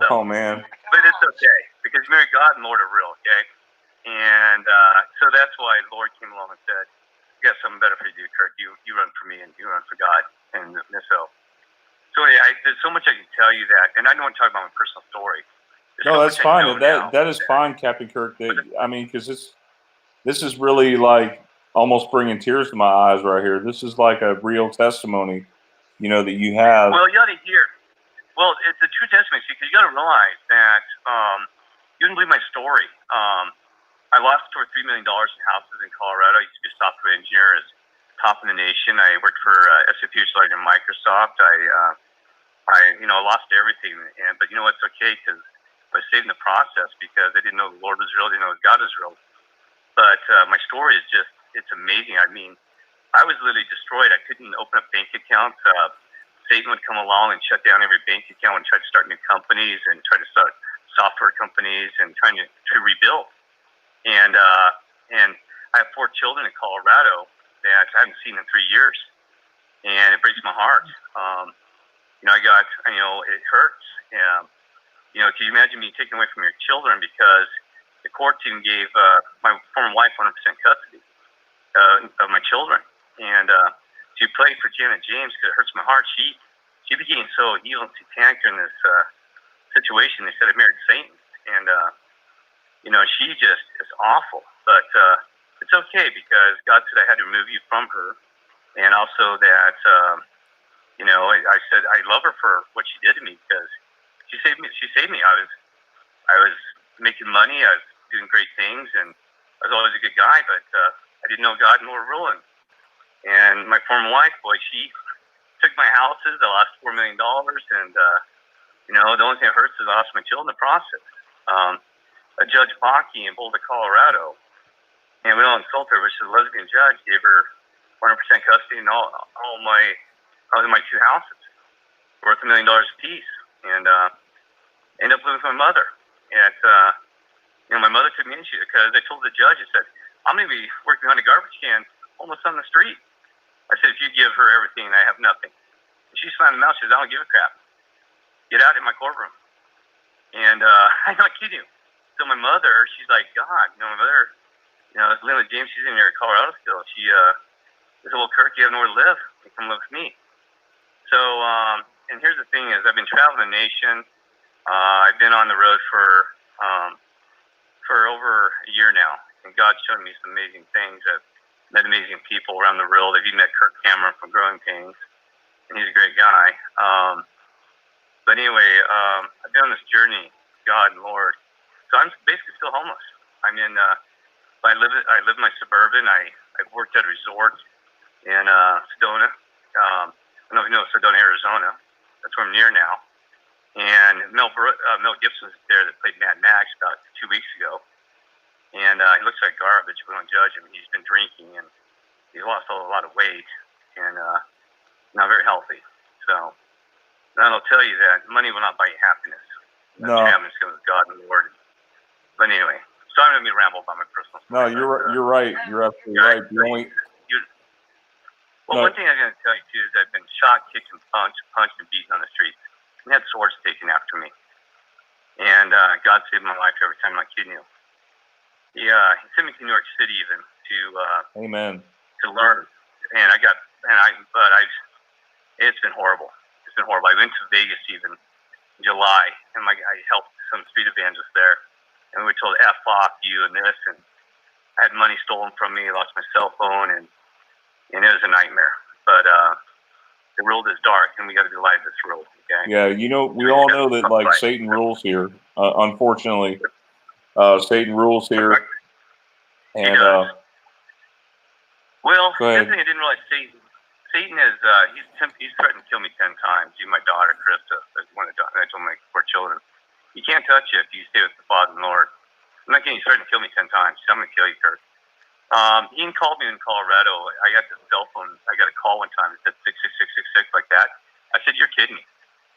So, oh, man. But it's okay, because Mary God and Lord are real, okay? And so that's why the Lord came along and said, you got something better for you to do, Kirk. You run for me and you run for God. And so yeah, there's so much I can tell you that, and I don't want to talk about my personal story. No, that's fine. That is fine, Captain Kirk. I mean, because this is really like almost bringing tears to my eyes right here. This is like a real testimony, that you have. Well, you ought to hear. Well, it's a true testimony because you got to realize that you didn't believe my story. I lost over $3 million in houses in Colorado. I used to be a software engineer, as top in the nation. I worked for SAP, which started in Microsoft. I lost everything, but it's okay because I was saved in the process because I didn't know the Lord was real, didn't know God was real. But my story is it's amazing. I mean, I was literally destroyed. I couldn't open up bank accounts. Satan would come along and shut down every bank account and try to start new companies and try to start software companies and trying to rebuild. And I have 4 children in Colorado that I haven't seen in 3 years, and it breaks my heart. It hurts. Can you imagine me taken away from your children because the courts even gave my former wife 100% custody of my children, and she played for Janet James because it hurts my heart. She became so evil and satanic during this situation. They said I married Satan, and she just is awful. But it's okay because God said I had to remove you from her, and also that I said I love her for what she did to me because she saved me. She saved me. I was making money. I was doing great things, and I was always a good guy. But I didn't know God and Lord ruling. And my former wife, boy, she took my houses. I lost $4 million, and the only thing that hurts is I lost my children in the process. A Judge Bakke in Boulder, Colorado, and we don't insult her, but she's a lesbian judge, gave her 100% custody and all my 2 houses, worth $1 million apiece, and ended up living with my mother. And my mother took me in because I told the judge, I said, I'm going to be working behind a garbage can almost on the street. I said, if you give her everything, I have nothing. And she slammed her mouth. She says, I don't give a crap. Get out in my courtroom. And I'm not kidding you. So my mother, she's like, God, my mother, Linda James, she's in there in Colorado still. She said, well, Kirk, you have nowhere to live. You come live with me. So, and here's the thing is, I've been traveling the nation. I've been on the road for over a year now. And God's shown me some amazing things. I've met amazing people around the world. I've even met Kirk Cameron from Growing Pains. And he's a great guy. But anyway, I've been on this journey, God and Lord. So I'm basically still homeless. I live in my suburban. I've worked at a resort in Sedona. I don't know if you know Sedona, Arizona. That's where I'm near now. And Mel Gibson's there that played Mad Max about 2 weeks ago. And he looks like garbage. We don't judge him. He's been drinking and he's lost a lot of weight and not very healthy. So that'll tell you that money will not buy you happiness. No. Happiness comes with God and the Lord. But anyway, so I'm going to be ramble about my personal story. No, you're right. You're absolutely right. One thing I'm going to tell you, too, is I've been shot, kicked, and punched and beaten on the streets. And had swords taken after me. And God saved my life every time. I'm not kidding you. He sent me to New York City even to Amen. To learn. And it's been horrible. It's been horrible. I went to Vegas even in July, and I helped some street evangelists there. And we were told, F off you and this, and I had money stolen from me, lost my cell phone, and it was a nightmare. But the world is dark, and we got to be light in this world. Okay? Yeah, we all know that like Satan rules here, unfortunately. Satan rules here. Correct. And Well, go ahead. the thing I didn't realize, Satan is he's threatened to kill me 10 times. You, my daughter, Krista, that's one of the I told my 4 children, you can't touch it if you stay with the Father and Lord. I'm not kidding. He's threatened to kill me 10 times. So I'm gonna kill you, Kurt. Ian called me in Colorado. I got this cell phone. I got a call one time. It said 66666 like that. I said, "You're kidding me."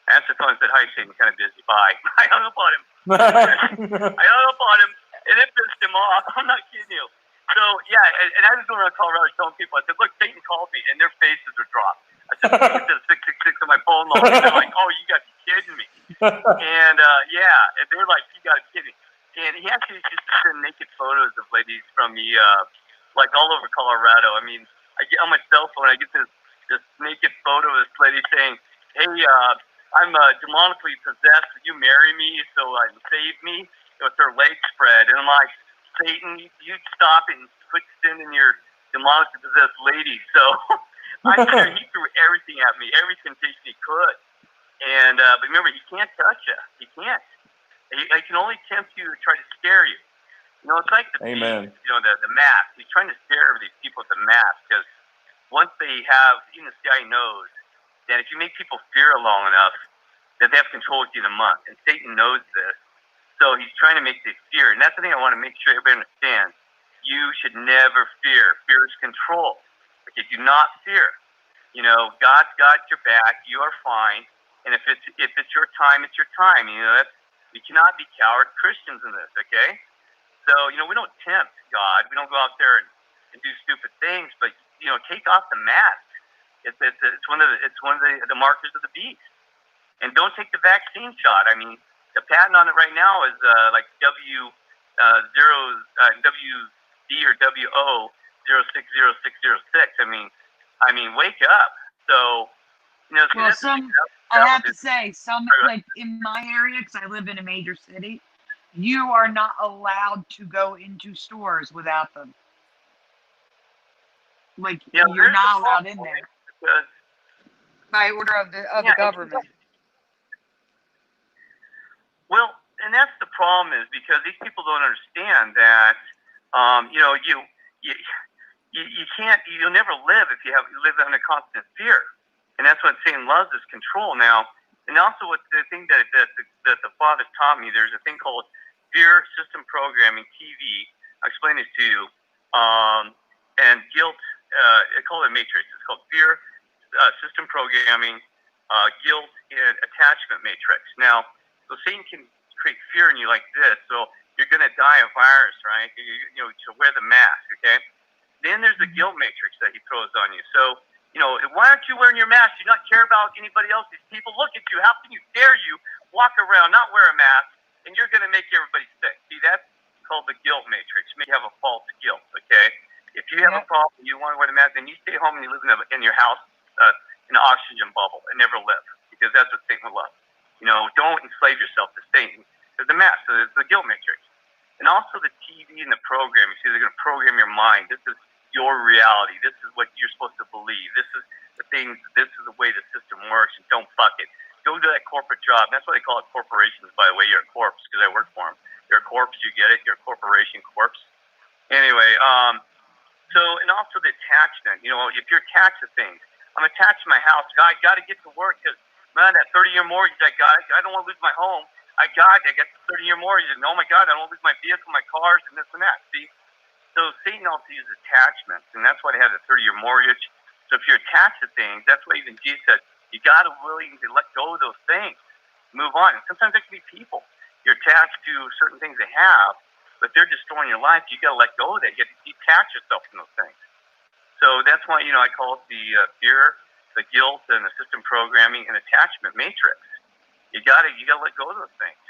I answered the phone and said, "Hi, Satan. Kind of busy. Bye." I hung up on him. I hung up on him, and it pissed him off. I'm not kidding you. So yeah, and I was going around Colorado telling people. I said, "Look, Satan called me," and their faces are dropped. I said, "It says 666 on my phone log," and they're like, "Oh, you got to be kidding me." And yeah, and they're like, "You got to be kidding me." And he actually used to send naked photos of ladies from the like all over Colorado. I mean, I get on my cell phone, I get this naked photo of this lady saying, "Hey, I'm demonically possessed. Will you marry me so save me?" With her legs spread, and I'm like, "Satan, you'd stop and quit sending your demonically possessed lady." So I'm sure he threw everything at me, every temptation he could. And but remember, he can't touch you. He can't. He can only tempt you to try to scare you. You know, it's like the Amen. beast, you know, the mask. He's trying to scare these people with the mask because once they have, even the CIA knows that if you make people fear long enough, that they have control with you in a month. And Satan knows this. So he's trying to make the fear. And that's the thing I want to make sure everybody understands. You should never fear. Fear is control. Okay, do not fear. You know, God's got your back. You are fine. And if it's your time, it's your time. You know, we cannot be coward Christians in this, okay? So, you know, we don't tempt God. We don't go out there and do stupid things, but you know, take off the mask. It's one of the markers of the beast. And don't take the vaccine shot. I mean, the patent on it right now is like WD or WO 060606. I mean, wake up. So, you know, Well, I have to say, some like in my area, because I live in a major city, you are not allowed to go into stores without them. Like you're not allowed in there by order of the government. Well, and that's the problem is because these people don't understand that you know you can't, you'll never live if you live under constant fear, and that's what Satan loves is control now. And also, what the thing that the Father taught me, there's a thing called fear system programming (TV). I'll explain this to you. And guilt. It's called a matrix. It's called fear system programming, guilt, and attachment matrix. Now, so Satan can create fear in you like this. So you're going to die of virus, right? You know, to wear the mask, okay? Then there's the guilt matrix that he throws on you. So, you know, why aren't you wearing your mask? Do you not care about anybody else? These people look at you. How can you dare you walk around, not wear a mask, and you're going to make everybody sick? See, that's called the guilt matrix. Make you have a false guilt, okay? If you have a problem, you want to wear the mask, then you stay home and you live in your house in an oxygen bubble and never live, because that's what Satan will love. You know, don't enslave yourself to Satan. There's the mask, so there's the guilt matrix. And also the TV and the program. You see, they're going to program your mind. This is your reality. This is what you're supposed to believe. This is the things. This is the way the system works, and don't fuck it. Go do that corporate job. And that's why they call it corporations, by the way. You're a corpse, because I work for them. You're a corpse, you get it? You're a corporation corpse. Anyway, so, and also the attachment. You know, if you're attached to things, I'm attached to my house. I got to get to work because, man, that 30-year mortgage I got, I don't want to lose my home. I got the 30-year mortgage, and oh my God, I don't want to lose my vehicle, my cars, and this and that. See? So Satan also uses attachments, and that's why they have the 30-year mortgage. So if you're attached to things, that's why even Jesus said, you got to willing to let go of those things, move on. And sometimes it can be people. You're attached to certain things they have, but they're destroying your life. You got to let go of that. You got to detach yourself from those things. So that's why, you know, I call it the fear, the guilt, and the system programming and attachment matrix. You got to let go of those things,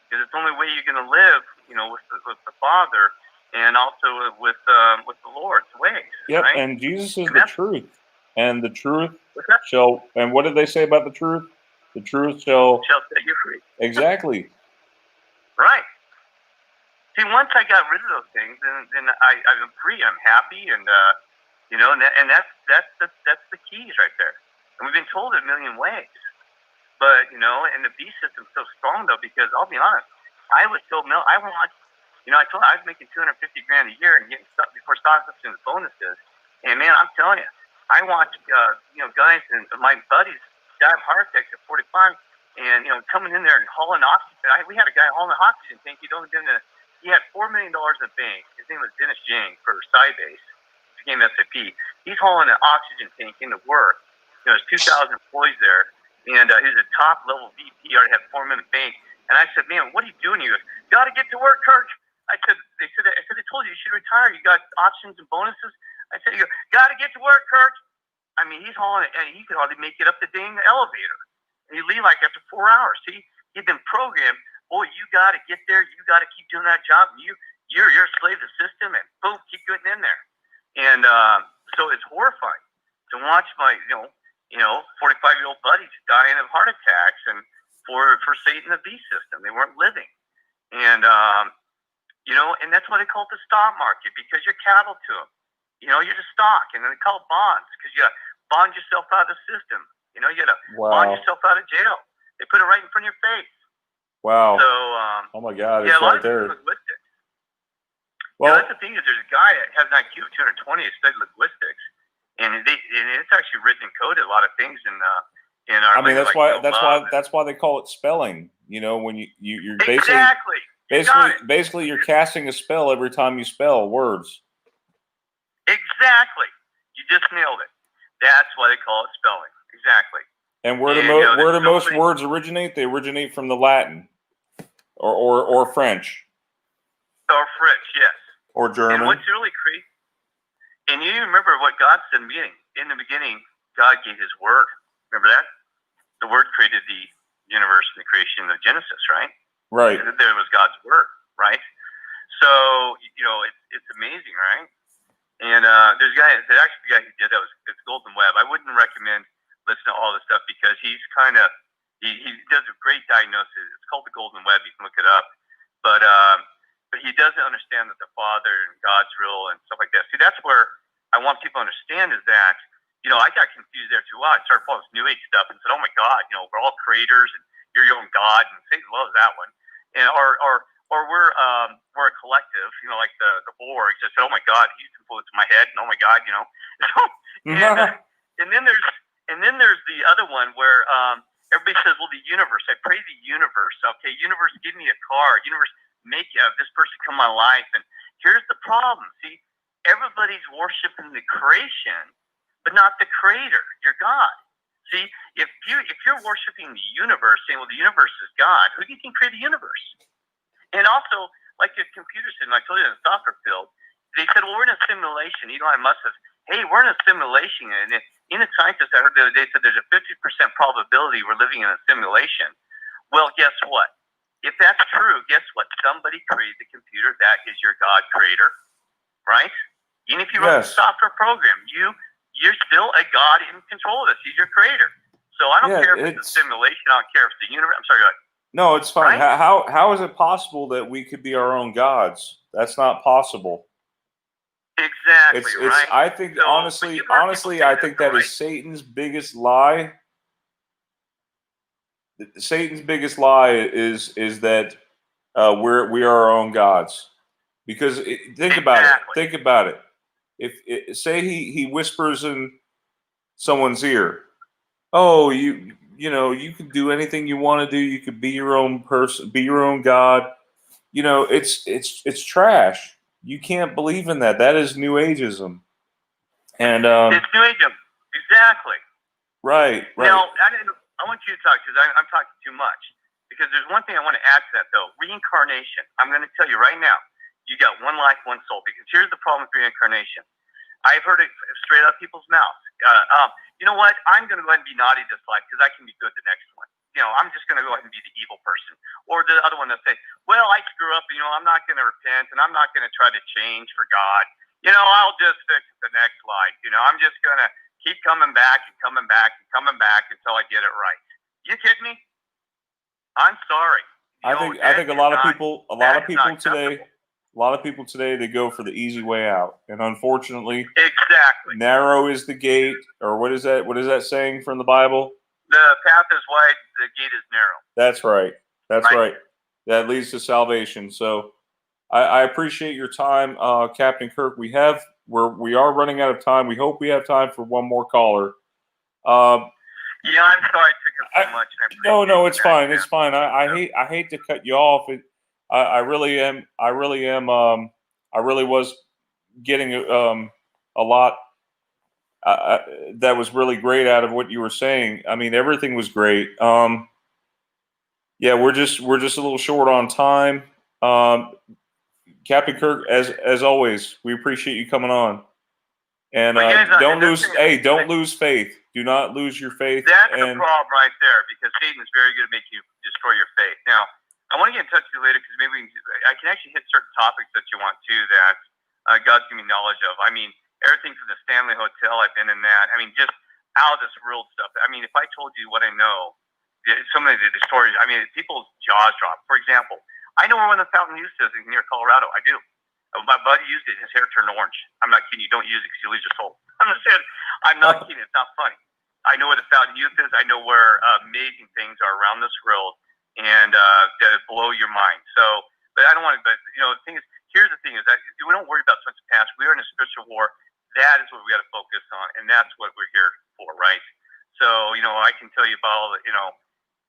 because it's the only way you're going to live, you know, with the Father and also with the Lord's ways. Yep, right? and Jesus is the truth, and the truth shall. And what did they say about the truth? The truth shall set you free. Exactly. Right. See, once I got rid of those things, then I'm free. I'm happy, and you know, and that's the keys right there. And we've been told it a million ways, but you know, and the beast system's so strong though, because I'll be honest, I was so I watched I told you I was making $250 grand a year and getting stuff before stock options and bonuses. And man, I'm telling you, I watched guys and my buddies die of heart attacks at 45, and coming in there and hauling oxygen. We had a guy hauling an oxygen tank. He had $4 million in the bank. His name was Dennis Jang for Sybase. He became SAP. He's hauling an oxygen tank into work. There's 2,000 employees there, and he's a top level VP. Already had $4 million in the bank. And I said, man, what are you doing? He goes, got to get to work, Kirk. I said, they told you should retire. You got options and bonuses. I said, got to get to work, Kirk. I mean, he's hauling it, and he could hardly make it up the dang elevator. And he'd leave like after 4 hours. See, he'd been programmed. Boy, you got to get there. You got to keep doing that job. And you're a slave to the system, and boom, keep getting in there. And so it's horrifying to watch my 45-year-old buddies dying of heart attacks and for Satan the beast system. They weren't living. And and that's why they call it the stock market, because you're cattle to them. You're just stock, and then they call it bonds because you got to bond yourself out of the system. You got to bond yourself out of jail. They put it right in front of your face. Wow. So, oh my God, yeah, it's a lot right of there. linguistics. Well, That's the thing is, there's a guy that has an IQ of 220 that studied linguistics, and it's actually written and coded a lot of things in our. I mean, that's why they call it spelling. When you're basically you're casting a spell every time you spell words. Exactly. You just nailed it. That's why they call it spelling. Exactly. And where do most words originate? They originate from the Latin, or French, or French, yes, or German. And what's really crazy? And you remember what God said in the beginning? In the beginning, God gave His Word. Remember that? The Word created the universe and the creation of Genesis, right? Right. And there was God's Word, right? So it's amazing, right? And there's a guy. The guy who did that it's Golden Web. I wouldn't recommend listening to all this stuff because he's kind of he does a great diagnosis. It's called the Golden Web. You can look it up, but he doesn't understand that the Father and God's real and stuff like that. See, that's where I want people to understand is that I got confused there too. I started following this New Age stuff and said, oh my God, we're all creators and you're your own God, and Satan loves that one, and or we're a collective, like the Borg. Just said, oh my God, he's influenced my head, and oh my God, and then there's the other one where everybody says, well, the universe. I pray the universe. Okay, universe, give me a car. Universe, make this person come my life. And here's the problem. See, everybody's worshiping the creation, but not the creator, your God. See, if you're worshiping the universe, saying, well, the universe is God, who do you think created the universe? And also, like the computer said, and I told you in the software field, they said, well, we're in a simulation. Elon Musk says, hey, we're in a simulation. And Internet scientists I heard the other day said there's a 50% probability we're living in a simulation. Well, guess what? If that's true, guess what? Somebody created the computer. That is your God creator, right? Even if you wrote the software program, you're still a God in control of this. He's your creator. So I don't care if it's a simulation. I don't care if it's the universe. I'm sorry, go ahead. No, it's fine. Right? How is it possible that we could be our own gods? That's not possible. Exactly, right? I think, so, honestly, I think that is Satan's biggest lie. Satan's biggest lie is that we are our own gods. Because think about it. If say he whispers in someone's ear, oh, you can do anything you want to do. You could be your own person, be your own God. It's trash. You can't believe in that. That is New Ageism. And it's New Ageism, exactly. Right. Now, I want you to talk because I'm talking too much. Because there's one thing I want to add to that, though. Reincarnation. I'm going to tell you right now. You got one life, one soul. Because here's the problem with reincarnation. I've heard it straight out of people's mouths. You know what? I'm going to go ahead and be naughty this life because I can be good the next one. I'm just going to go ahead and be the evil person. Or the other one that say, well, I screw up. I'm not going to repent and I'm not going to try to change for God. I'll just fix the next life. I'm just going to keep coming back and coming back and coming back until I get it right. You kidding me? I'm sorry. I think a lot of people today, they go for the easy way out. And unfortunately, exactly, narrow is the gate, or what is that saying from the Bible? The path is wide, the gate is narrow. That's right. That's right. That leads to salvation. So I appreciate your time, Captain Kirk. We are running out of time. We hope we have time for one more caller. Yeah, I'm sorry it took us so much. No, it's fine. It's fine. I hate to cut you off. I really am. I really am. I really was getting a lot that was really great out of what you were saying. I mean, everything was great. Yeah, we're just a little short on time. Captain Kirk, as always, we appreciate you coming on. And don't lose faith. Do not lose your faith. That's the problem right there, because Satan is very good at making you destroy your faith. Now, I want to get in touch with you later, because maybe I can actually hit certain topics that you want to, that God's giving me knowledge of. I mean, everything from the Stanley Hotel, I've been in that. I mean, just out of this world stuff. I mean, if I told you what I know, some of the stories, I mean, people's jaws drop. For example, I know where one of the Fountain Youth is near Colorado. I do. My buddy used it. His hair turned orange. I'm not kidding you. Don't use it because you lose your soul. I'm not kidding. It's not funny. I know where the Fountain Youth is. I know where amazing things are around this world, and that blow your mind. So, but I don't want to. But the thing is, here's the thing: is that we don't worry about what's past. We are in a spiritual war. That is what we got to focus on, and that's what we're here for, right? So, I can tell you about all the,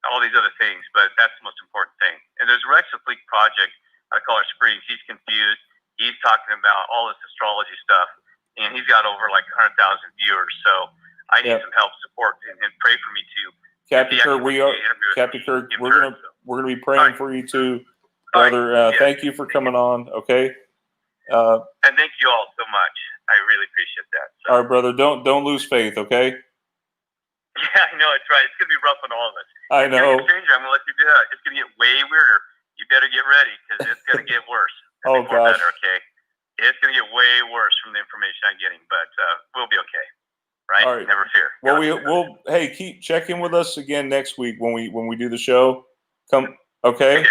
all these other things, but that's the most important thing. And there's Rex the Fleek Project out of Colorado Springs. He's confused. He's talking about all this astrology stuff, and he's got over like 100,000 viewers. So I need some help, support, and pray for me too. Captain Kirk, we're gonna be praying for you too, brother. Thank you for coming on. Okay. And thank you all so much. I really appreciate that. So. All right, brother. Don't lose faith. Okay. Yeah, I know it's right. It's gonna be rough on all of us. I know. Stranger, I'm gonna let you do that. It's gonna get way weirder. You better get ready, because it's gonna get worse. Oh gosh. Better, okay. It's gonna get way worse from the information I'm getting, but we'll be okay. Right? All right. Never fear. Well, we'll hey, keep checking with us again next week when we do the show. Okay. Okay.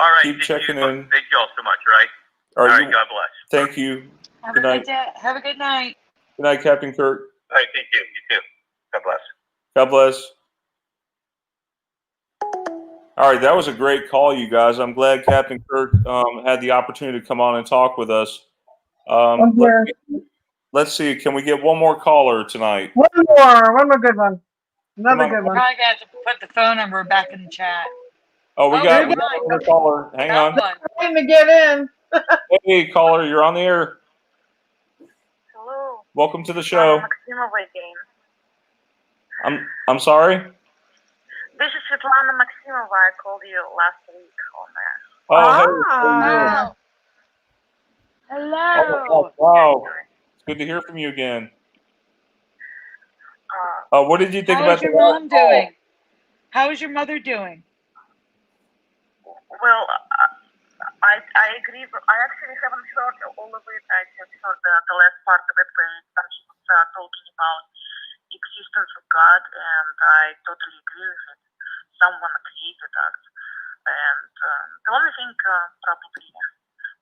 All right. Keep checking in. Thank you all so much. Right. All right. God bless. Thank you. Good night. Have a good night. Good night, Captain Kirk. All right. Thank you. You too. God bless. God bless. All right, that was a great call, you guys. I'm glad Captain Kirk had the opportunity to come on and talk with us. Let's see. Can we get one more caller tonight? One more good one. Another good one. Probably got to put the phone number back in the chat. Oh, we got another caller. Hang on. Trying to get in. Hey, caller, you're on the air. Hello. Welcome to the show. Maximova again. I'm sorry. This is Svetlana Maximova. I called you last week on there. Oh, hey. Hello. Oh, wow. It's good to hear from you again. What did you think about your mom doing? How is your mother doing? Well, I agree. I actually haven't heard all of it. I just heard the last part of it when she was talking about existence of God, and I totally agree with it. Someone created us, and the only thing probably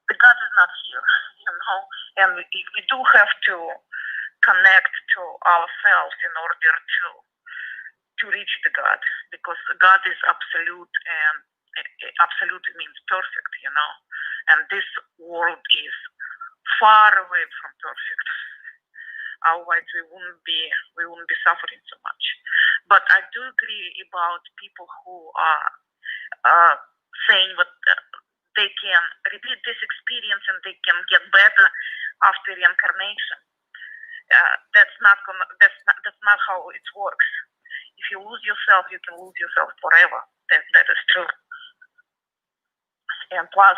the God is not here, and we do have to connect to ourselves in order to reach the God, because God is absolute, and absolute means perfect, and this world is far away from perfect. Otherwise, we wouldn't be suffering so much. But I do agree about people who are saying that they can repeat this experience and they can get better after reincarnation. That's not how it works. If you lose yourself, you can lose yourself forever. That is true. And plus,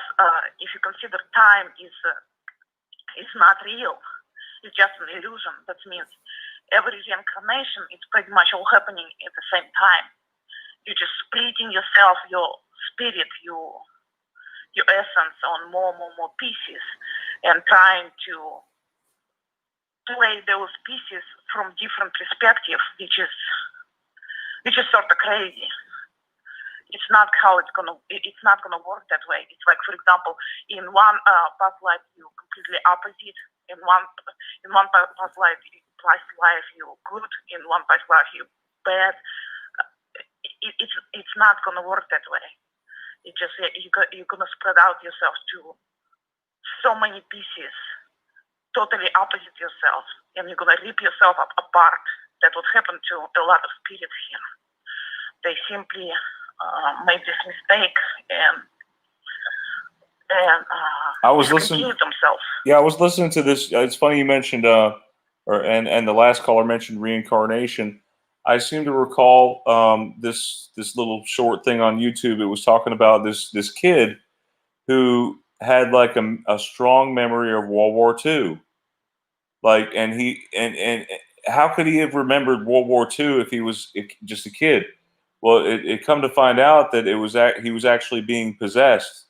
if you consider time is not real, it's just an illusion. That means every reincarnation is pretty much all happening at the same time. You're just splitting yourself, your spirit, your essence on more pieces, and trying to play those pieces from different perspectives, which is sort of crazy. It's not gonna work that way. It's like, for example, in one past life you're completely opposite. In one past life you're good. In one past life you're bad. It's not gonna work that way. It's just you're gonna spread out yourself to so many pieces, totally opposite yourself, and you're gonna rip yourself apart. That's what happened to a lot of spirits here. They simply made this mistake and I was listening. themselves. Yeah, I was listening to this. It's funny you mentioned, and the last caller mentioned reincarnation. I seem to recall this little short thing on YouTube. It was talking about this kid who had like a strong memory of World War II. Like, and how could he have remembered World War II if he was just a kid? Well, it come to find out that he was actually being possessed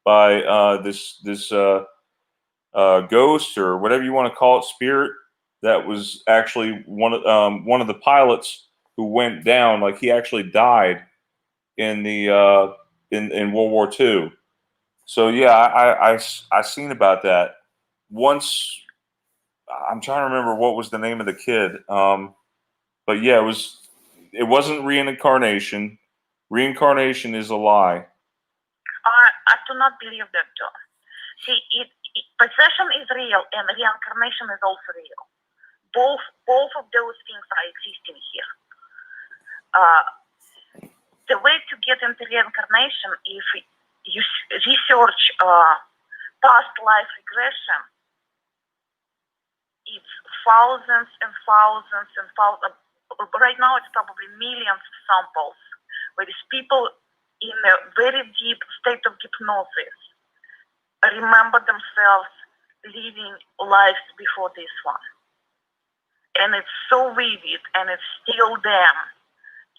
by this ghost, or whatever you want to call it, spirit, that was actually one of the pilots who went down. Like, he actually died in the in World War II. So yeah, I seen about that once. I'm trying to remember what was the name of the kid. But yeah, it wasn't reincarnation. Reincarnation is a lie. I do not believe that, John. See, possession is real and reincarnation is also real. Both of those things are existing here. The way to get into reincarnation, if you research past life regression, it's thousands and thousands and thousands. Right now, it's probably millions of samples where these people in a very deep state of hypnosis remember themselves living lives before this one. And it's so vivid, and it's still them,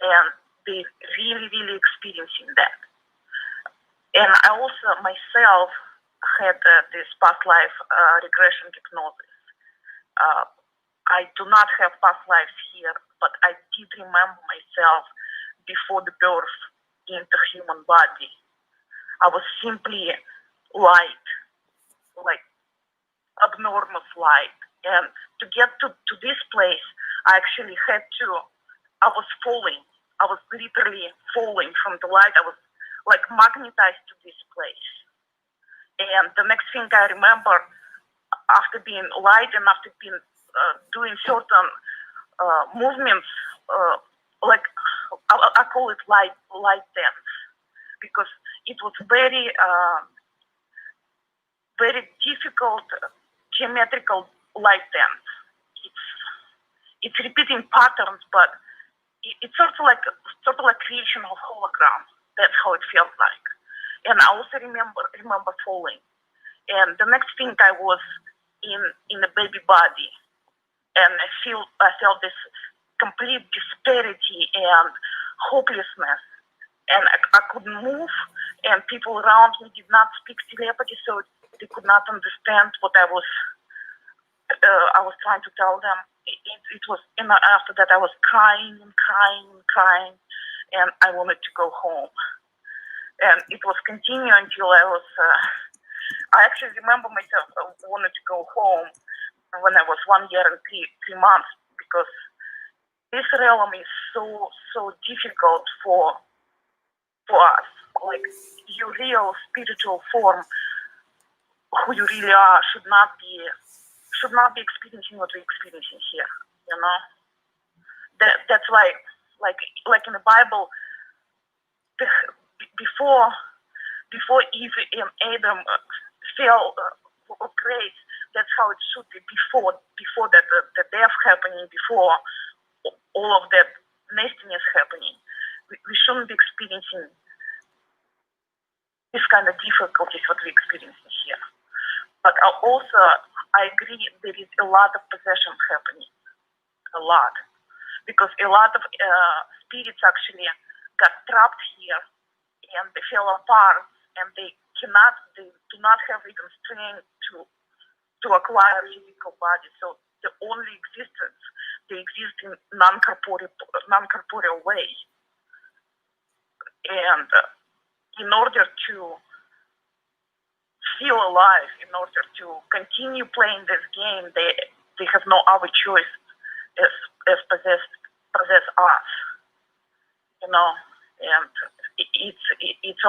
and they're really, really experiencing that. And I also myself had this past life regression hypnosis. I do not have past lives here, but I did remember myself before the birth into human body. I was simply light, like abnormal light. And to get to this place, I actually I was falling. I was literally falling from the light. I was like magnetized to this place. And the next thing I remember, after being light and after being doing certain movements, like I call it light dance, because it was very very difficult geometrical light dance. It's repeating patterns, but it's sort of like creation of hologram. That's how it felt like. And I also remember falling. And the next thing, I was in a baby body, and I felt this complete disparity and hopelessness, and I couldn't move, and people around me did not speak telepathy, so they could not understand what I was trying to tell them. It was, and after that I was crying and crying and crying, and I wanted to go home, and it was continuing until I actually remember myself. I wanted to go home when I was 1 year and three months, because this realm is so difficult for us. Like, your real spiritual form, who you really are, should not be experiencing what we're experiencing here. You know, that's why, like in the Bible, before Eve and Adam fell of grace, that's how it should be. Before that, the death happening, before all of that nastiness happening, we shouldn't be experiencing this kind of difficulties what we're experiencing here. But also, I agree, there is a lot of possession happening, a lot, because a lot of spirits actually got trapped here, and they fell apart, and they do not have even strength to acquire a physical body. So the only existence, they exist in non-corporeal way. And in order to feel alive, in order to continue playing this game, they have no other choice as possess us, you know. And it's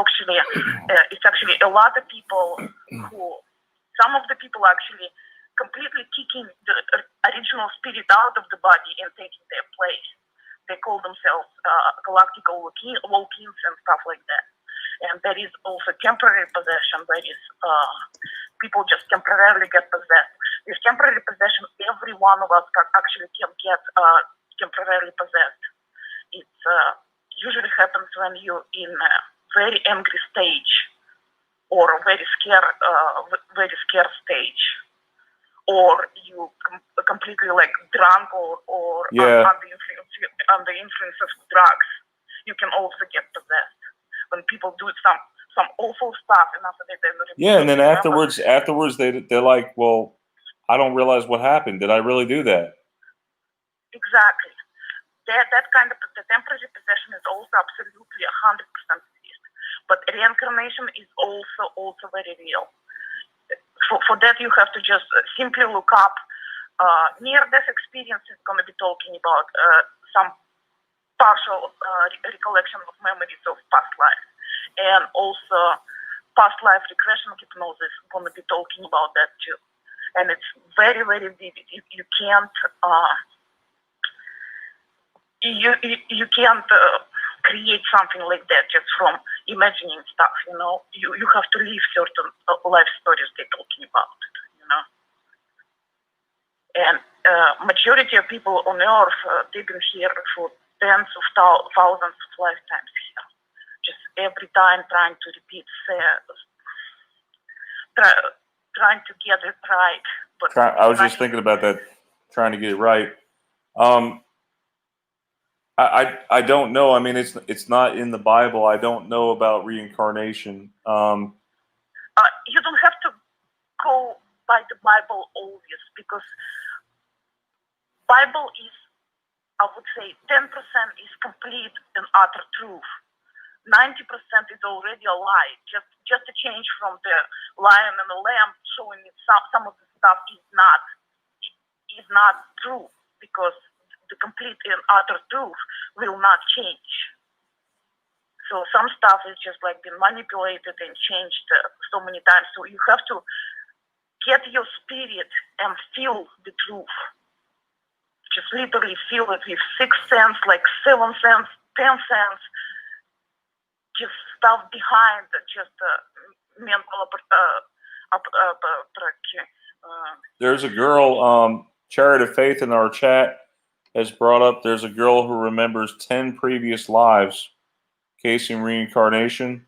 actually a lot of people who, some of the people actually completely kicking the original spirit out of the body and taking their place. They call themselves galactical walk-ins and stuff like that. And there is also temporary possession. There is people just temporarily get possessed. With temporary possession, every one of us actually can get temporarily possessed. It usually happens when you're in a very angry stage or a very scared stage, or you completely like drunk or Yeah. under influence of drugs. You can also get possessed when people do some awful stuff, and after that they Yeah, and then afterwards they're like, well, I don't realize what happened. Did I really do that? Exactly. That kind of the temporary possession is also absolutely 100% exist. But reincarnation is also very real. For that you have to just simply look up near-death experience is going to be talking about some partial recollection of memories of past life, and also past life regression hypnosis is going to be talking about that too. And it's very, very vivid. You can't you can't create something like that just from imagining stuff. You have to live certain life stories they're talking about. And majority of people on Earth, they've been here for tens of thousands of lifetimes here. Just every time trying to repeat, trying to get it right. But I was just thinking about that, trying to get it right. I don't know. I mean, it's not in the Bible. I don't know about reincarnation. You don't have to go by the Bible always, because Bible is, I would say, 10% is complete and utter truth. 90% is already a lie. Just a change from the lion and the lamb, showing it some of the stuff is not true, because the complete and utter truth will not change. So some stuff is just like been manipulated and changed so many times. So you have to get your spirit and feel the truth. Just literally feel it with 6 cents, like 7 cents, 10 cents. Just stuff behind just mental. There's a girl, Chariot of Faith, in our chat has brought up. There's a girl who remembers 10 previous lives, casing reincarnation.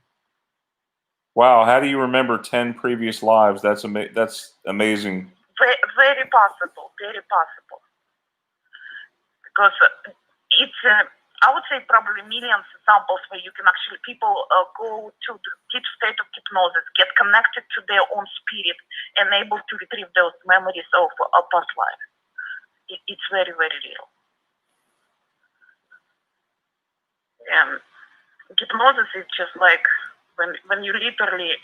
Wow, how do you remember 10 previous lives? That's amazing. Very possible, very possible. Because it's, I would say, probably millions of examples where you can actually, people go to the deep state of hypnosis, get connected to their own spirit, and able to retrieve those memories of past life. It's very, very real. And hypnosis is just like when you literally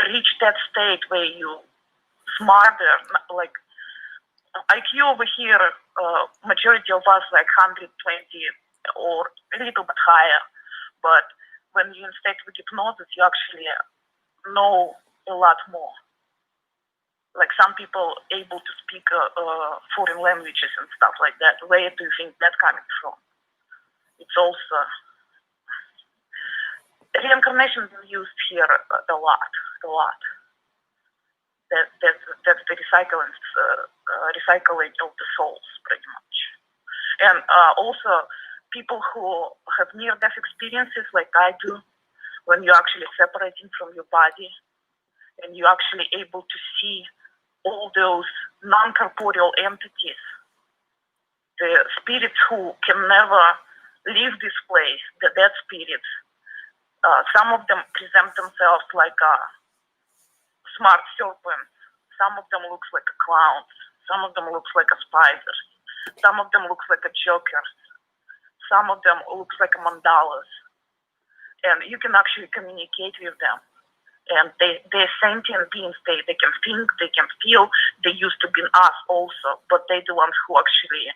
reach that state where you smarter, like IQ over here, majority of us like 120 or a little bit higher. But when you're in state with hypnosis, you actually know a lot more. Like some people able to speak foreign languages and stuff like that. Where do you think that coming from? It's also reincarnation is used here a lot. That's the recycling of the souls, pretty much. And also people who have near-death experiences like I do, when you're actually separating from your body and you're actually able to see all those non-corporeal entities, the spirits who can never leave this place, the dead spirits. Some of them present themselves like smart serpents. Some of them looks like a clowns. Some of them looks like a spiders. Some of them looks like a jokers. Some of them looks like a mandalas. And you can actually communicate with them. And they're sentient beings. They can think, they can feel. They used to be us also, but they're the ones who actually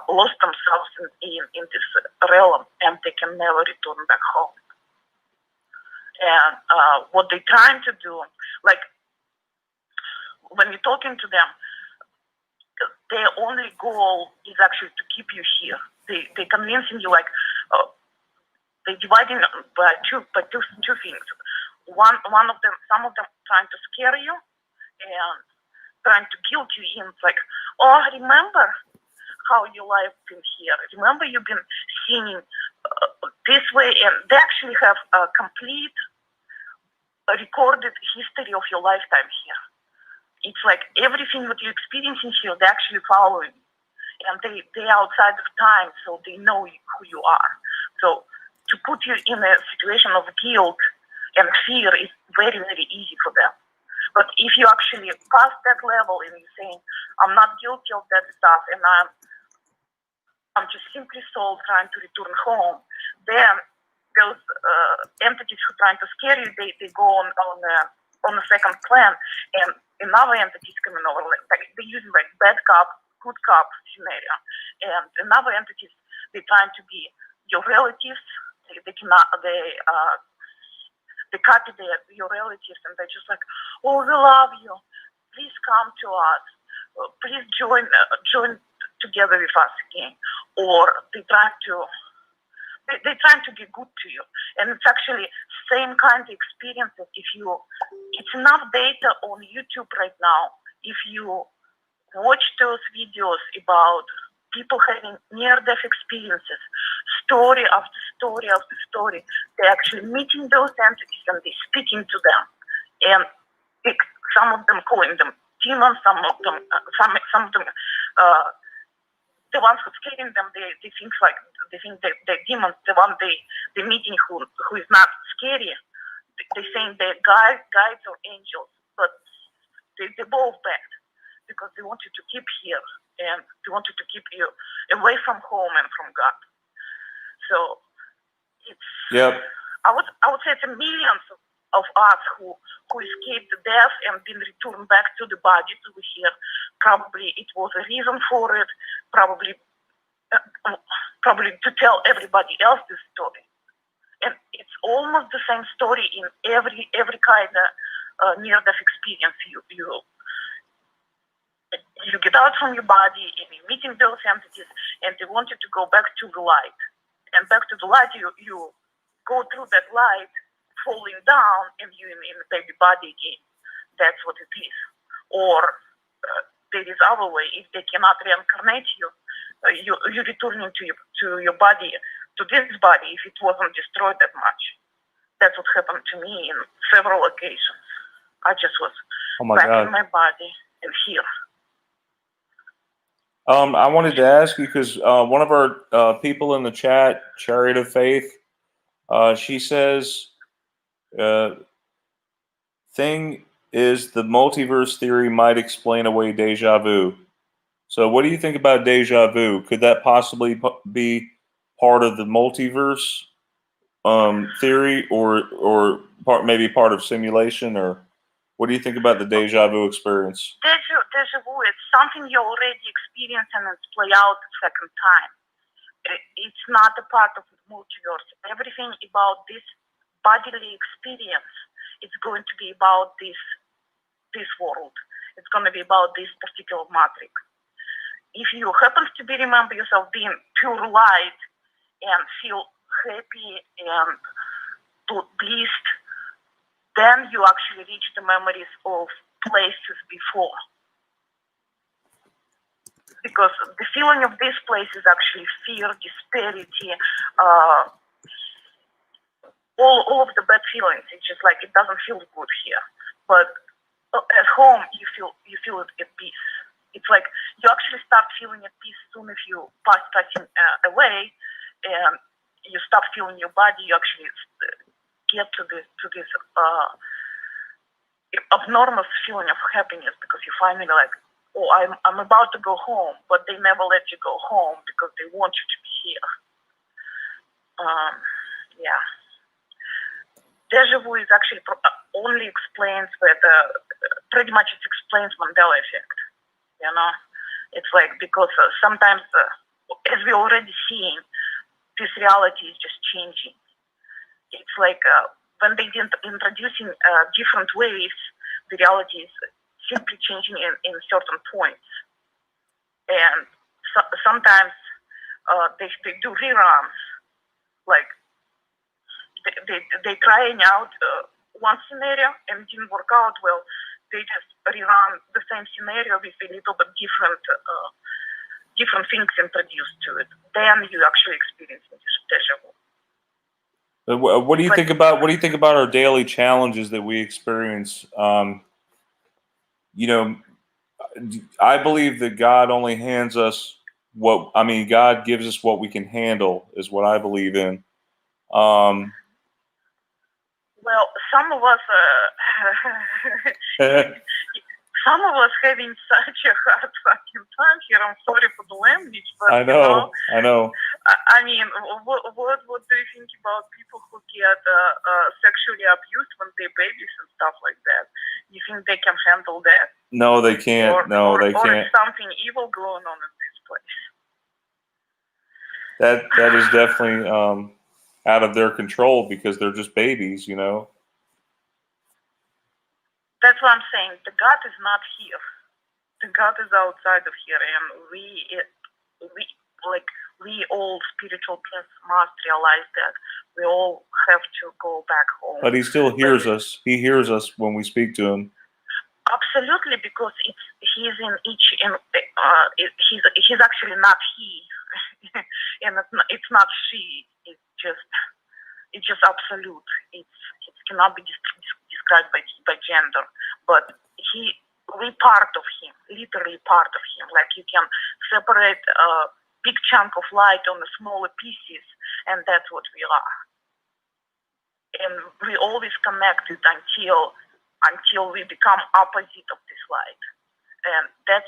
lost themselves in this realm, and they can never return back home. And what they're trying to do, like when you're talking to them, their only goal is actually to keep you here. They're convincing you, like, they're dividing by two things. One of them, some of them trying to scare you and trying to guilt you in. It's like, oh, remember how your life been here. Remember you've been seeing this way, and they actually have a complete recorded history of your lifetime here. It's like everything that you're experiencing here, they're actually following. And they're outside of time, so they know who you are. So to put you in a situation of guilt and fear is very, very easy for them. But if you actually pass that level and you're saying, I'm not guilty of that stuff, and I'm just simply soul trying to return home, then those entities who are trying to scare you, they go on the second plan, and another entity is coming over. Like they're using like bad cop, good cop scenario, and another entities, they're trying to be your relatives. They cannot. They copy your relatives, and they're just like, oh, we love you. Please come to us. Please join together with us again. Or they're trying to be good to you, and it's actually same kind of experiences. It's enough data on YouTube right now. If you watch those videos about people having near-death experiences, story after story after story, they're actually meeting those entities and they're speaking to them, and some of them calling them demons, some of them, the ones who scaring them, they think they're demons. The one they meeting who is not scary, they saying they're guides or angels, but they're both bad because they want you to keep here and they want you to keep you away from home and from God. So it's I would say it's millions of us who escaped death and been returned back to the body to be here. Probably it was a reason for it. Probably to tell everybody else this story. And it's almost the same story in every kind of near-death experience. You get out from your body and you're meeting those entities, and they want you to go back to the light. And back to the light, you go through that light, falling down, and you're in a baby body again. That's what it is. Or there is other way. If they cannot reincarnate you, you're returning to your body, to this body, if it wasn't destroyed that much. That's what happened to me in several occasions. I just was back in my body and here. I wanted to ask you because one of our people in the chat, Chariot of Faith, she says, thing is the multiverse theory might explain away deja vu. So what do you think about deja vu? Could that possibly be part of the multiverse theory, or maybe part of simulation? Or what do you think about the deja vu experience? Deja vu is something you already experienced and it's play out the second time. It's not a part of the multiverse. Everything about this bodily experience is going to be about this world. It's going to be about this particular matrix. If you happen to remember yourself being pure light and feel happy and blessed, then you actually reach the memories of places before. Because the feeling of this place is actually fear, disparity, all of the bad feelings. It's just like it doesn't feel good here. But at home, you feel it at peace. It's like you actually start feeling at peace soon if you passing away, and you stop feeling your body. You actually get to this abnormal feeling of happiness because you finally like, oh, I'm about to go home, but they never let you go home because they want you to be here. Yeah. Deja vu is actually only explains that pretty much it explains Mandela effect. You know, It's like, because sometimes, as we already seeing, this reality is just changing. It's like when they introducing different waves, the reality is simply changing in certain points. And sometimes they do reruns, like they trying out one scenario and it didn't work out well. They just rerun the same scenario with a little bit different things introduced to it. Then you actually experience deja vu. What do you think about our daily challenges that we experience? You know, I believe that God only hands us God gives us what we can handle, is what I believe in. Well, some of us, some of us having such a hard fucking time here. I'm sorry for the language, but I know. I mean, what do you think about people who get sexually abused when they're babies and stuff like that? You think they can handle that? No, they can't. They can't. Or is something evil going on in this place? That is definitely out of their control because they're just babies, you know. That's what I'm saying. The God is not here. The God is outside of here, and we all spiritual beings must realize that we all have to go back home. But he still hears us. He hears us when we speak to him. Absolutely, because he's in each. He's actually not he, and it's not she. It's just absolute. It cannot be described by gender, but we part of him, literally part of him. Like you can separate a big chunk of light on the smaller pieces, and that's what we are. And we always connected until we become opposite of this light, and that's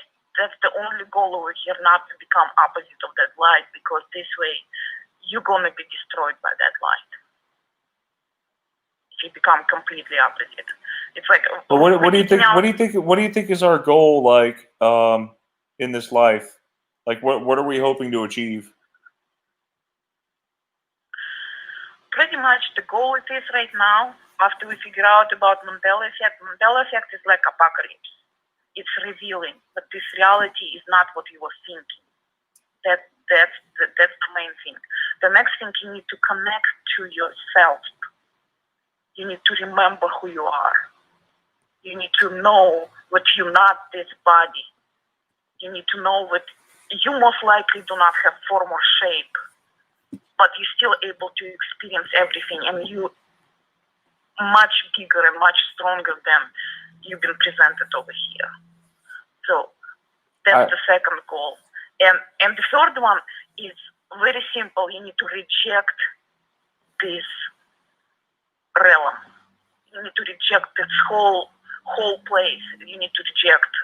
the only goal over here, not to become opposite of that light, because this way you're gonna be destroyed by that light. You become completely opposite. It's like. But what do you think? What do you think is our goal, like, in this life? Like, what are we hoping to achieve? Pretty much the goal it is right now, after we figure out about Mandela effect. Mandela effect is like apocalypse. It's revealing, but this reality is not what you were thinking. That's the main thing. The next thing, you need to connect to yourself. You need to remember who you are. You need to know that you're not this body. You need to know that you most likely do not have form or shape, but you're still able to experience everything, and you much bigger and much stronger than you've been presented over here. So that's the second goal. And the third one is very simple. You need to reject this realm. You need to reject this whole place. You need to reject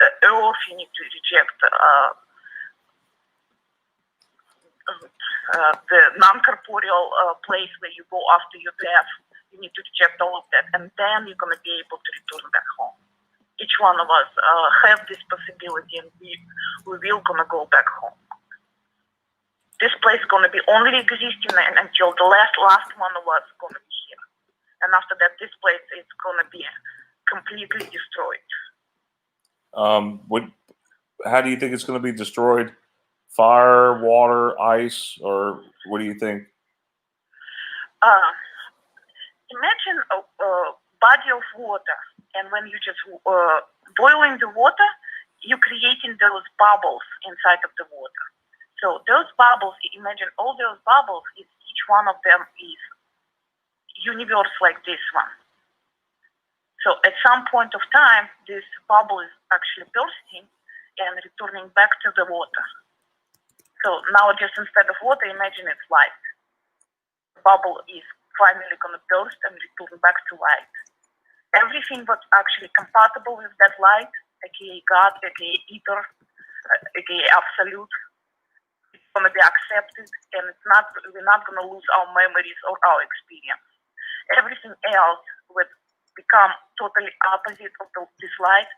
earth. You need to reject the non-corporeal place where you go after your death. You need to reject all of that, and then you're going to be able to return back home. Each one of us have this possibility, and we will going to go back home. This place is going to be only existing until the last one of us is going to be here. And after that, this place is going to be completely destroyed. How do you think it's going to be destroyed? Fire, water, ice, or what do you think? Imagine a body of water, and when you just boiling the water, you're creating those bubbles inside of the water. So those bubbles, imagine all those bubbles, each one of them is universe like this one. So at some point of time, this bubble is actually bursting and returning back to the water. So now just instead of water, imagine it's light. The bubble is finally going to burst and return back to light. Everything that's actually compatible with that light, aka God, aka ether, aka absolute, it's going to be accepted, and we're not going to lose our memories or our experience. Everything else would become totally opposite of this light.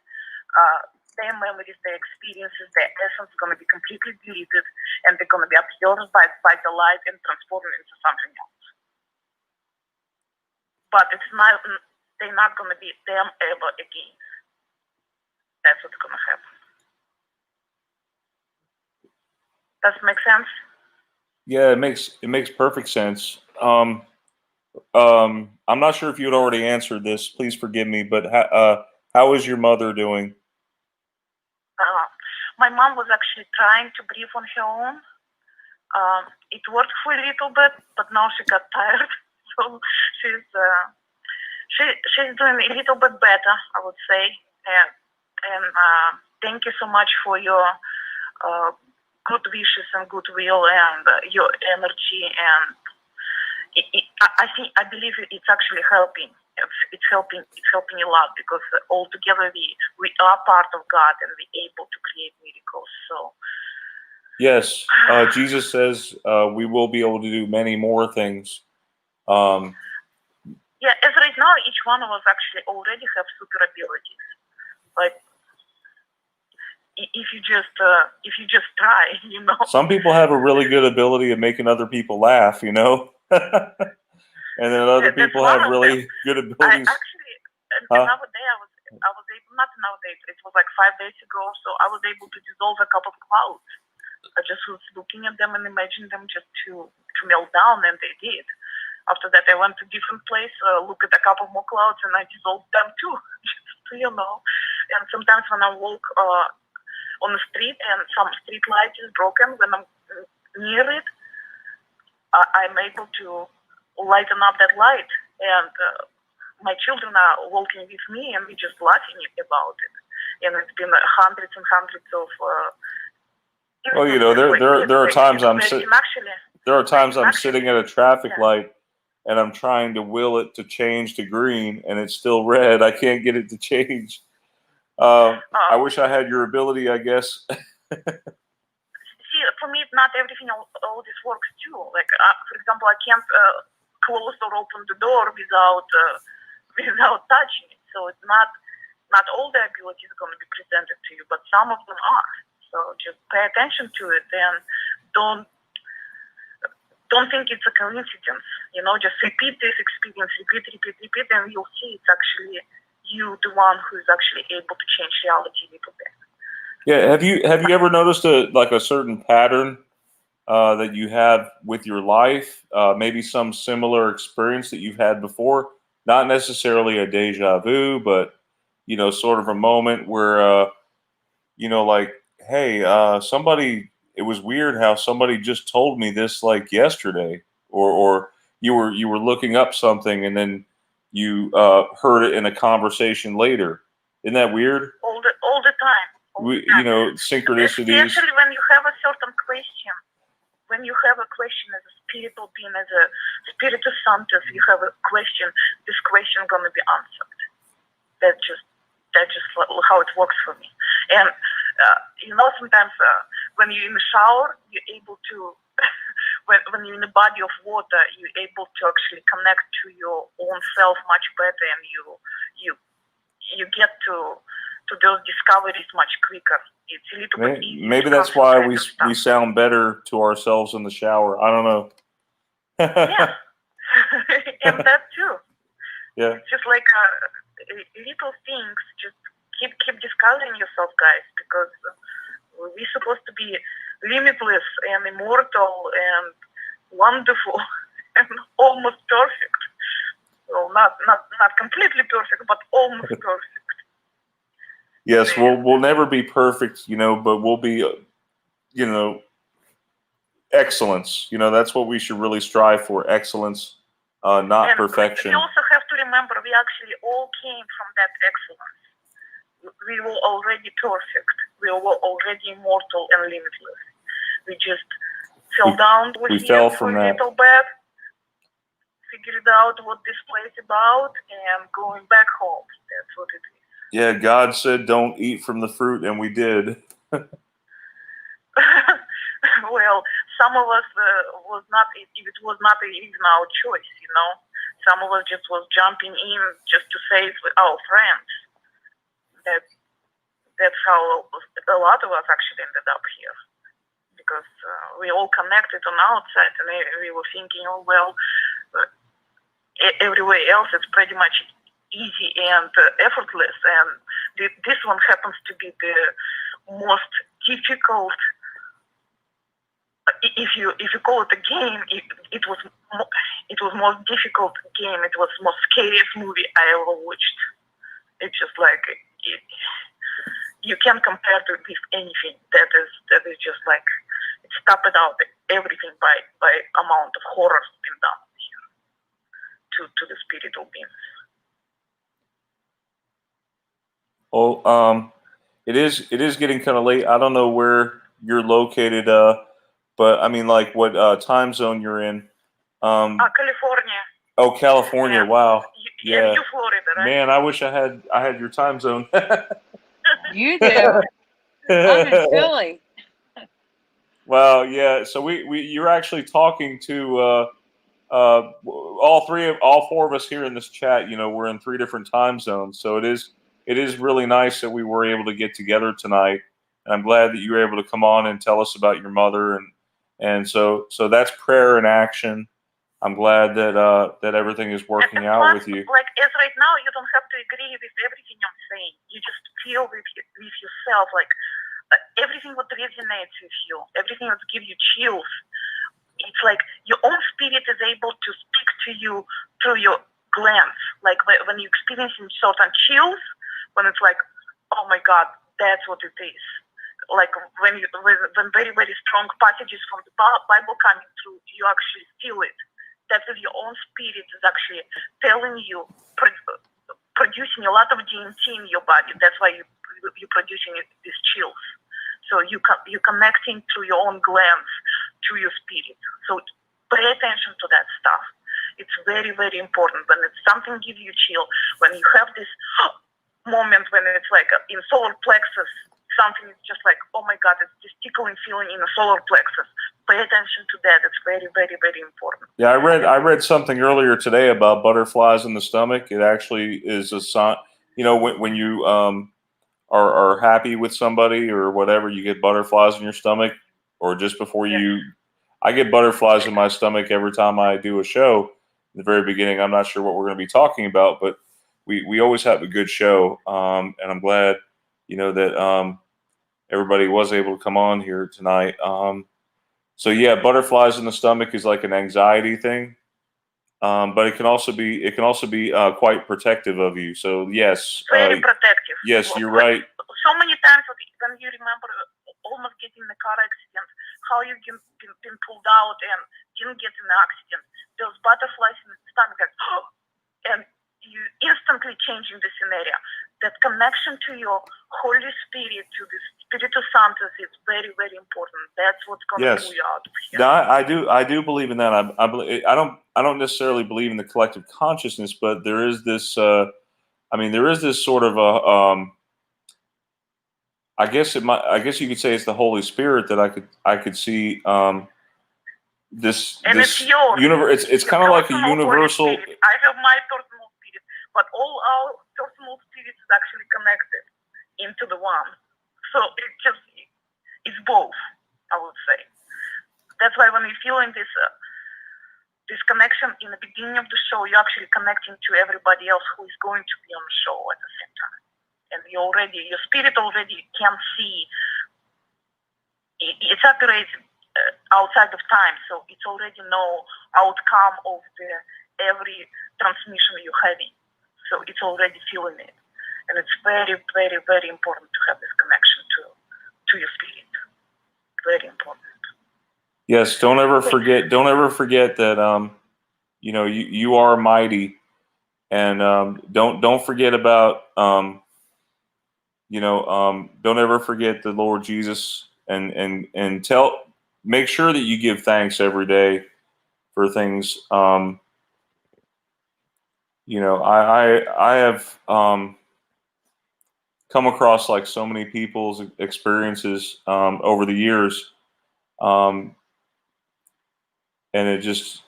their memories, their experiences, their essence are going to be completely deleted, and they're going to be absorbed by the light and transformed into something else. But they're not going to be them ever again. That's what's going to happen. Does it make sense? Yeah, it makes perfect sense. I'm not sure if you had already answered this. Please forgive me, but how is your mother doing? My mom was actually trying to breathe on her own. It worked for a little bit, but now she got tired. So she's doing a little bit better, I would say. And thank you so much for your good wishes and goodwill and your energy. And I believe it's actually helping. It's helping a lot, because all together we are part of God and we're able to create miracles. So Yes, Jesus says we will be able to do many more things. yeah, as right now, each one of us actually already have super abilities. Like if you just try, you know. Some people have a really good ability of making other people laugh, you know, and then other people have really good abilities. Another day I was able, not nowadays, it was like 5 days ago, so I was able to dissolve a couple of clouds. I just was looking at them and imagining them just to melt down, and they did. After that, I went to different place, look at a couple more clouds, and I dissolved them too. Just, you know. And sometimes when I walk on the street and some street light is broken, when I'm near it, I'm able to lighten up that light. And my children are walking with me, and we're just laughing about it. And it's been hundreds and hundreds of. Well, you know, there are times I'm sitting at a traffic light, and I'm trying to will it to change to green, and it's still red. I can't get it to change. I wish I had your ability, I guess. See, for me, not everything all this works too. Like, for example, I can't close or open the door without touching it. So it's not all the abilities are going to be presented to you, but some of them are. So just pay attention to it, and don't think it's a coincidence. You know, just repeat this experience, repeat, and you'll see it's actually you, the one who is actually able to change reality a little bit. Yeah, have you ever noticed a certain pattern that you have with your life? Maybe some similar experience that you've had before, not necessarily a deja vu, but you know, sort of a moment where you know, like, hey, somebody. It was weird how somebody just told me this like yesterday, or you were looking up something and then you heard it in a conversation later. Isn't that weird? All the time. You know, synchronicities. Especially when you have a certain question. When you have a question as a spiritual being, as a spiritus sanctus, you have a question. This question is going to be answered. That's just how it works for me. And you know, sometimes when you're in the shower, you're able to. when you're in a body of water, you're able to actually connect to your own self much better, and you get to those discoveries much quicker. It's a little bit easier. Maybe that's why we sound better to ourselves in the shower. I don't know. Yeah, and that too. Yeah. It's just like little things. Just keep discovering yourself, guys, because we're supposed to be limitless and immortal and wonderful and almost perfect. Well, not completely perfect, but almost perfect. Yes, we'll never be perfect, you know, but we'll be, you know, excellence. You know, that's what we should really strive for: excellence, not perfection. We also have to remember we actually all came from that excellence. We were already perfect. We were already immortal and limitless. We just fell down with it for a little bit, figured out what this place is about, and going back home. That's what it is. Yeah, God said don't eat from the fruit, and we did. Well, some of us was not even our choice, you know. Some of us just was jumping in just to save our friends. that's how a lot of us actually ended up here, because we all connected on outside, and we were thinking, oh well, everywhere else it's pretty much easy and effortless, and this one happens to be the most difficult. If you call it a game, it was most difficult game. It was most scariest movie I ever watched. It's just like you can't compare to with anything. That is just like it's topped out everything by amount of horror been done here to the spiritual beings. Well, it is getting kind of late. I don't know where you're located, but I mean, like, what time zone you're in? California. Oh, California! Yeah. Wow. Yeah. You Florida, right? Man, I wish I had your time zone. You do. I'm in Philly. Well, yeah. So you're actually talking to all four of us here in this chat. You know, we're in 3 different time zones, so it is really nice that we were able to get together tonight. And I'm glad that you were able to come on and tell us about your mother, and so that's prayer in action. I'm glad that everything is working out with you. Like as right now, you don't have to agree with everything I'm saying. You just feel with yourself, like everything what resonates with you, everything that gives you chills. It's like your own spirit is able to speak to you through your glands. Like when you're experiencing certain chills, when it's like, oh my God, that's what it is. Like when very, very strong passages from the Bible coming through, you actually feel it. That is your own spirit is actually telling you, producing a lot of DMT in your body. That's why you're producing these chills. So you're connecting through your own glands to your spirit. So pay attention to that stuff. It's very, very important. When it's something gives you chill, when you have this moment when it's like in solar plexus, something is just like, oh my God, it's this tickling feeling in the solar plexus. Pay attention to that. It's very, very, very important. Yeah, I read something earlier today about butterflies in the stomach. It actually is a sign. You know, when you are happy with somebody or whatever, you get butterflies in your stomach, or just before you. I get butterflies in my stomach every time I do a show. In the very beginning, I'm not sure what we're going to be talking about, but we always have a good show, and I'm glad, you know, that everybody was able to come on here tonight. So yeah, butterflies in the stomach is like an anxiety thing, but it can also be quite protective of you. So yes, very protective. Yes, you're right. So many times when you remember almost getting in a car accident, how you've been pulled out and didn't get in the accident. Those butterflies in the stomach, like, and you instantly changing the scenario. That connection to your Holy Spirit, to the Spiritus Sanctus, is very, very important. That's what's going to pull you out of here. No, I do believe in that. I don't necessarily believe in the collective consciousness, but there is this. There is this sort of a. I guess you could say it's the Holy Spirit that I could see. This universe. It's kind of like a universal. I have my personal spirit, but all our personal spirits is actually connected into the one. So it's both, I would say. That's why when you're feeling this connection in the beginning of the show, you're actually connecting to everybody else who is going to be on the show at the same time. And your spirit already can see. It's operating outside of time, so it's already know outcome of every transmission you're having. So it's already feeling it, and it's very, very, very important to have this connection to your spirit. Very important. Yes, don't ever forget that you are mighty, and don't forget about don't ever forget the Lord Jesus, and make sure that you give thanks every day for things. I have come across like so many people's experiences over the years, and it just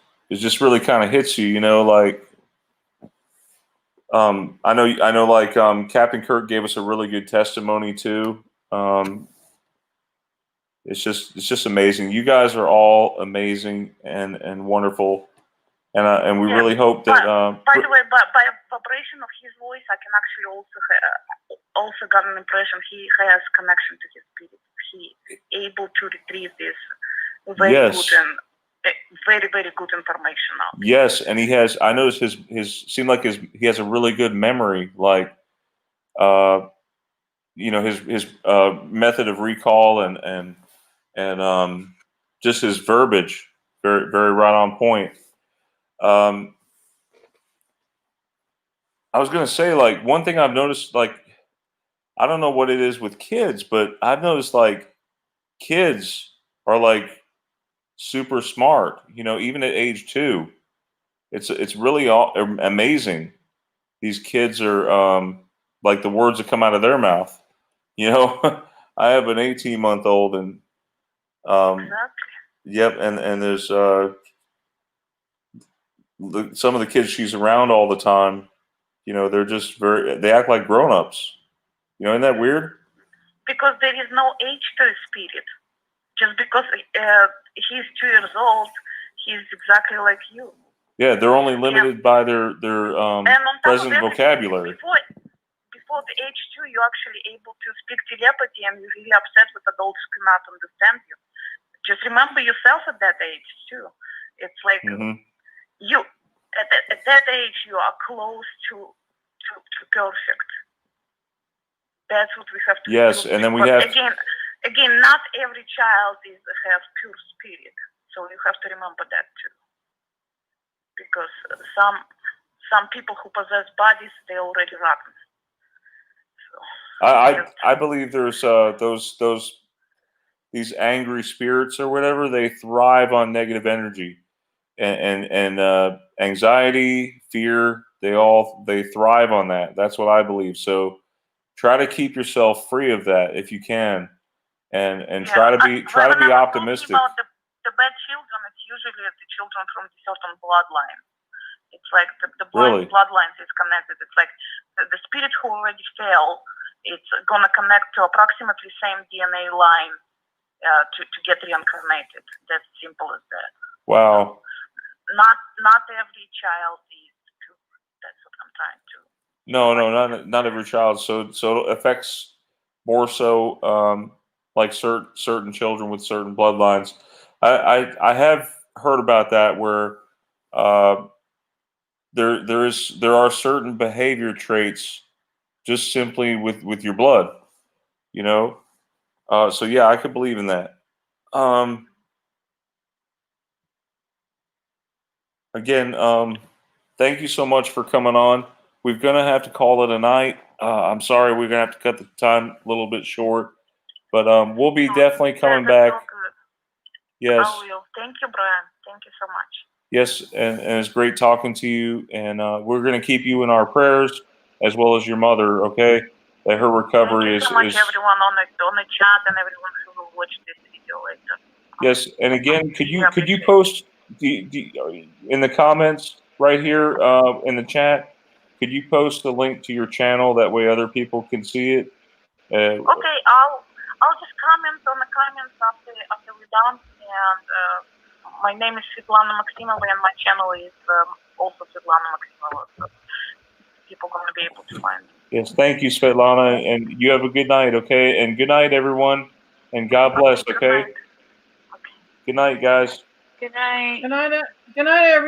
really kind of hits you, like I know. Like Captain Kirk gave us a really good testimony too. It's just amazing. You guys are all amazing and wonderful, and we really hope that. By the way, by vibration of his voice, I can actually also got an impression he has connection to his spirit. He able to retrieve this very good and very, very good information now. Yes, and he has. I noticed his seemed like he has a really good memory. Like, his method of recall and just his verbiage, very, very right on point. I was gonna say, like, one thing I've noticed, like, I don't know what it is with kids, but I've noticed like kids are like super smart. Even at age 2, it's really amazing. These kids are like the words that come out of their mouth. I have an 18-month-old, and yep, and there's some of the kids she's around all the time. They're just they act like grown-ups. Isn't that weird? Because there is no age to the spirit. Just because he's 2 years old, he's exactly like you. Yeah, they're only limited by their present vocabulary. Before the age 2, you're actually able to speak telepathy, and you're really upset with adults who cannot understand you. Just remember yourself at that age too. It's like you at that age you are close to perfect. That's what we have to do. Yes, and then we have again, not every child has pure spirit, so you have to remember that too. Because some people who possess bodies, they already rotten. So, I believe there's these angry spirits or whatever. They thrive on negative energy and anxiety, fear. They thrive on that. That's what I believe. So try to keep yourself free of that if you can, and try to be optimistic. About the bad children, it's usually the children from a certain bloodline. It's like the bloodlines is connected. It's like the spirit who already fell. It's gonna connect to approximately same DNA line to get reincarnated. That's simple as that. Wow. Not every child is pure. That's what I'm trying to. No, not every child. So it affects more so like certain children with certain bloodlines. I have heard about that where there are certain behavior traits just simply with your blood, so yeah, I could believe in that. Again, thank you so much for coming on. We're gonna have to call it a night. I'm sorry, we're gonna have to cut the time a little bit short, but we'll be definitely coming back. So good. Yes. I will. Thank you, Brian. Thank you so much. Yes, and it's great talking to you, and we're going to keep you in our prayers as well as your mother. Okay, that her recovery Thank you so much, everyone on the chat and everyone who will watch this video later. Yes, and again, could you post in the comments right here in the chat? Could you post the link to your channel that way other people can see it? Okay, I'll just comment on the comments after we're done. And my name is Svetlana Maximova, and my channel is also Svetlana Maximova. So people are going to be able to find it. Yes, thank you, Svetlana, and you have a good night, okay? And good night, everyone, and God bless, okay? Good night. Good night, guys. Good night. Good night, everyone.